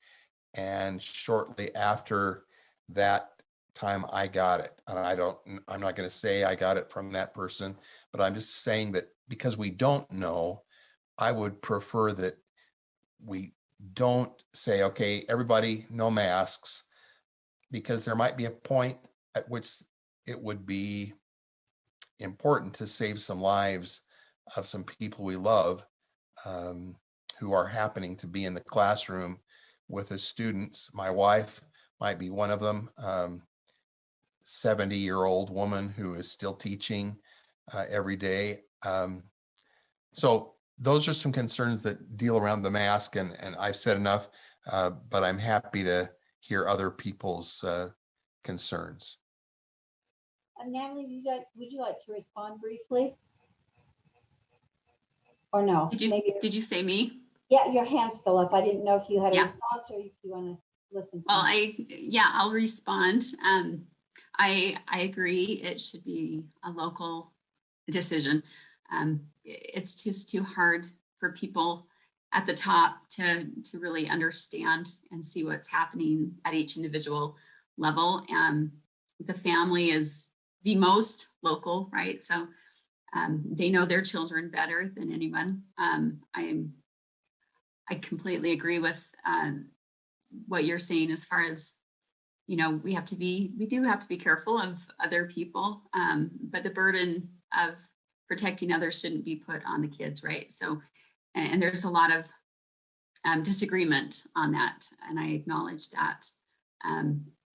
and shortly after that time I got it. And I'm not going to say I got it from that person, but I'm just saying that because we don't know, I would prefer that we don't say, okay, everybody, no masks, because there might be a point at which it would be important to save some lives of some people we love who are happening to be in the classroom with the students. My wife might be one of them, 70-year-old woman who is still teaching every day. So those are some concerns that deal around the mask, and I've said enough, but I'm happy to hear other people's concerns. Natalie, would you like to respond briefly? Or no? Did you say me? Yeah, your hand's still up. I didn't know if you had a response or if you want to listen. Well, I'll respond. I agree. It should be a local decision. It's just too hard for people at the top to really understand and see what's happening at each individual level. The family is the most local, right? So they know their children better than anyone. I completely agree with what you're saying as far as, we do have to be careful of other people, but the burden of protecting others shouldn't be put on the kids, right? So, and there's a lot of disagreement on that, and I acknowledge that.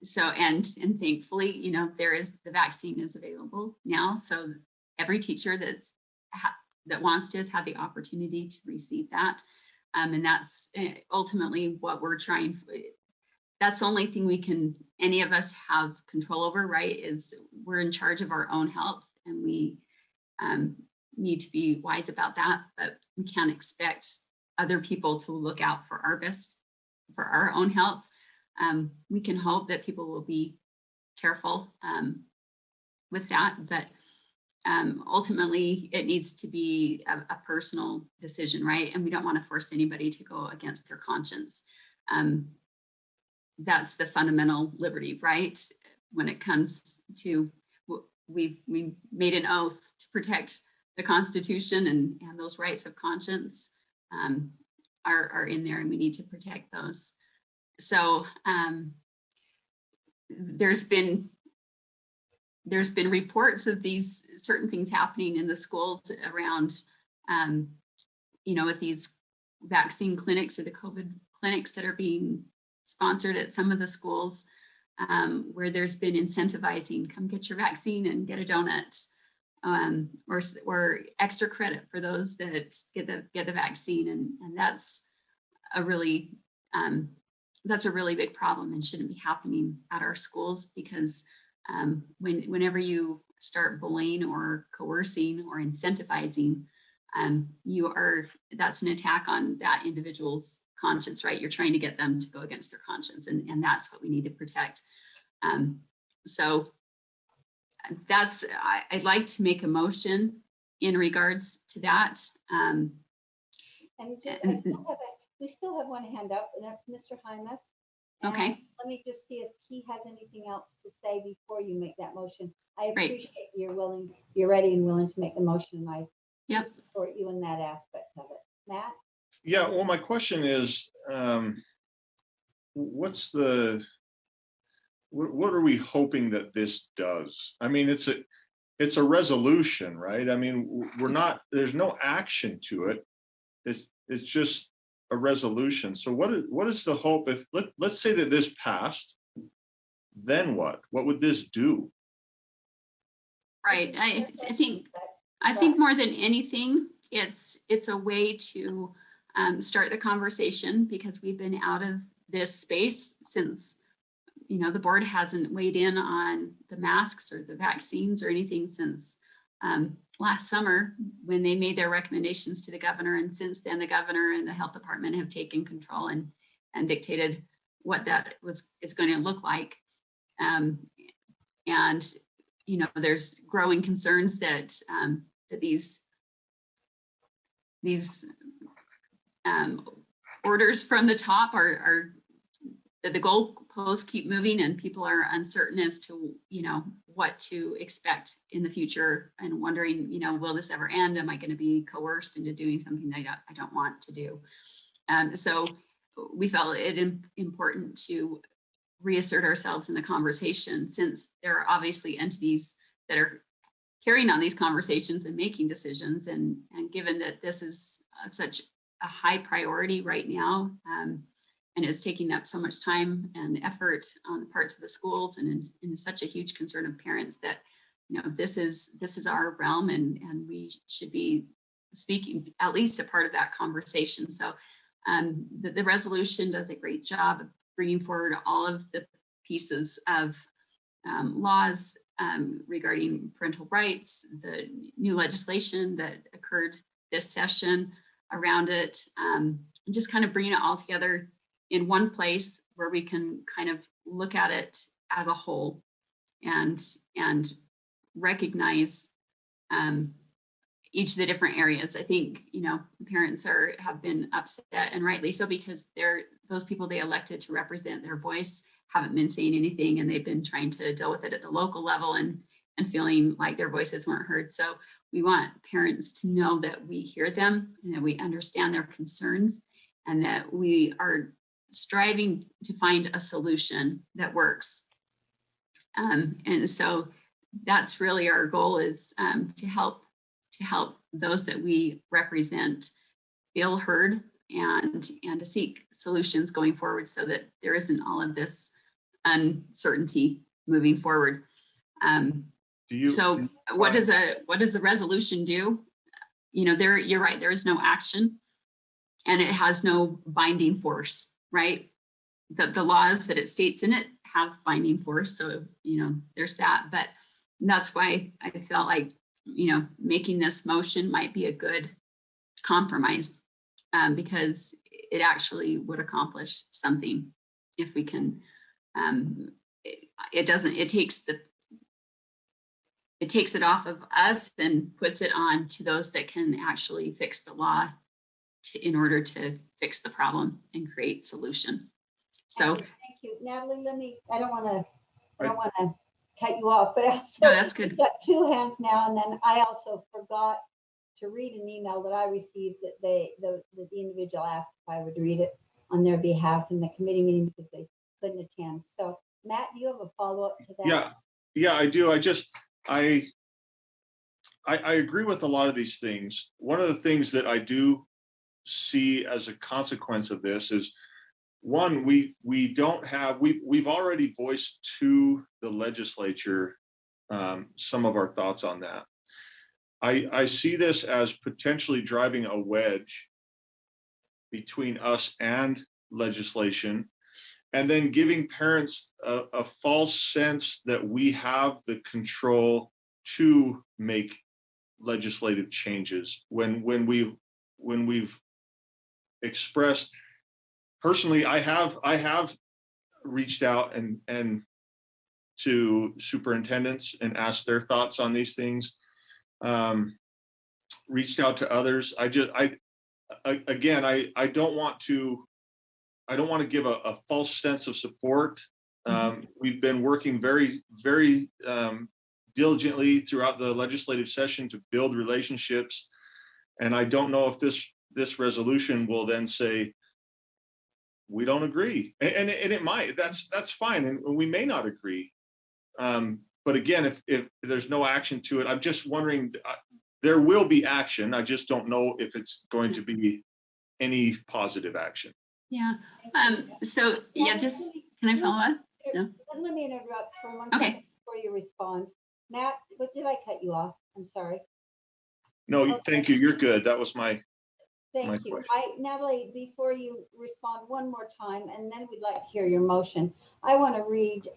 So, and thankfully, the vaccine is available now. So every teacher that wants to has had the opportunity to receive that. And that's ultimately what we're trying for. That's the only thing any of us have control over, right? Is we're in charge of our own health, and we need to be wise about that, but we can't expect other people to look out for our best, for our own health. We can hope that people will be careful with that, but ultimately it needs to be a personal decision, right? And we don't want to force anybody to go against their conscience. That's the fundamental liberty, right? When it comes to, we made an oath to protect the Constitution, and those rights of conscience are in there, and we need to protect those. So there's been reports of these certain things happening in the schools around, with these vaccine clinics or the COVID clinics that are being sponsored at some of the schools, where there's been incentivizing, come get your vaccine and get a donut, or extra credit for those that get the vaccine, and that's a really big problem and shouldn't be happening at our schools, because whenever you start bullying or coercing or incentivizing, that's an attack on that individual's conscience, right? You're trying to get them to go against their conscience, and that's what we need to protect. So I'd like to make a motion in regards to that. We still have one hand up, and that's Mr. Hymas. Okay. Let me just see if he has anything else to say before you make that motion. I appreciate you're ready and willing to make the motion, and I support you in that aspect of it. Matt? Yeah, well, my question is, what are we hoping that this does? I mean, it's a resolution, right? I mean, there's no action to it. It's just a resolution. So what is the hope if, let's say that this passed, then what? What would this do? Right. I think more than anything, it's a way to start the conversation, because we've been out of this space since, the board hasn't weighed in on the masks or the vaccines or anything since last summer, when they made their recommendations to the governor. And since then, the governor and the health department have taken control and dictated what that is going to look like. And there's growing concerns that these orders from the top are that the goalposts keep moving, and people are uncertain as to what to expect in the future, and wondering, will this ever end? Am I going to be coerced into doing something that I don't want to do? So we felt it important to reassert ourselves in the conversation, since there are obviously entities that are carrying on these conversations and making decisions, and given that this is such a high priority right now, and it's taking up so much time and effort on the parts of the schools, and in such a huge concern of parents, that this is our realm, and we should be speaking at least a part of that conversation. So the resolution does a great job of bringing forward all of the pieces of laws regarding parental rights, the new legislation that occurred this session around it, and just kind of bringing it all together in one place where we can kind of look at it as a whole and recognize each of the different areas. I think, parents have been upset, and rightly so, because those people they elected to represent their voice haven't been saying anything, and they've been trying to deal with it at the local level and feeling like their voices weren't heard. So we want parents to know that we hear them, and that we understand their concerns, and that we are striving to find a solution that works. And so that's really our goal, is to help those that we represent feel heard, and to seek solutions going forward, so that there isn't all of this uncertainty moving forward. What does the resolution do? You're right, there is no action, and it has no binding force, right? The laws that it states in it have binding force, so there's that. But that's why I felt like making this motion might be a good compromise, because it actually would accomplish something if we can. It takes it off of us and puts it on to those that can actually fix the law in order to fix the problem and create solution. So thank you, Natalie. I don't want to cut you off, but also, no, that's good. We've got two hands now, and then I also forgot to read an email that I received that the individual asked if I would read it on their behalf in the committee meeting, because they couldn't attend. So Matt, do you have a follow-up to that? Yeah, I do. I agree with a lot of these things. One of the things that I do see as a consequence of this is, one, we've already voiced to the legislature some of our thoughts on that. I see this as potentially driving a wedge between us and legislation, and then giving parents a false sense that we have the control to make legislative changes when we've expressed. Personally, I have reached out and to superintendents and asked their thoughts on these things. Reached out to others. I don't want to give a false sense of support. We've been working very, very diligently throughout the legislative session to build relationships, and I don't know if this resolution will then say we don't agree, and it might. That's fine, and we may not agree. But again, if there's no action to it, I'm just wondering. There will be action. I just don't know if it's going to be any positive action. Yeah. So yeah, this, can I follow up? No. Let me interrupt for one Okay. second before you respond. Matt, what did I cut you off? I'm sorry. No, Okay. thank you. You're good. That was my Thank you. question. Natalie, before you respond one more time, and then we'd like to hear your motion. I want to read,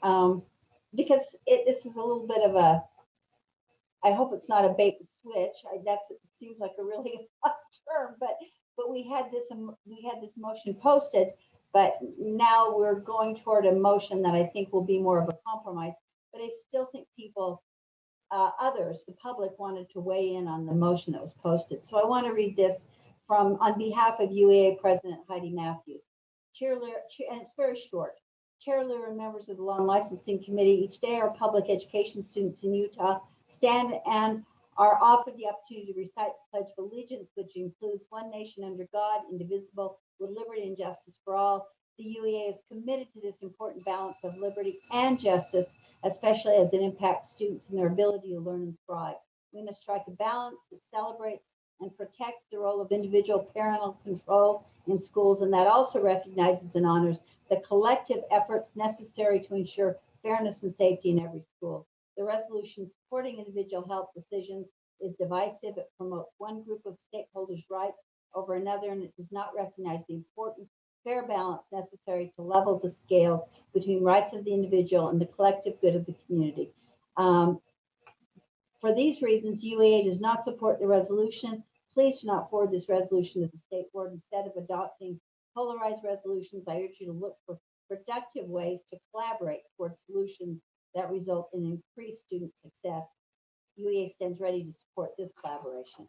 because this is a little bit of a, I hope it's not a bait and switch. It seems like a really hot term, but we had this motion posted, but now we're going toward a motion that I think will be more of a compromise. But I still think people, others, the public, wanted to weigh in on the motion that was posted. So I want to read this on behalf of UAA President Heidi Matthews. And it's very short. Chair Lear and members of the Law and Licensing Committee, each day our public education students in Utah stand and are offered the opportunity to recite the Pledge of Allegiance, which includes one nation under God, indivisible, with liberty and justice for all. The UEA is committed to this important balance of liberty and justice, especially as it impacts students and their ability to learn and thrive. We must strike a balance that celebrates and protects the role of individual parental control in schools, and that also recognizes and honors the collective efforts necessary to ensure fairness and safety in every school. The resolution supporting individual health decisions is divisive. It promotes one group of stakeholders' rights over another, and it does not recognize the important fair balance necessary to level the scales between rights of the individual and the collective good of the community. For these reasons, UAA does not support the resolution. Please do not forward this resolution to the State Board. Instead of adopting polarized resolutions, I urge you to look for productive ways to collaborate towards solutions that result in increased student success. UEA stands ready to support this collaboration.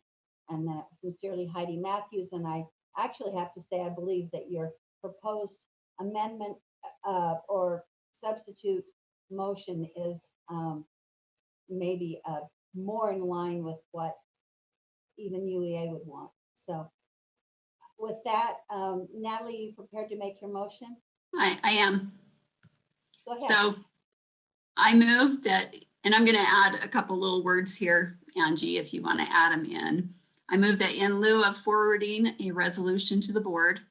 And sincerely, Heidi Matthews. And I actually have to say, I believe that your proposed amendment or substitute motion is maybe more in line with what even UEA would want. So with that, Natalie, you prepared to make your motion? I am. Go ahead. So I move that, and I'm going to add a couple little words here, Angie, if you want to add them in. I move that in lieu of forwarding a resolution to the board,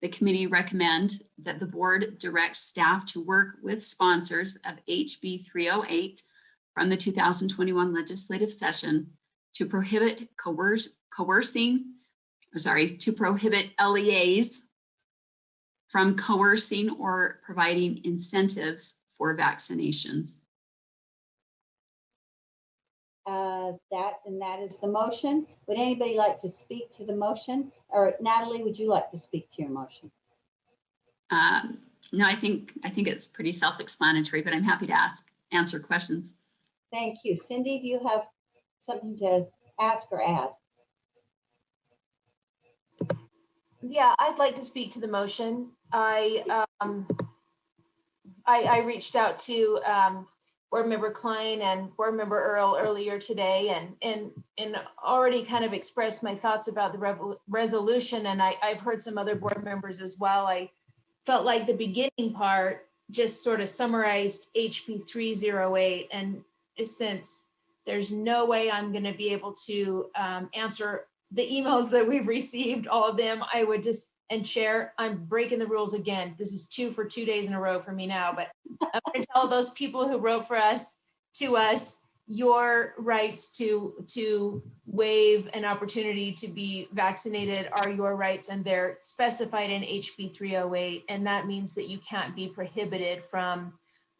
the committee recommend that the board direct staff to work with sponsors of HB 308 from the 2021 legislative session to prohibit to prohibit LEAs from coercing or providing incentives for vaccinations. That is the motion. Would anybody like to speak to the motion? Or Natalie, would you like to speak to your motion? No, I think it's pretty self-explanatory, but I'm happy to answer questions. Thank you. Cindy, do you have something to ask or add? Yeah, I'd like to speak to the motion. I reached out to Board Member Klein and Board Member Earl earlier today and already kind of expressed my thoughts about the resolution, and I've heard some other board members as well. I felt like the beginning part just sort of summarized HB 308, and since there's no way I'm going to be able to answer the emails that we've received, all of them, I would just, and Chair, I'm breaking the rules again. This is 2 for 2 days in a row for me now, but I'm going to tell those people who wrote for us, to us, your rights to waive an opportunity to be vaccinated are your rights, and they're specified in HB 308. And that means that you can't be prohibited from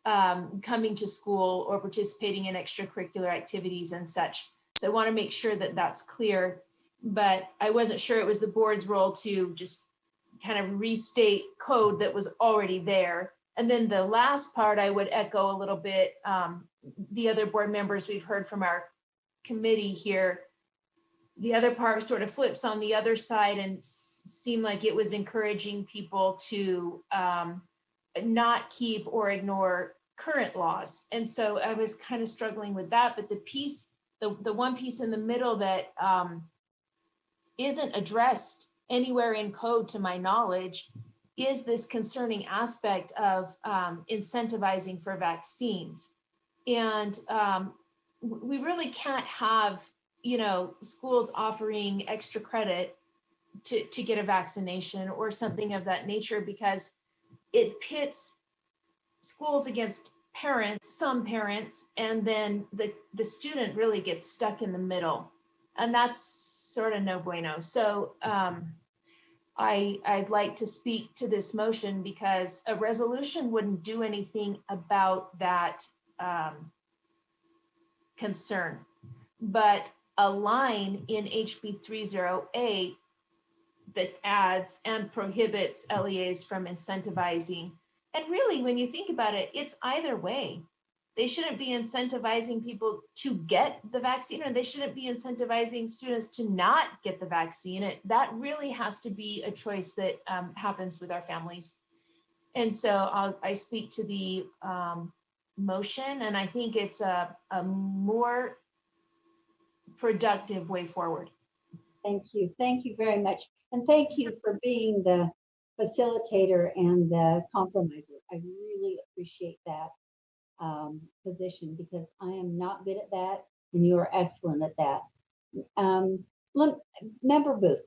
coming to school or participating in extracurricular activities and such. So I want to make sure that that's clear, but I wasn't sure it was the board's role to just kind of restate code that was already there. And then the last part, I would echo a little bit, the other board members we've heard from our committee here. The other part sort of flips on the other side and seemed like it was encouraging people to not keep or ignore current laws. And so I was kind of struggling with that, but the piece, the one piece in the middle that isn't addressed anywhere in code to my knowledge is this concerning aspect of incentivizing for vaccines. And we really can't have, schools offering extra credit to get a vaccination or something of that nature, because it pits schools against parents, some parents, and then the student really gets stuck in the middle. And that's sort of no bueno. So I'd like to speak to this motion because a resolution wouldn't do anything about that concern. But a line in HB 308 that adds and prohibits LEAs from incentivizing. And really, when you think about it, it's either way. They shouldn't be incentivizing people to get the vaccine, or they shouldn't be incentivizing students to not get the vaccine. That really has to be a choice that happens with our families. And so I speak to the motion, and I think it's a more productive way forward. Thank you. Thank you very much. And thank you for being the facilitator and the compromiser. I really appreciate that position, because I am not good at that and you are excellent at that. Member Booth.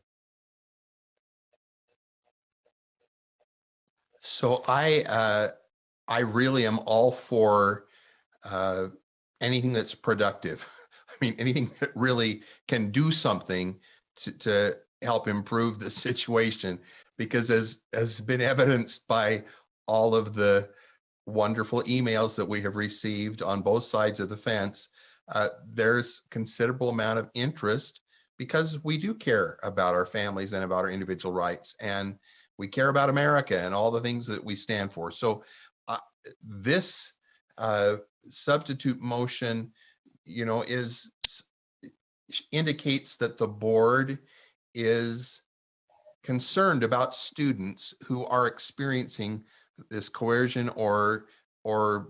So I really am all for anything that's productive. I mean, anything that really can do something to help improve the situation, because as has been evidenced by all of the wonderful emails that we have received on both sides of the fence, there's considerable amount of interest because we do care about our families and about our individual rights, and we care about America and all the things that we stand for. So this substitute motion, indicates that the board is concerned about students who are experiencing this coercion or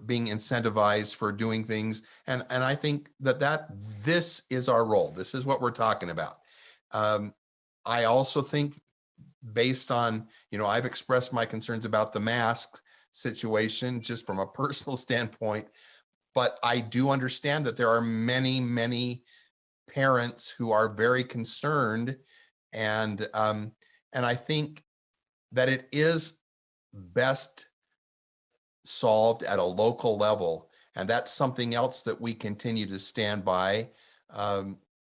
being incentivized for doing things. And I think that this is our role. This is what we're talking about. I also think, based on, I've expressed my concerns about the mask situation just from a personal standpoint, but I do understand that there are many, many parents who are very concerned, and I think that it is best solved at a local level, and that's something else that we continue to stand by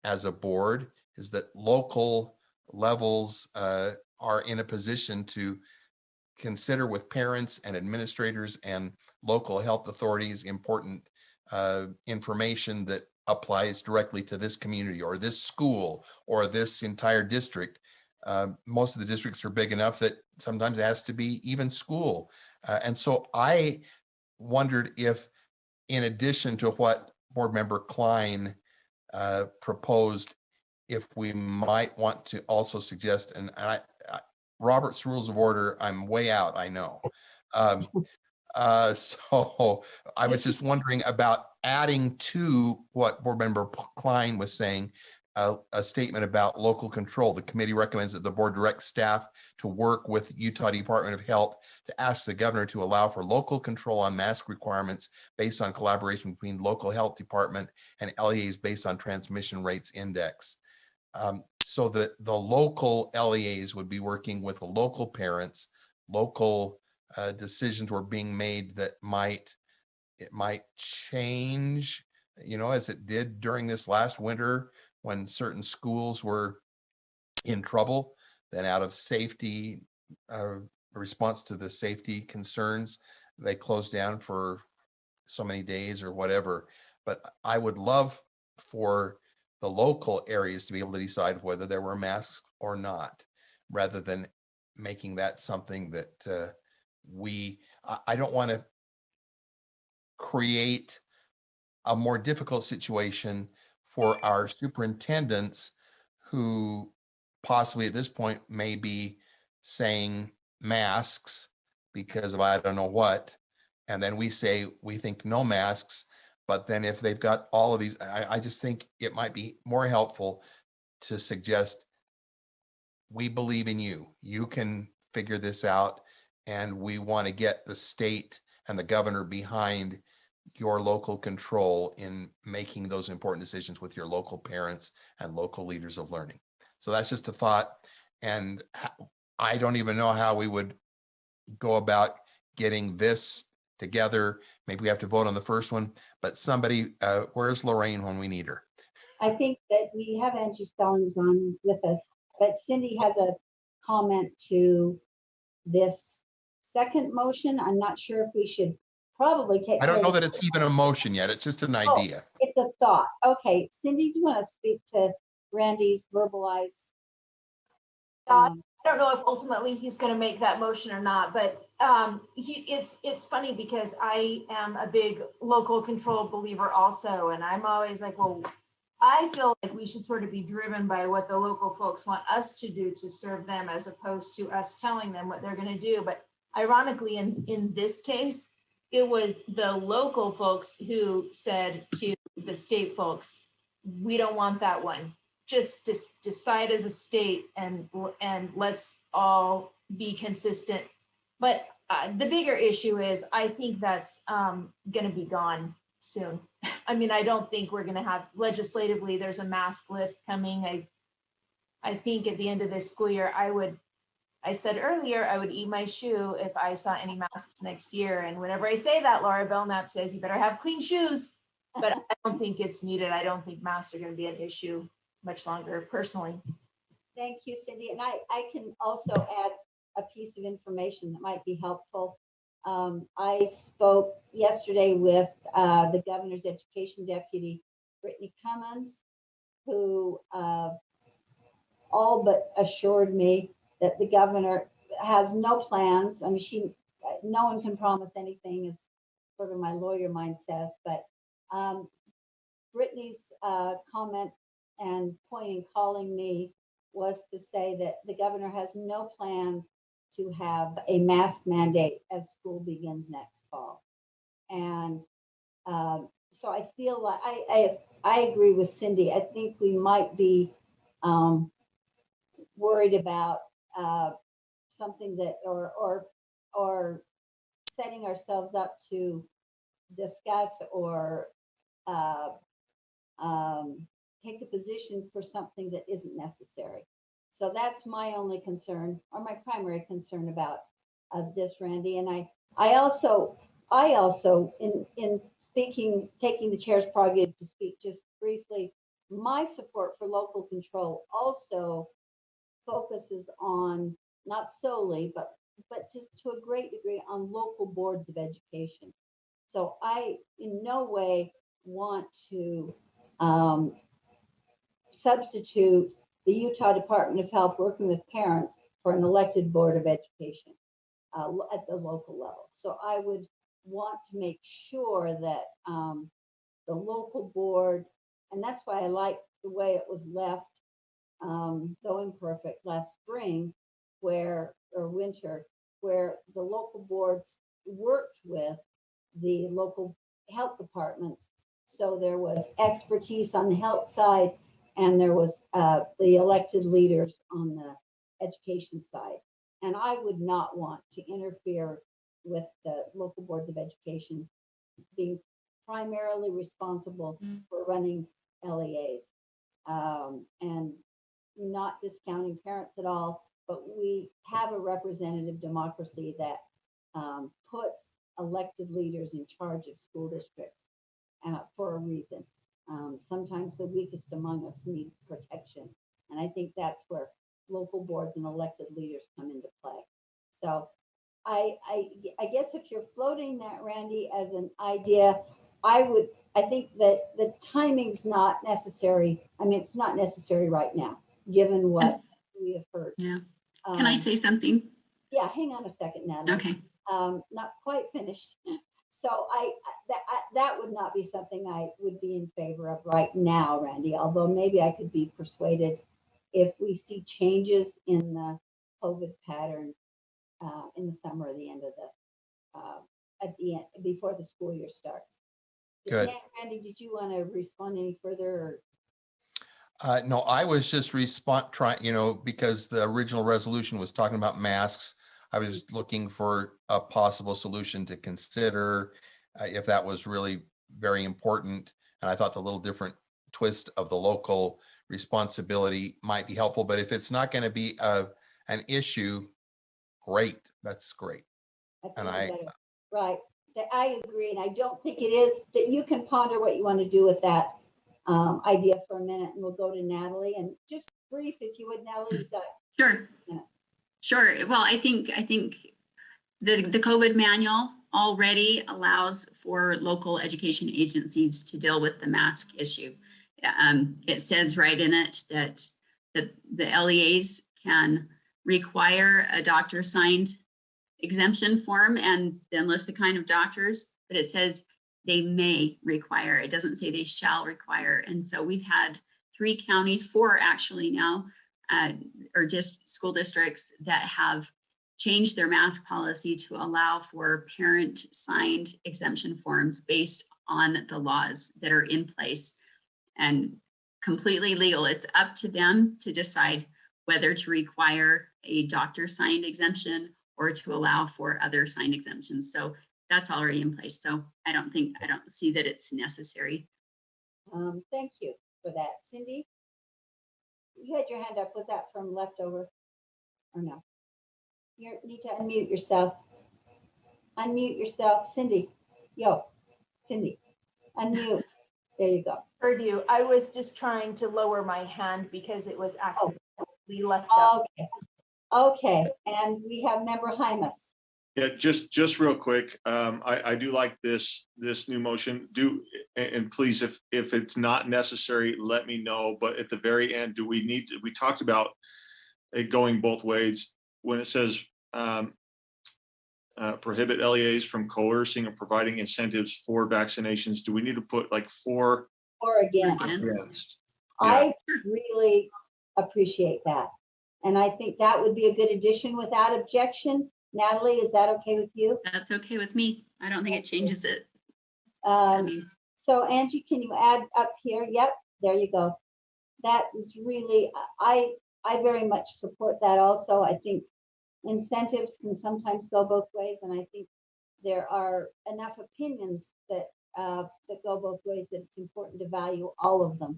as a board, is that local levels are in a position to consider with parents and administrators and local health authorities important information that applies directly to this community or this school or this entire district. Most of the districts are big enough that sometimes it has to be even school. And so I wondered if, in addition to what Board Member Klein proposed, if we might want to also suggest, and Robert's Rules of Order, I'm way out, I know. So I was just wondering about adding to what Board Member Klein was saying, a statement about local control. The committee recommends that the board direct staff to work with Utah Department of Health to ask the governor to allow for local control on mask requirements based on collaboration between local health department and LEAs based on transmission rates index. so that the local LEAs would be working with the local parents, local decisions were being made that it might change, as it did during this last winter when certain schools were in trouble, then out of safety, response to the safety concerns, they closed down for so many days or whatever. But I would love for the local areas to be able to decide whether there were masks or not, rather than making that something that I don't want to create a more difficult situation for our superintendents who possibly at this point may be saying masks because of I don't know what. And then we say we think no masks. But then if they've got all of these, I just think it might be more helpful to suggest we believe in you. You can figure this out. And we want to get the state and the governor behind your local control in making those important decisions with your local parents and local leaders of learning. So that's just a thought. And I don't even know how we would go about getting this together. Maybe we have to vote on the first one, but somebody, where's Lorraine when we need her? I think that we have Angie Stallings on with us, but Cindy has a comment to this second motion. I'm not sure if we should probably take. I don't know that it's even a motion yet. It's just an idea. It's a thought. Okay, Cindy, do you want to speak to Randy's verbalized? I don't know if ultimately he's going to make that motion or not, but it's funny because I am a big local control believer also, and I'm always like, well, I feel like we should sort of be driven by what the local folks want us to do to serve them, as opposed to us telling them what they're going to do. But ironically, in this case, it was the local folks who said to the state folks, we don't want that one. Just decide as a state and let's all be consistent. But the bigger issue is I think that's going to be gone soon. I mean, I don't think we're going to have legislatively, there's a mask lift coming. I think at the end of this school year, I said earlier, I would eat my shoe if I saw any masks next year. And whenever I say that, Laura Belknap says, you better have clean shoes. But I don't think it's needed. I don't think masks are going to be an issue much longer, personally. Thank you, Cindy. And I can also add a piece of information that might be helpful. I spoke yesterday with the governor's education deputy, Brittany Cummins, who all but assured me that the governor has no plans. I mean, no one can promise anything, as sort of my lawyer mind says, but Brittany's comment and point in calling me was to say that the governor has no plans to have a mask mandate as school begins next fall. And so I feel like I agree with Cindy. I think we might be worried about something that or setting ourselves up to discuss or take a position for something that isn't necessary. So that's my only concern, or my primary concern about this, Randy. And I also in speaking, taking the chair's prerogative to speak just briefly, my support for local control also focuses on, not solely, but just to a great degree, on local boards of education. So I in no way want to substitute the Utah Department of Health working with parents for an elected board of education at the local level. So I would want to make sure that the local board, and that's why I like the way it was left, though imperfect, last spring, or winter, where the local boards worked with the local health departments. So there was expertise on the health side, and there was the elected leaders on the education side. And I would not want to interfere with the local boards of education being primarily responsible for running LEAs. And not discounting parents at all, but we have a representative democracy that puts elected leaders in charge of school districts for a reason. Sometimes the weakest among us need protection. And I think that's where local boards and elected leaders come into play. So I guess if you're floating that, Randy, as an idea, I think that the timing's not necessary. I mean, it's not necessary right now, given what we have heard. Yeah. Can I say something? Yeah, hang on a second, Natalie. Okay. Not quite finished. So that would not be something I would be in favor of right now, Randy, although maybe I could be persuaded if we see changes in the COVID pattern in the summer or the end of at the end, before the school year starts. Good. Yeah, Randy, did you want to respond any further? No, I was just trying, because the original resolution was talking about masks. I was looking for a possible solution to consider if that was really very important. And I thought the little different twist of the local responsibility might be helpful. But if it's not going to be an issue, great. That's great. That's and right. I agree. And I don't think it is that you can ponder what you want to do with that idea for a minute, and we'll go to Natalie. And just brief, if you would, Natalie. You've got Sure. Sure. Well, I think the COVID manual already allows for local education agencies to deal with the mask issue. It says right in it that the LEAs can require a doctor-signed exemption form and then list the kind of doctors, but it says they may require. It doesn't say they shall require. And so we've had 3 counties, 4 actually now, or just school districts that have changed their mask policy to allow for parent-signed exemption forms based on the laws that are in place and completely legal. It's up to them to decide whether to require a doctor-signed exemption or to allow for other signed exemptions. So that's already in place. So I don't see that it's necessary. Thank you for that. Cindy, you had your hand up. Was that from leftover or no? You need to unmute yourself. Unmute yourself, Cindy. Cindy, unmute. There you go. Heard you. I was just trying to lower my hand because it was accidentally left up. Okay. And we have Member Hymas. Yeah, just real quick. I do like this new motion. And please, if it's not necessary, let me know. But at the very end, we talked about it going both ways when it says prohibit LEAs from coercing or providing incentives for vaccinations. Do we need to put like for or against? Yeah. I really appreciate that. And I think that would be a good addition without objection. Natalie, is that okay with you? That's okay with me. I don't think it changes it. So Angie, can you add up here? Yep, there you go. That is really, I very much support that also. I think incentives can sometimes go both ways, and I think there are enough opinions that go both ways that it's important to value all of them.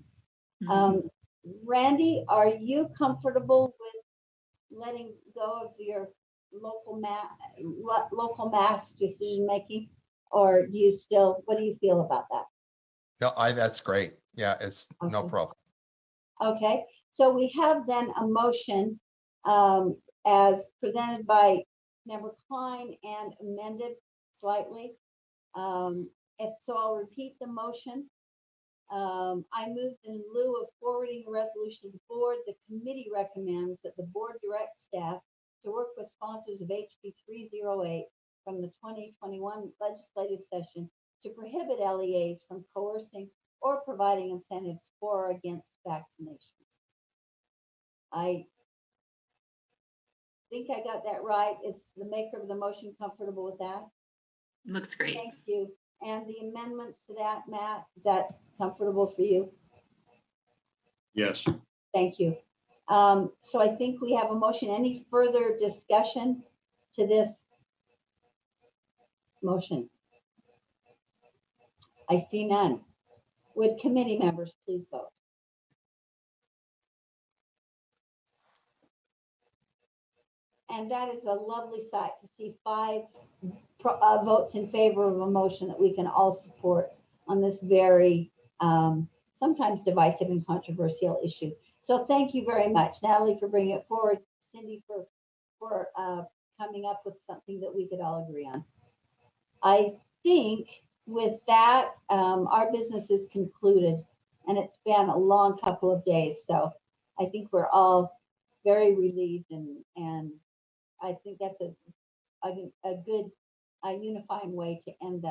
Mm-hmm. Randy, are you comfortable with letting go of your local mass decision making, or do you still? What do you feel about that? No, that's great. Yeah, it's no problem. Okay, so we have then a motion as presented by Member Klein and amended slightly. So I'll repeat the motion. I moved in lieu of forwarding a resolution to the board, the committee recommends that the board direct staff to work with sponsors of HB 308 from the 2021 legislative session to prohibit LEAs from coercing or providing incentives for or against vaccinations. I think I got that right. Is the maker of the motion comfortable with that? Looks great. Thank you. And the amendments to that, Matt, is that comfortable for you? Yes. Thank you. So I think we have a motion. Any further discussion to this motion? I see none. Would committee members please vote? And that is a lovely sight to see 5 votes in favor of a motion that we can all support on this very sometimes divisive and controversial issue. So thank you very much, Natalie, for bringing it forward. Cindy for coming up with something that we could all agree on. I think with that, our business is concluded, and it's been a long couple of days. So I think we're all very relieved, and I think that's a good unifying way to end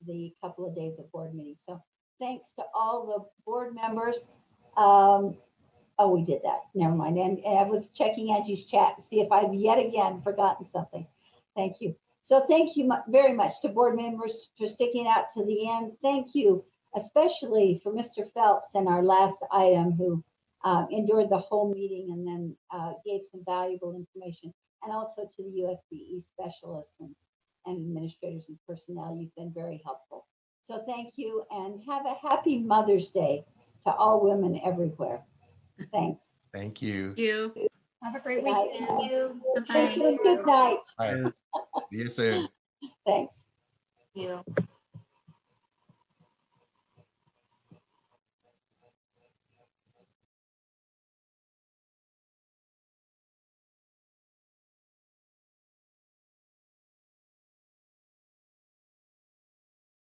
the couple of days of board meetings. So thanks to all the board members. Oh, we did that. Never mind. And I was checking Angie's chat to see if I've yet again forgotten something. Thank you. So thank you very much to board members for sticking out to the end. Thank you, especially for Mr. Phelps and our last item, who endured the whole meeting and then gave some valuable information, and also to the USBE specialists and administrators and personnel. You've been very helpful. So thank you, and have a happy Mother's Day to all women everywhere. Thanks. Thank you. Thank you. Have a great Good night. weekend. Thank you. Thank you, and good night. Bye. See you soon. Thanks. Thank you.